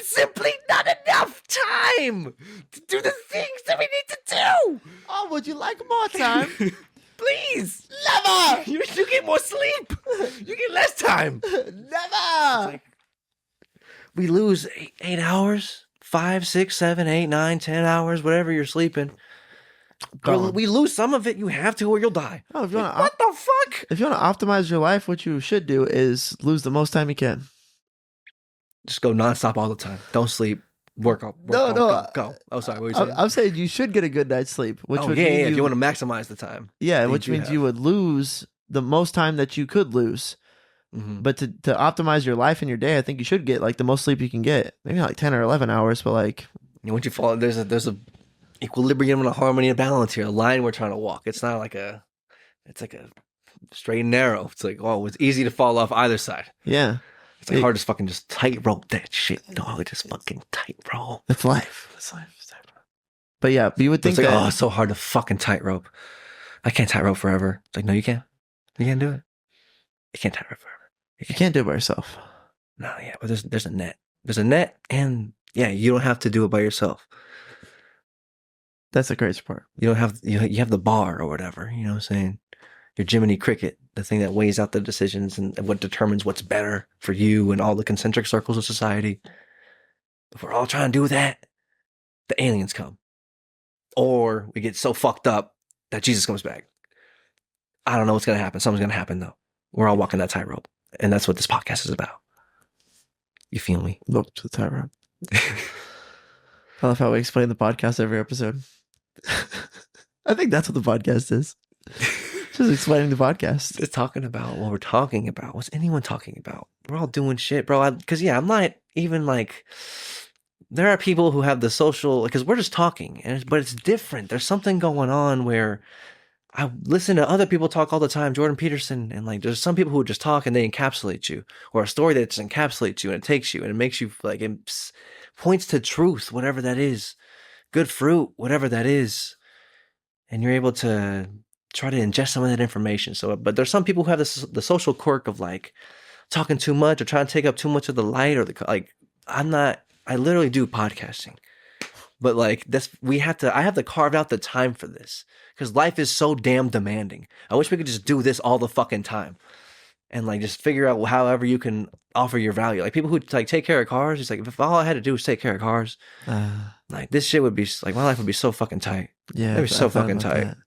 Simply not enough time to do the things that we need to do. Oh, would you like more time? Please. Never. You get more sleep. You get less time. Never. Like, we lose 8 hours, 5, 6, 7, 8, 9, 10 hours, whatever you're sleeping. We lose some of it. You have to, or you'll die. Oh, if you want What the fuck? If you want to optimize your life, what you should do is lose the most time you can. Just go nonstop all the time. Don't sleep. Work on. Go. Oh, sorry. What were you saying? I'm saying you should get a good night's sleep. Which would mean if you want to maximize the time. Yeah, which means you would lose the most time that you could lose. Mm-hmm. But to optimize your life and your day, I think you should get like the most sleep you can get. Maybe not like 10 or 11 hours, but like, once you fall, there's a equilibrium and a harmony and balance here. A line we're trying to walk. It's not like it's like a straight and narrow. It's like, it's easy to fall off either side. Yeah. It's like hard to fucking just tightrope that shit. No, just fucking tightrope. It's life. But yeah, you would think it's like, that. It's so hard to fucking tightrope. I can't tightrope forever. It's like, no, you can't. You can't do it. You can't tightrope forever. You can't do it by yourself. No, yeah, but there's a net. There's a net, and yeah, you don't have to do it by yourself. That's the crazy part. You don't have you have the bar or whatever. You know what I'm saying? Your Jiminy Cricket, the thing that weighs out the decisions and what determines what's better for you and all the concentric circles of society. If we're all trying to do that, the aliens come. Or we get so fucked up that Jesus comes back. I don't know what's going to happen. Something's going to happen, though. We're all walking that tightrope. And that's what this podcast is about. You feel me? Look to the tightrope. I love how we explain the podcast every episode. I think that's what the podcast is. Just explaining the podcast. Just talking about what we're talking about. What's anyone talking about? We're all doing shit, bro. Because, I'm not even like... There are people who have the social... Because we're just talking. But it's different. There's something going on where... I listen to other people talk all the time, Jordan Peterson, and like there's some people who just talk and they encapsulate you, or a story that just encapsulates you and it takes you and it makes you like, it points to truth, whatever that is, good fruit, whatever that is, and you're able to try to ingest some of that information. So, but there's some people who have the social quirk of like talking too much or trying to take up too much of the light, or I literally do podcasting. But like I have to carve out the time for this because life is so damn demanding. I wish we could just do this all the fucking time and like just figure out however you can offer your value. Like people who like take care of cars, it's like if all I had to do was take care of cars, like this shit would be like my life would be so fucking tight. Yeah, it'd be so fucking tight. That.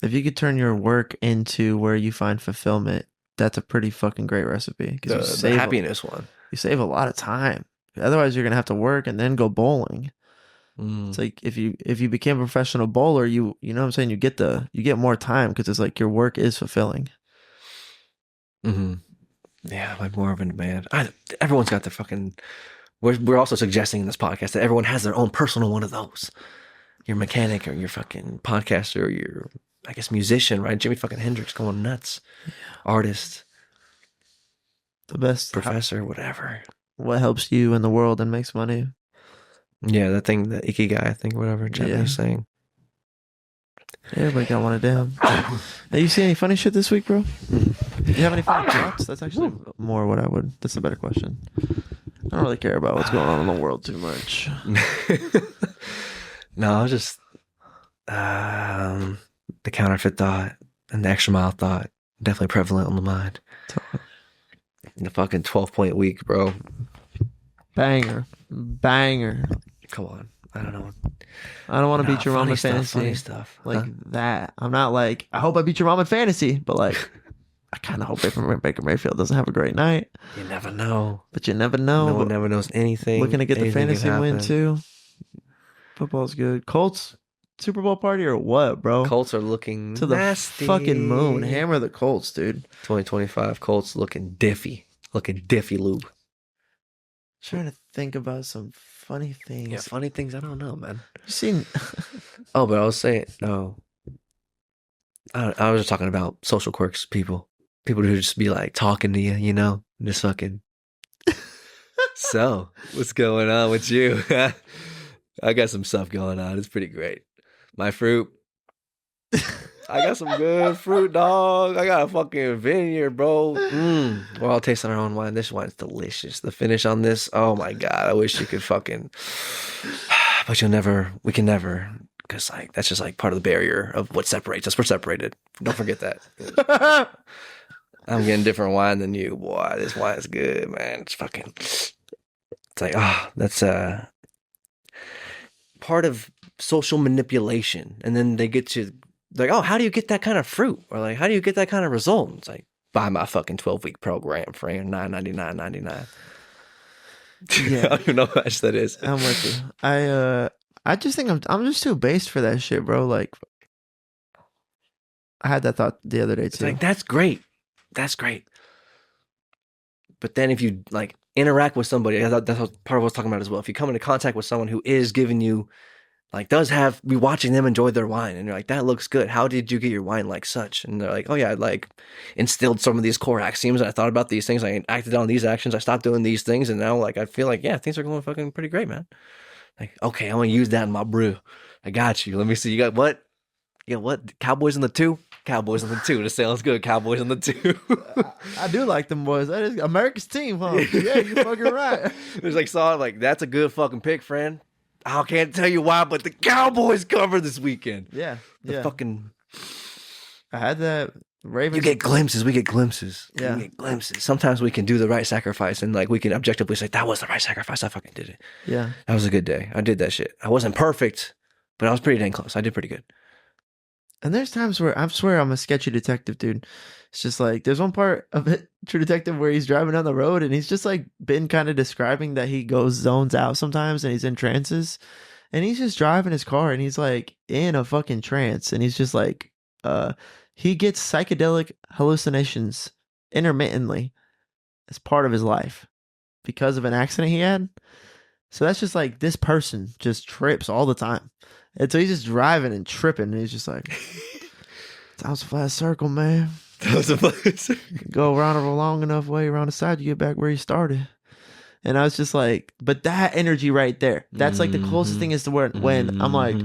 If you could turn your work into where you find fulfillment, that's a pretty fucking great recipe. Because the happiness one, you save a lot of time. Otherwise, you're gonna have to work and then go bowling. It's like if you became a professional bowler, you know what I'm saying, you get more time because it's like your work is fulfilling. Mm-hmm. Yeah, like more of a demand. Everyone's got their fucking. We're also suggesting in this podcast that everyone has their own personal one of those. Your mechanic or your fucking podcaster or your, I guess, musician, right? Jimi fucking Hendrix going nuts. Artist, The best professor, whatever. What helps you in the world and makes money. Yeah, that thing, the ikigai, I think, whatever Japanese saying. Everybody got one of them. Hey, you see any funny shit this week, bro? You have any funny thoughts? That's actually more what I would. That's a better question. I don't really care about what's going on in the world too much. No, I was just the counterfeit thought and the extra mile thought definitely prevalent on the mind. The fucking 12-point week, bro. Banger. Come on. I don't know. I don't want to beat your mom in stuff, fantasy. Funny stuff. Like that. I'm not like, I hope I beat your mom in fantasy, but like, I kind of hope Baker Mayfield doesn't have a great night. You never know. But you never know. No one never knows anything. Looking to get the fantasy win too. Football's good. Colts Super Bowl party or what, bro? Colts are looking to nasty. The fucking moon. Hammer the Colts, dude. 2025 Colts looking diffy. Lube. Trying to think about some funny things. Yeah, funny things. I don't know, man. You seen? Oh, but I was saying, no. I was just talking about social quirks. People who just be like talking to you, you know, just fucking. So, what's going on with you? I got some stuff going on. It's pretty great. My fruit. I got some good fruit, dog. I got a fucking vineyard, bro. We're all tasting our own wine. This wine's delicious. The finish on this, oh my God. I wish you could fucking, but we can never, because like, that's just like part of the barrier of what separates us. We're separated. Don't forget that. I'm getting different wine than you, boy. This wine is good, man. It's fucking, it's like, that's part of social manipulation. And then they get to, like, oh, how do you get that kind of fruit? Or like, how do you get that kind of result? It's like, buy my fucking 12-week program for $9.99.99. Yeah. I don't even know how much that is. I'm with you. I just think I'm just too based for that shit, bro. Like, I had that thought the other day too. It's like, that's great. But then if you like interact with somebody, that's part of what I was talking about as well. If you come into contact with someone who is giving you, like, be watching them enjoy their wine, and you're like, that looks good. How did you get your wine like such? And they're like, oh yeah, I like instilled some of these core axioms. And I thought about these things. I acted on these actions. I stopped doing these things, and now like I feel like, yeah, things are going fucking pretty great, man. Like, okay, I'm gonna use that in my brew. I got you. Let me see. You got what? You got what? Cowboys in the 2? Cowboys on the 2. That sounds good. Cowboys on the 2. I do like them boys. That is America's team, huh? Yeah, you're fucking right. There's like like that's a good fucking pick, friend. I can't tell you why, but the Cowboys cover this weekend. Yeah. Fucking. I had that. Ravens. You get glimpses. We get glimpses. Yeah. We get glimpses. Sometimes we can do the right sacrifice and like we can objectively say, that was the right sacrifice. I fucking did it. Yeah. That was a good day. I did that shit. I wasn't perfect, but I was pretty dang close. I did pretty good. And there's times where I swear I'm a sketchy detective, dude. It's just like, there's one part of it, True Detective, where he's driving down the road and he's just like been kind of describing that he zones out sometimes and he's in trances. And he's just driving his car and he's like in a fucking trance. And he's just like, he gets psychedelic hallucinations intermittently as part of his life because of an accident he had. So that's just like, this person just trips all the time. And so he's just driving and tripping, and he's just like, that was a flat circle, man. That was a flat circle. Go around a long enough way around the side, you get back where you started. And I was just like, but that energy right there, that's like the closest thing is to when I'm like,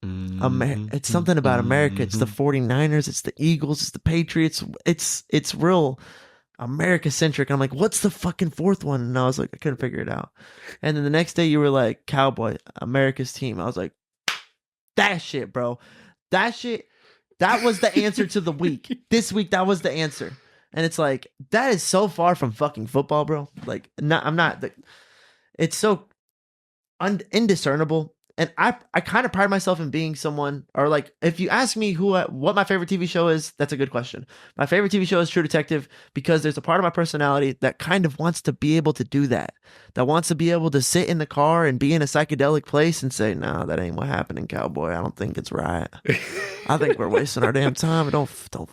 it's something about America. It's the 49ers, it's the Eagles, it's the Patriots. It's real America-centric. I'm like, what's the fucking fourth one? And I was like, I couldn't figure it out. And then the next day you were like, Cowboy, America's team. I was like, that shit, bro. That shit. That was the answer to the week. This week, that was the answer. And it's like, that is so far from fucking football, bro. Like, I'm not. It's so indiscernible. And I kind of pride myself in being someone, or like, if you ask me what my favorite TV show is, that's a good question. My favorite TV show is True Detective because there's a part of my personality that kind of wants to be able to do that. That wants to be able to sit in the car and be in a psychedelic place and say, no, that ain't what happened in Cowboy. I don't think it's right. I think we're wasting our damn time. I don't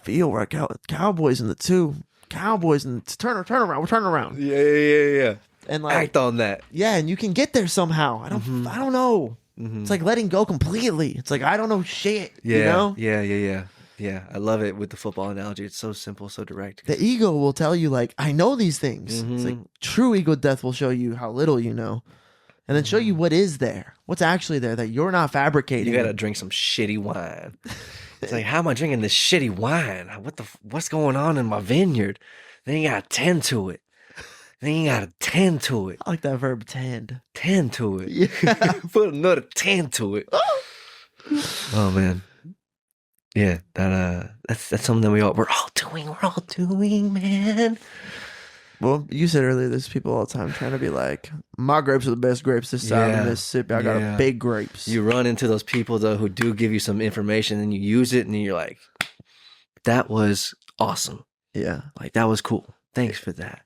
feel right. Cowboys in the 2. Cowboys and turn around. We're turning around. Yeah. And like, Act on that. yeah, and you can get there somehow. I don't know. It's like letting go completely. It's like I don't know shit. Yeah. You know? Yeah. I love it with the football analogy. It's so simple, so direct. The ego will tell you like I know these things. It's like Mhm. true ego death will show you how little you know, and then show you what is there, what's actually there that you're not fabricating. You gotta drink some shitty wine. It's like, how am I drinking this shitty wine? What's going on in my vineyard? Then you gotta tend to it. I like that verb tend. Tend to it. Yeah. Put another tend to it. Oh man. Yeah, that's something that we're all doing, man. Well, you said earlier, there's people all the time trying to be like, my grapes are the best grapes this side of Mississippi. I got big grapes. You run into those people though who do give you some information and you use it and you're like, that was awesome. Yeah. Like that was cool. Thanks for that.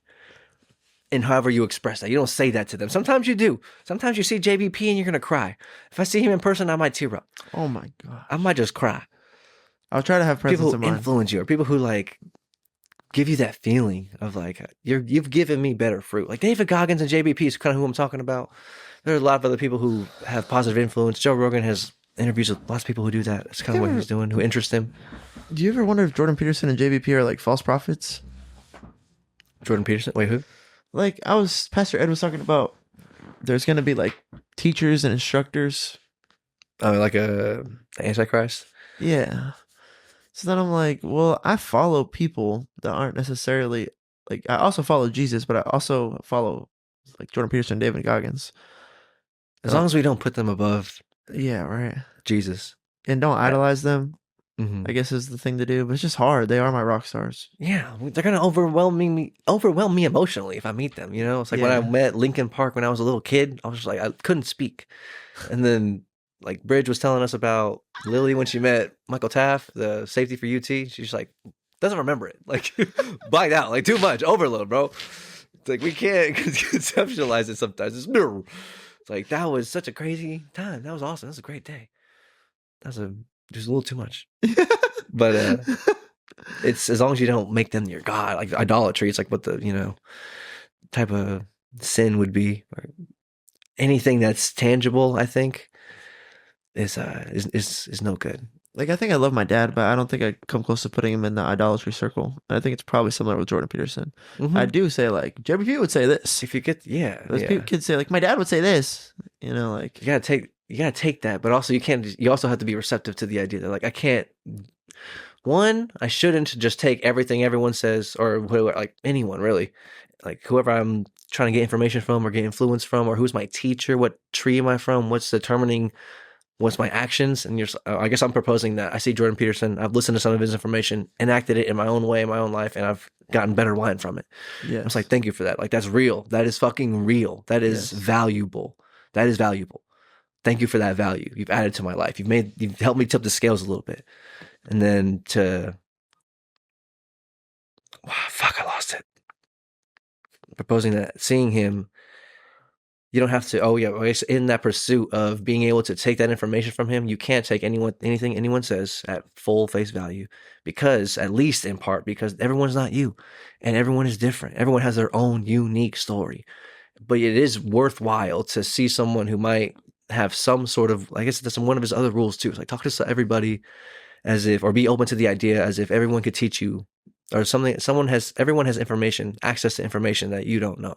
And however you express that, you don't say that to them. Sometimes you do. Sometimes you see JBP and you're gonna cry. If I see him in person, I might tear up. Oh my God. I might just cry. I'll try to have presence People of who mind. influence you, or people who like give you that feeling of like you've given me better fruit. Like David Goggins and JBP is kind of who I'm talking about. There are a lot of other people who have positive influence. Joe Rogan has interviews with lots of people who do that. It's kind of what he's doing, who interest him. Do you ever wonder if Jordan Peterson and JBP are like false prophets? Jordan Peterson? Wait, who? Like Pastor Ed was talking about, there's going to be like teachers and instructors. Oh, like a Antichrist? Yeah. So then I'm like, well, I follow people that aren't necessarily like, I also follow Jesus, but I also follow like Jordan Peterson, David Goggins. As long as we don't put them above Yeah, right. Jesus. And don't idolize them, Mm-hmm. I guess is the thing to do. But it's just hard. They are my rock stars. Yeah, they're gonna overwhelm me emotionally if I meet them. You know, it's like when I Yeah. met Lincoln Park when I was a little kid. I was just like, I couldn't speak, and then like Bridge was telling us about Lily when she met Michael Taft, the safety for UT. She's like, doesn't remember it, like blacked out, like too much overload, bro. It's like we can't conceptualize it sometimes. It's like that was such a crazy time. That was awesome. That was a great day. Just a little too much. But it's as long as you don't make them your god, like idolatry. It's like what the type of sin would be. Or anything that's tangible, I think, is no good. Like, I think I love my dad, but I don't think I'd come close to putting him in the idolatry circle. And I think it's probably similar with Jordan Peterson. Mhm. I do say, like, JBP would say this. If you get Kids say, like, my dad would say this. You know, like, you gotta take that, but also you also have to be receptive to the idea that like I shouldn't just take everything everyone says or whoever, like anyone really, like whoever I'm trying to get information from or get influence from, or who's my teacher, what tree am I from, what's determining what's my actions. And I guess I'm proposing that I see Jordan Peterson, I've listened to some of his information, enacted it in my own way, in my own life, and I've gotten better wine from it. yeah. I was like, thank you for that. Like, that's real. That is fucking real. That is valuable. That is valuable. Thank you for that value. You've added to my life. You've helped me tip the scales a little bit. And then I lost it. Proposing that, seeing him, you don't have to, in that pursuit of being able to take that information from him, you can't take anything anyone says at full face value, because at least in part, because everyone's not you and everyone is different. Everyone has their own unique story, but it is worthwhile to see someone who might have some sort of, I guess that's one of his other rules too. It's like talk to everybody as if, or be open to the idea as if everyone could teach you or something. Everyone has information, access to information that you don't know.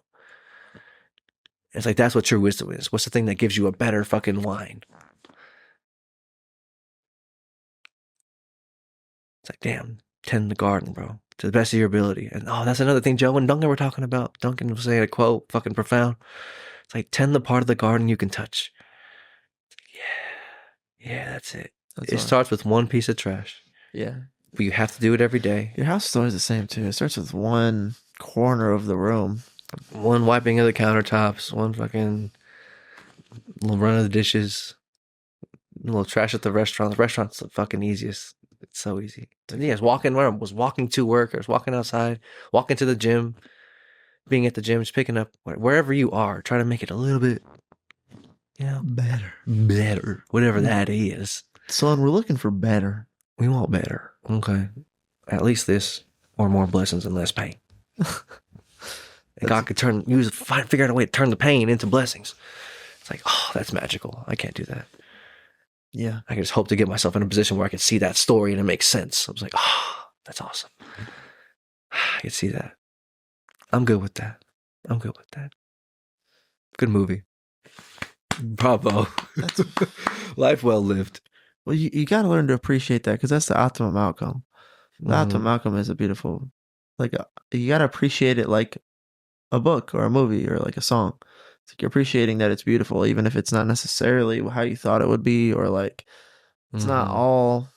It's like, that's what true wisdom is. What's the thing that gives you a better fucking wine? It's like, damn, tend the garden, bro, to the best of your ability. And that's another thing Joe and Duncan were talking about. Duncan was saying a quote, fucking profound. It's like, tend the part of the garden you can touch. Yeah, that's it. It starts with one piece of trash. Yeah. But you have to do it every day. Your house is always the same, too. It starts with one corner of the room. One wiping of the countertops, one fucking little run of the dishes, a little trash at the restaurant. The restaurant's the fucking easiest. It's so easy. And yeah, I was walking to work, I was walking outside, walking to the gym, being at the gym, just picking up wherever you are, try to make it a little bit, better, whatever that is. Son, we're looking for better. We want better. Okay. At least this. or more blessings and less pain. And God could figure out a way to turn the pain into blessings. It's like, oh, that's magical. I can't do that. Yeah. I can just hope to get myself in a position where I can see that story and it makes sense. I was like, oh, that's awesome. I can see that. I'm good with that. Good movie. Bravo. Life well lived. Well, you got to learn to appreciate that because that's the optimum outcome. The optimum outcome is a beautiful, like, you got to appreciate it like a book or a movie or like a song. It's like you're appreciating that it's beautiful, even if it's not necessarily how you thought it would be, or like it's not all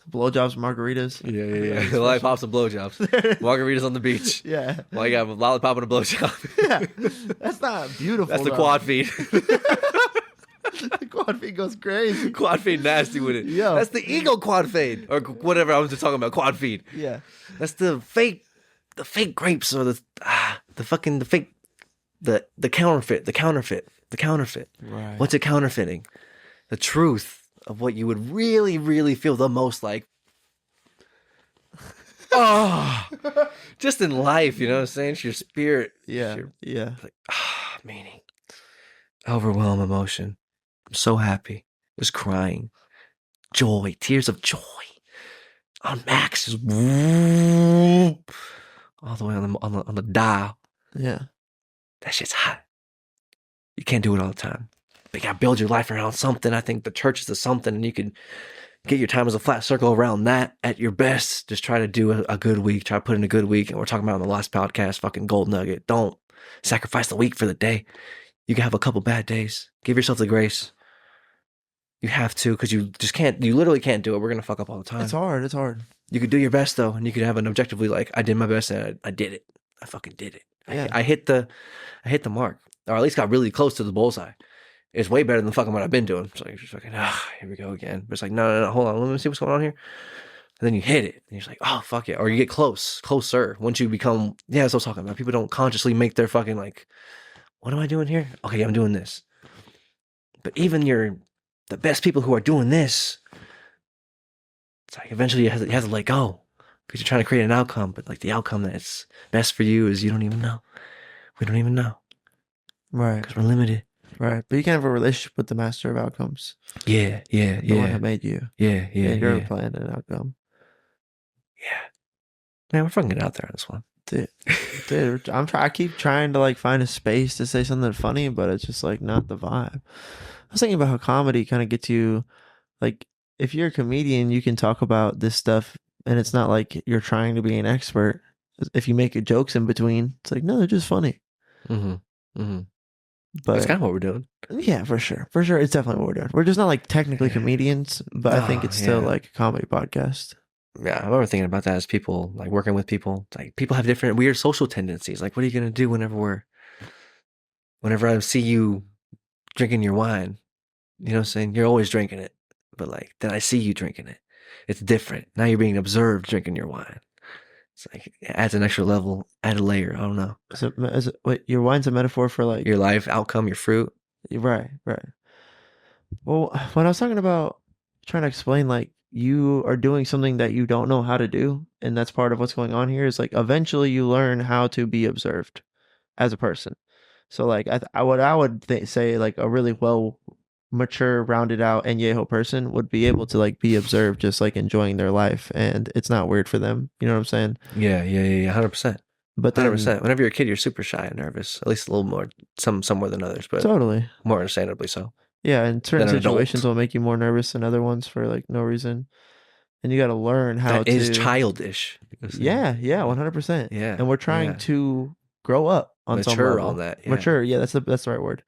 blowjobs, margaritas. Yeah. Life hops and blowjobs. Margaritas on the beach. Yeah. Well, you got a lollipop and a blowjob. Yeah. That's not beautiful. That's the quad feed. The quad feed goes crazy. Quad feed nasty with it. Yo. That's the ego quad feed. Or whatever I was just talking about. Quad feed. Yeah. That's the fake grapes or the counterfeit. Right. What's it counterfeiting? The truth of what you would really, really feel the most like. Oh, just in life, you know what I'm saying? It's your spirit. Yeah. Yeah. Like, meaning. Overwhelm emotion. I'm so happy. Just crying. Joy. Tears of joy. On max. Just whoop, all the way on the dial. Yeah. That shit's hot. You can't do it all the time. But you gotta build your life around something. I think the church is the something, and you can get your time as a flat circle around that at your best. Just try to do a good week. Try to put in a good week. And we're talking about on the last podcast, fucking gold nugget. Don't sacrifice the week for the day. You can have a couple bad days. Give yourself the grace. You have to, because you just can't, you literally can't do it. We're going to fuck up all the time. It's hard. You could do your best though. And you could have an objectively like, I did my best and I did it. I fucking did it. Yeah. I hit the mark, or at least got really close to the bullseye. It's way better than fucking what I've been doing. So you're just fucking, here we go again. But it's like, no, hold on. Let me see what's going on here. And then you hit it. And you're just like, oh, fuck it. Or you get closer. Once you become, that's what I'm talking about. People don't consciously make their fucking like, what am I doing here? Okay, I'm doing this. But even the best people who are doing this, it's like eventually you have to let go because you're trying to create an outcome. But like the outcome that's best for you is you don't even know. We don't even know. Right. Because we're limited. Right. But you can have a relationship with the master of outcomes. Yeah. The one that made you. Yeah. And you're playing an outcome. Yeah. Man, we're fucking out there on this one. Dude, I keep trying to like find a space to say something funny, but it's just like not the vibe. I was thinking about how comedy kind of gets you, like, if you're a comedian, you can talk about this stuff and it's not like you're trying to be an expert. If you make jokes in between, it's like, no, they're just funny. But that's kind of what we're doing. Yeah, for sure. It's definitely what we're doing. We're just not like technically comedians, but I think it's still like a comedy podcast. Yeah, I remember thinking about that as people, like working with people. Like people have different weird social tendencies. Like, what are you gonna do whenever I see you drinking your wine? You know what I'm saying? You're always drinking it, but like then I see you drinking it. It's different. Now you're being observed drinking your wine. It's like it adds an extra level, add a layer. I don't know. Wait, your wine's a metaphor for like your life outcome, your fruit. Right. Well, when I was talking about trying to explain, like, you are doing something that you don't know how to do, and that's part of what's going on here, is like eventually you learn how to be observed as a person. So like I would say like a really well mature, rounded out Añejo person would be able to like be observed, just like enjoying their life, and it's not weird for them. You know what I'm saying? Yeah, 100%. But then, 100%. Whenever you're a kid, you're super shy and nervous. At least a little more, some more than others, but totally more understandably so. Yeah, and certain situations adult will make you more nervous than other ones for like no reason, and you got to learn how that is childish. Yeah, 100%. Yeah, and we're trying to grow up on some mature level. on that. Yeah. Mature, yeah, that's the right word.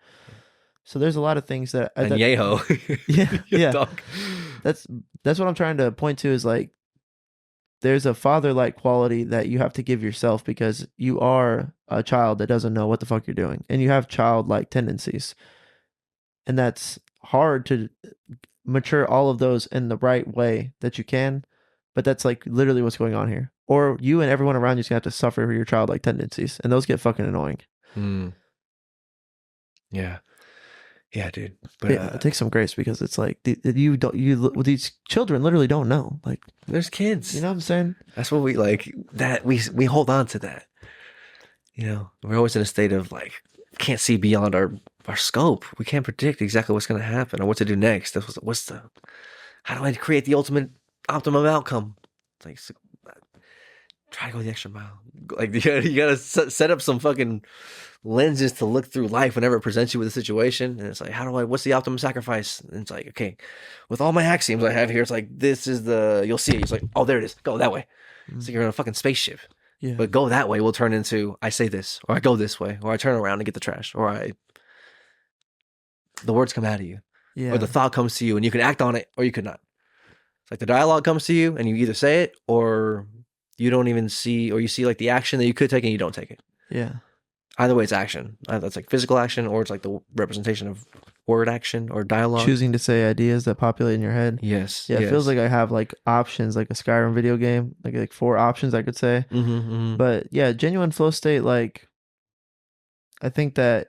So there's a lot of things that Añejo. yeah. Dog. That's what I'm trying to point to, is like there's a father-like quality that you have to give yourself because you are a child that doesn't know what the fuck you're doing, and you have childlike tendencies. And that's hard to mature all of those in the right way that you can. But that's like literally what's going on here. Or you and everyone around you is going to have to suffer for your childlike tendencies. And those get fucking annoying. Yeah. Yeah, dude. But But yeah, it takes some grace because it's like you don't these children literally don't know. Like, there's kids. you know what I'm saying? That's what we like. That we hold on to that. You know, we're always in a state of like can't see beyond our scope. We can't predict exactly what's going to happen or what to do next. What's the how do I create the ultimate optimum outcome? It's like try to go the extra mile. Like you gotta set up some fucking lenses to look through life whenever it presents you with a situation. And it's like, what's the optimum sacrifice? And it's like, okay, with all my axioms I have here, it's like, this is you'll see it. It's like, oh, there it is. Go that way. So you're in a fucking spaceship. Yeah. But go that way will turn into, I say this, or I go this way, or I turn around and get the trash, the words come out of you. Yeah. Or the thought comes to you and you can act on it or you could not. It's like the dialogue comes to you and you either say it or you don't even see, or you see like the action that you could take and you don't take it. Yeah. Either way, it's action. Either it's like physical action or it's like the representation of word action or dialogue. Choosing to say ideas that populate in your head. Yes. Yeah, it feels like I have like options, like a Skyrim video game, like 4 options I could say. But yeah, genuine flow state, like I think that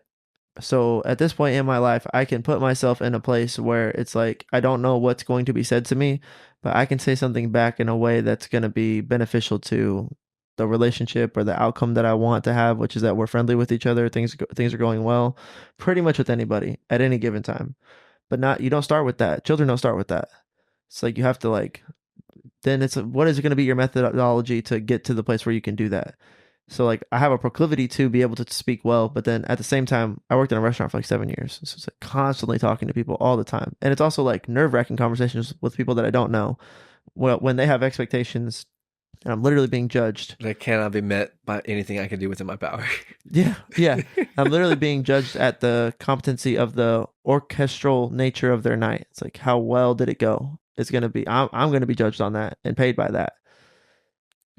so at this point in my life, I can put myself in a place where it's like I don't know what's going to be said to me, but I can say something back in a way that's going to be beneficial to the relationship or the outcome that I want to have, which is that we're friendly with each other, things are going well, pretty much with anybody at any given time. But you don't start with that. Children don't start with that. It's like you have to like then it's what is going to be your methodology to get to the place where you can do that. So like I have a proclivity to be able to speak well, but then at the same time, I worked in a restaurant for like 7 years. So it's like constantly talking to people all the time. And it's also like nerve-wracking conversations with people that I don't know. Well, when they have expectations and I'm literally being judged. That cannot be met by anything I can do within my power. Yeah. I'm literally being judged at the competency of the orchestral nature of their night. It's like, how well did it go? It's going to be, I'm going to be judged on that and paid by that.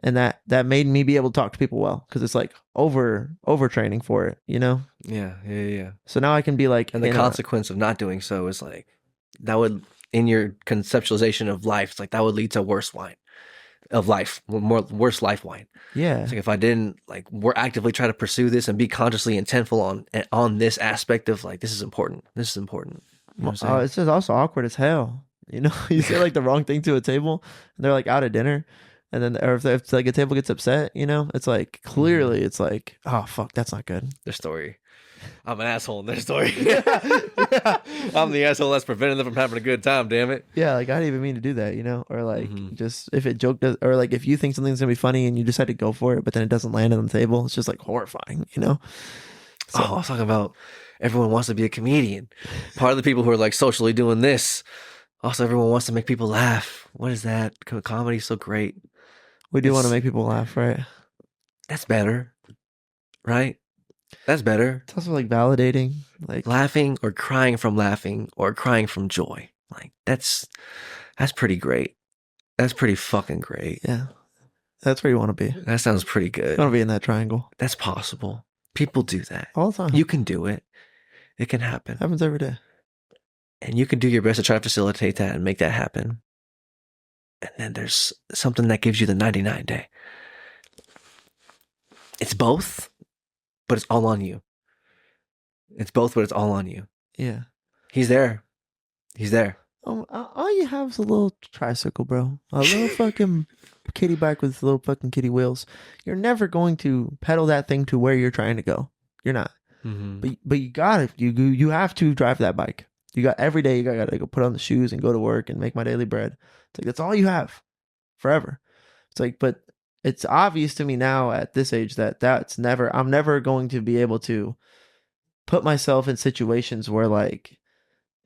And that made me be able to talk to people well because it's like overtraining for it, you know? Yeah. So now I can be like, and the consequence of not doing so is like that would in your conceptualization of life, it's like that would lead to worse wine of life, worse life wine. Yeah. It's like if I didn't like we're actively try to pursue this and be consciously intentful on this aspect of like this is important. You know it's just also awkward as hell. You know, you say like the wrong thing to a table and they're like out at dinner. And then, or if like a table gets upset, you know, it's like clearly it's like, oh fuck, that's not good. Their story. I'm an asshole in their story. I'm the asshole that's preventing them from having a good time. Damn it. Yeah, like I didn't even mean to do that, you know, or like just if it joke does, or like if you think something's gonna be funny and you decide to go for it, but then it doesn't land on the table, it's just like horrifying, you know. So, I was talking about everyone wants to be a comedian. Part of the people who are like socially doing this. Also, everyone wants to make people laugh. What is that? Comedy's so great. We do want to make people laugh, right? That's better, right? That's better. It's also like validating, like laughing or crying from laughing or crying from joy. Like that's pretty great. That's pretty fucking great. Yeah, that's where you want to be. That sounds pretty good. You want to be in that triangle. That's possible. People do that all the time. You can do it. It can happen. Happens every day. And you can do your best to try to facilitate that and make that happen. And then there's something that gives you the 99 day. It's both, but it's all on you. It's both, but it's all on you. Yeah. He's there. All you have is a little tricycle, bro. A little fucking kitty bike with little fucking kitty wheels. You're never going to pedal that thing to where you're trying to go. You're not. But you got it. You have to drive that bike. You got every day. You got to go put on the shoes and go to work and make my daily bread. It's like that's all you have, forever. It's like, but it's obvious to me now at this age that I'm never going to be able to put myself in situations where like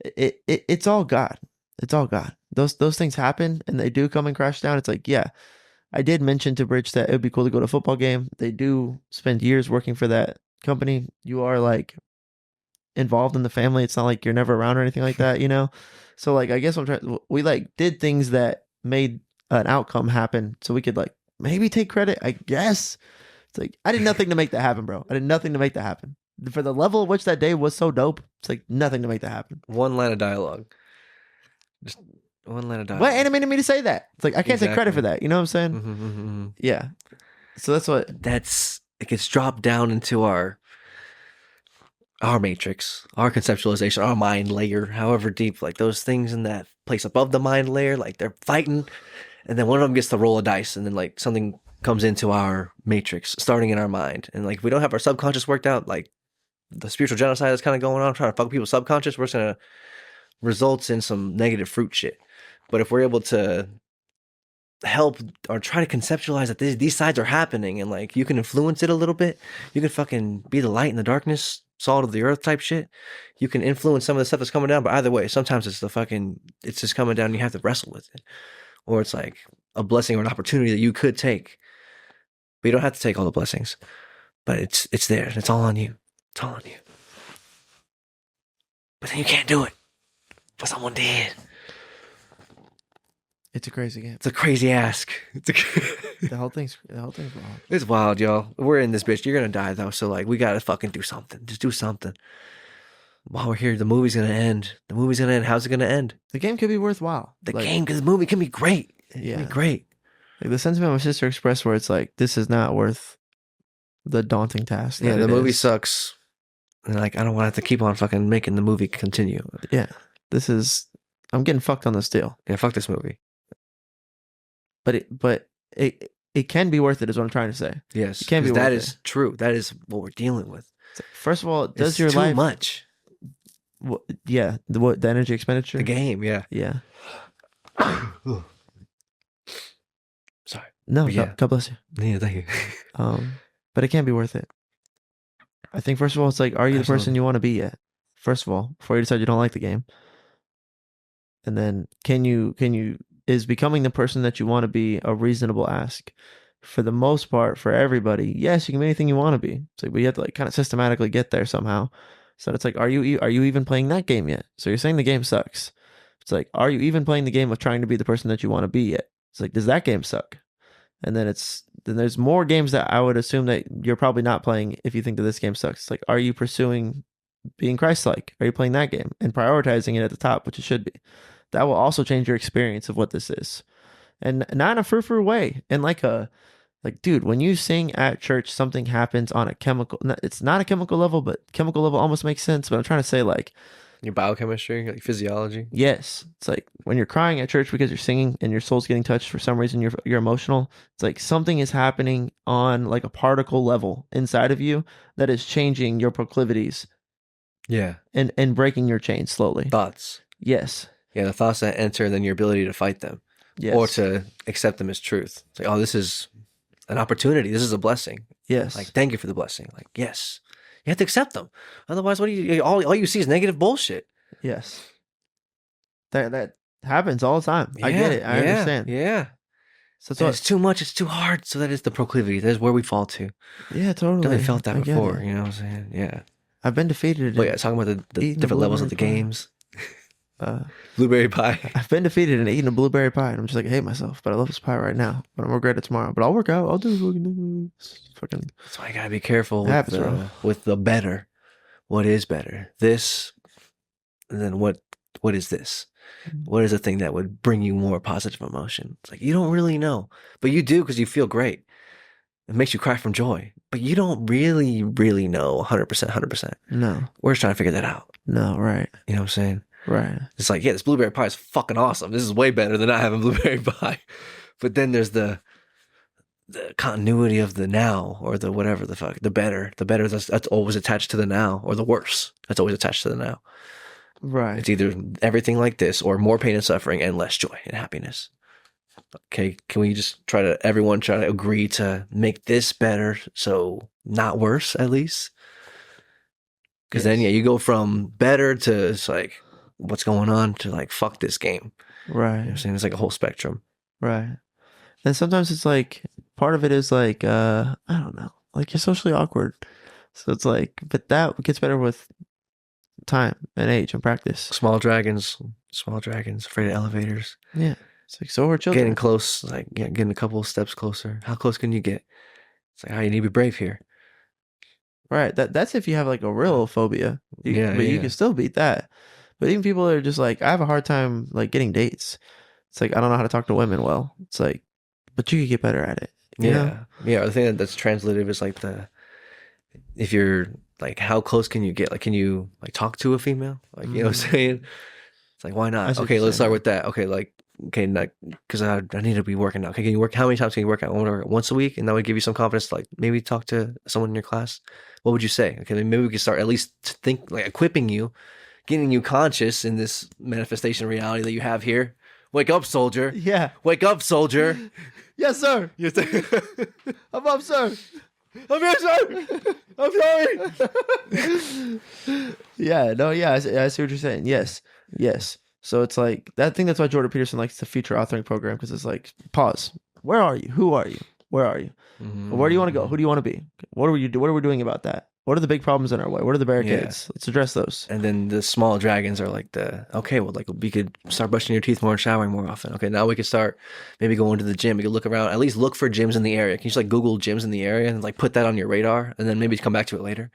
it's all God. It's all God. Those things happen and they do come and crash down. It's like, yeah, I did mention to Bridge that it would be cool to go to a football game. They do spend years working for that company. You are like involved in the family. It's not like you're never around or anything like that, you know? So like, I guess we like did things that made an outcome happen so we could like maybe take credit, I guess. It's like, I did nothing to make that happen, bro. I did nothing to make that happen. For the level at which that day was so dope, it's like nothing to make that happen. One line of dialogue. Just one line of dialogue. What animated me to say that? It's like, I can't take credit for that. You know what I'm saying? Yeah. So that's what... It gets dropped down into our our matrix, our conceptualization, our mind layer, however deep, like those things in that place above the mind layer, like they're fighting, and then one of them gets to roll a dice, and then like something comes into our matrix, starting in our mind, and like if we don't have our subconscious worked out, like the spiritual genocide that's kind of going on, trying to fuck people's subconscious, we're just gonna results in some negative fruit shit. But if we're able to help or try to conceptualize that these sides are happening and like you can influence it a little bit, you can fucking be the light in the darkness, salt of the earth type shit. You can influence some of the stuff that's coming down, but either way, sometimes it's just coming down and you have to wrestle with it. Or it's like a blessing or an opportunity that you could take. But you don't have to take all the blessings. But it's there. It's all on you. It's all on you. But then you can't do it. But someone did. It's a crazy game. It's a crazy ask. The whole thing's wild. It's wild, y'all. We're in this bitch. You're gonna die though, so like we gotta fucking do something. Just do something. While we're here, the movie's gonna end. The movie's gonna end. How's it gonna end? The game could be worthwhile. The game, because the movie can be great. It can be great. Like the sentiment my sister expressed, where it's like, this is not worth the daunting task. Yeah, the movie sucks. And like, I don't want to have to keep on fucking making the movie continue. Yeah, I'm getting fucked on this deal. Yeah, fuck this movie. But it can be worth it, is what I'm trying to say. Yes, it can be. That is true. That is what we're dealing with. First of all, does it's your too life much? Yeah, the energy expenditure. The game, yeah. Sorry. No, yeah. God bless you. Yeah, thank you. But it can't be worth it. I think first of all, it's like, are you the person you want to be yet? First of all, before you decide you don't like the game, and then is becoming the person that you want to be a reasonable ask? For the most part, for everybody, yes, you can be anything you want to be. So, but you have to like kind of systematically get there somehow. So it's like, are you even playing that game yet? So you're saying the game sucks. It's like, are you even playing the game of trying to be the person that you want to be yet? It's like, does that game suck? And then there's more games that I would assume that you're probably not playing if you think that this game sucks. It's like, are you pursuing being Christ-like? Are you playing that game and prioritizing it at the top, which it should be? That will also change your experience of what this is, and not in a frou-frou way. And like dude, when you sing at church, something happens on a chemical. It's not a chemical level, but chemical level almost makes sense. But I'm trying to say like your biochemistry, like physiology. Yes, it's like when you're crying at church because you're singing and your soul's getting touched for some reason. You're emotional. It's like something is happening on like a particle level inside of you that is changing your proclivities. Yeah, and breaking your chains slowly. Thoughts. Yes. Yeah, the thoughts that enter, and then your ability to fight them, or to accept them as truth. It's like, oh, this is an opportunity. This is a blessing. Yes. Like, thank you for the blessing. Like, yes, you have to accept them. Otherwise, what do you? All you see is negative bullshit. Yes. That happens all the time. I get it. I understand. Yeah. So it's too much. It's too hard. So that is the proclivity. That is where we fall to. Yeah, totally. Definitely felt that before. You know what I'm saying? Yeah. I've been defeated. But yeah, talking about the different levels of the games. Blueberry pie. I've been defeated and eaten a blueberry pie, and I'm just like, I hate myself, but I love this pie right now. But I'm gonna regret it tomorrow. But I'll work out. I'll do fucking. That's why I gotta be careful with the better. What is better? This, and then what is this? What is the thing that would bring you more positive emotion? It's like you don't really know, but you do because you feel great. It makes you cry from joy, but you don't really know 100%. No, we're just trying to figure that out. No, right? You know what I'm saying? Right. It's like, yeah, this blueberry pie is fucking awesome. This is way better than not having blueberry pie. But then there's the continuity of the now, or the whatever the fuck, the better that's always attached to the now, or the worse that's always attached to the now. Right. It's either everything like this, or more pain and suffering and less joy and happiness. Okay, can we just everyone try to agree to make this better, so not worse at least? Because then, yeah, you go from better to it's like, what's going on, to like, fuck this game. Right. You know what I'm saying? It's like a whole spectrum. Right. And sometimes it's like, part of it is like, I don't know, like you're socially awkward. So it's like, but that gets better with time and age and practice. Small dragons, afraid of elevators. Yeah. It's like, so are children. Getting close, like getting a couple of steps closer. How close can you get? It's like, you need to be brave here. Right. That's if you have like a real phobia. You can still beat that. But even people that are just like, I have a hard time like getting dates. It's like, I don't know how to talk to women well. It's like, but you could get better at it. You know? Yeah. The thing that's translative is like if you're Like, how close can you get? Like, can you like talk to a female? Like, you know what I'm saying? It's like, why I not? see what Okay, you're let's saying, start with that. Okay, like, okay, like, because I need to be working out. Okay, can you work? How many times can you work out? Once a week, and that would give you some confidence. To, like, maybe talk to someone in your class. What would you say? Okay, maybe we could start at least to think, like, equipping you, getting you conscious in this manifestation reality that you have here. Wake up, soldier. Yeah. Wake up, soldier. Yes, sir. You think- I'm up, sir. I'm here, sir. I'm sorry. Yeah, no, yeah, I see what you're saying. Yes, yes. So it's like that thing. That's why Jordan Peterson likes the future authoring program, because it's like, pause. Where are you? Who are you? Where are you? Where do you want to go? Who do you want to be? What are we do? What are we doing about that? What are the big problems in our way? What are the barricades? Let's address those. And then the small dragons are like okay, well, like we could start brushing your teeth more and showering more often. Okay, now we could start maybe going to the gym. We could look around, at least look for gyms in the area. Can you just like Google gyms in the area and like put that on your radar, and then maybe come back to it later?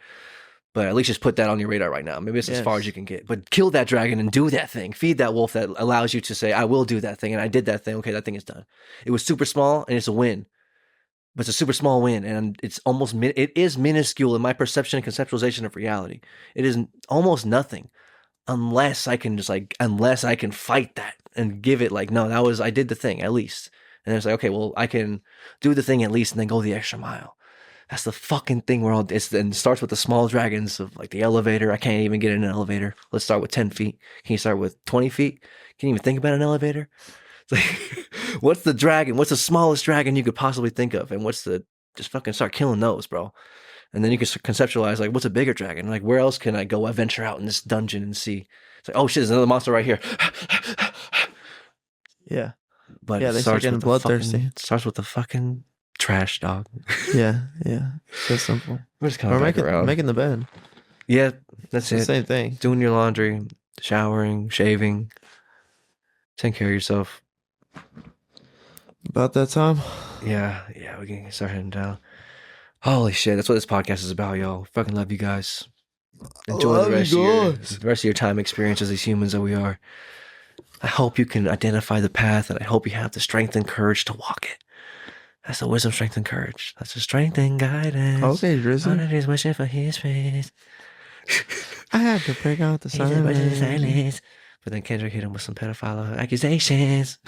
But at least just put that on your radar right now. Maybe it's as far as you can get. But kill that dragon and do that thing. Feed that wolf that allows you to say, I will do that thing, and I did that thing. Okay, that thing is done. It was super small, and it's a win. But it's a super small win, and it's almost it is minuscule in my perception and conceptualization of reality. It is almost nothing, unless I can fight that and give it like, no, I did the thing at least. And it's like, okay, well, I can do the thing at least and then go the extra mile. That's the fucking thing and it starts with the small dragons of like the elevator. I can't even get in an elevator. Let's start with 10 feet. Can you start with 20 feet? Can you even think about an elevator? It's like, what's the dragon? What's the smallest dragon you could possibly think of? And just fucking start killing those, bro. And then you can conceptualize like, what's a bigger dragon? Like, where else can I go venture out in this dungeon and see? It's like, oh shit, there's another monster right here. Yeah. But yeah, they start getting bloodthirsty. It starts with the fucking trash, dog. Yeah. So simple. We're just coming back around. Making the bed. Yeah, that's It's it. the same thing. Doing your laundry, showering, shaving. Take care of yourself. About that time. Yeah, we can start heading down. Holy shit, that's what this podcast is about, y'all. Fucking love you guys. Enjoy the rest of your time experience as these humans that we are. I hope you can identify the path, and I hope you have the strength and courage to walk it. That's the wisdom, strength, and courage. That's the strength and guidance. Okay, Drizzy. All is wishing for his face. I had to break out the silence. But then Kendrick hit him with some pedophile accusations.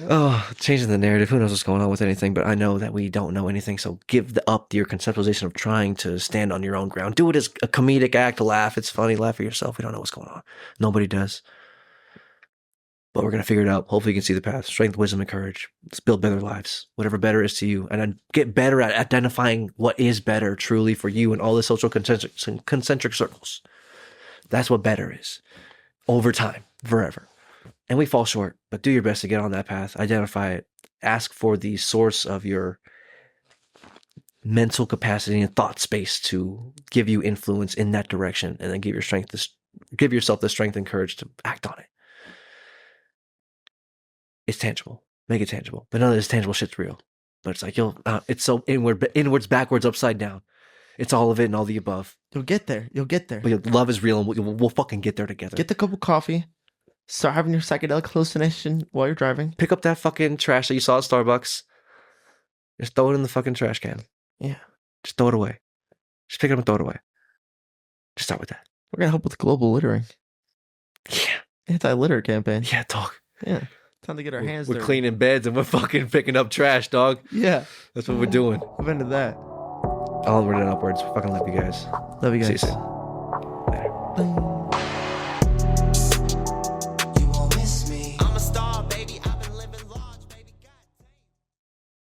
Oh, changing the narrative. Who knows what's going on with anything, but I know that we don't know anything, so give up your conceptualization of trying to stand on your own ground. Do it as a comedic act, laugh. It's funny, laugh at yourself. We don't know what's going on. Nobody does. But we're going to figure it out. Hopefully you can see the path. Strength, wisdom, and courage. Let's build better lives. Whatever better is to you. And then get better at identifying what is better truly for you in all the social concentric circles. That's what better is. Over time. Forever. And we fall short. But do your best to get on that path. Identify it. Ask for the source of your mental capacity and thought space to give you influence in that direction. And then give yourself the strength and courage to act on it. It's tangible. Make it tangible. But none of this tangible shit's real. But it's like, it's so inwards, backwards, upside down. It's all of it and all the above. You'll get there. But love is real, and we'll fucking get there together. Get the cup of coffee. Start having your psychedelic hallucination while you're driving. Pick up that fucking trash that you saw at Starbucks. Just throw it in the fucking trash can. Yeah. Just throw it away. Just pick it up and throw it away. Just start with that. We're going to help with global littering. Yeah. Anti-litter campaign. Yeah, dog. Yeah. Time to get our hands dirty. We're cleaning beds and we're fucking picking up trash, dog. Yeah. That's what we're doing. I'm into that. Onward and upwards. Fucking love you guys. Love you guys. See you soon. Later. Bye.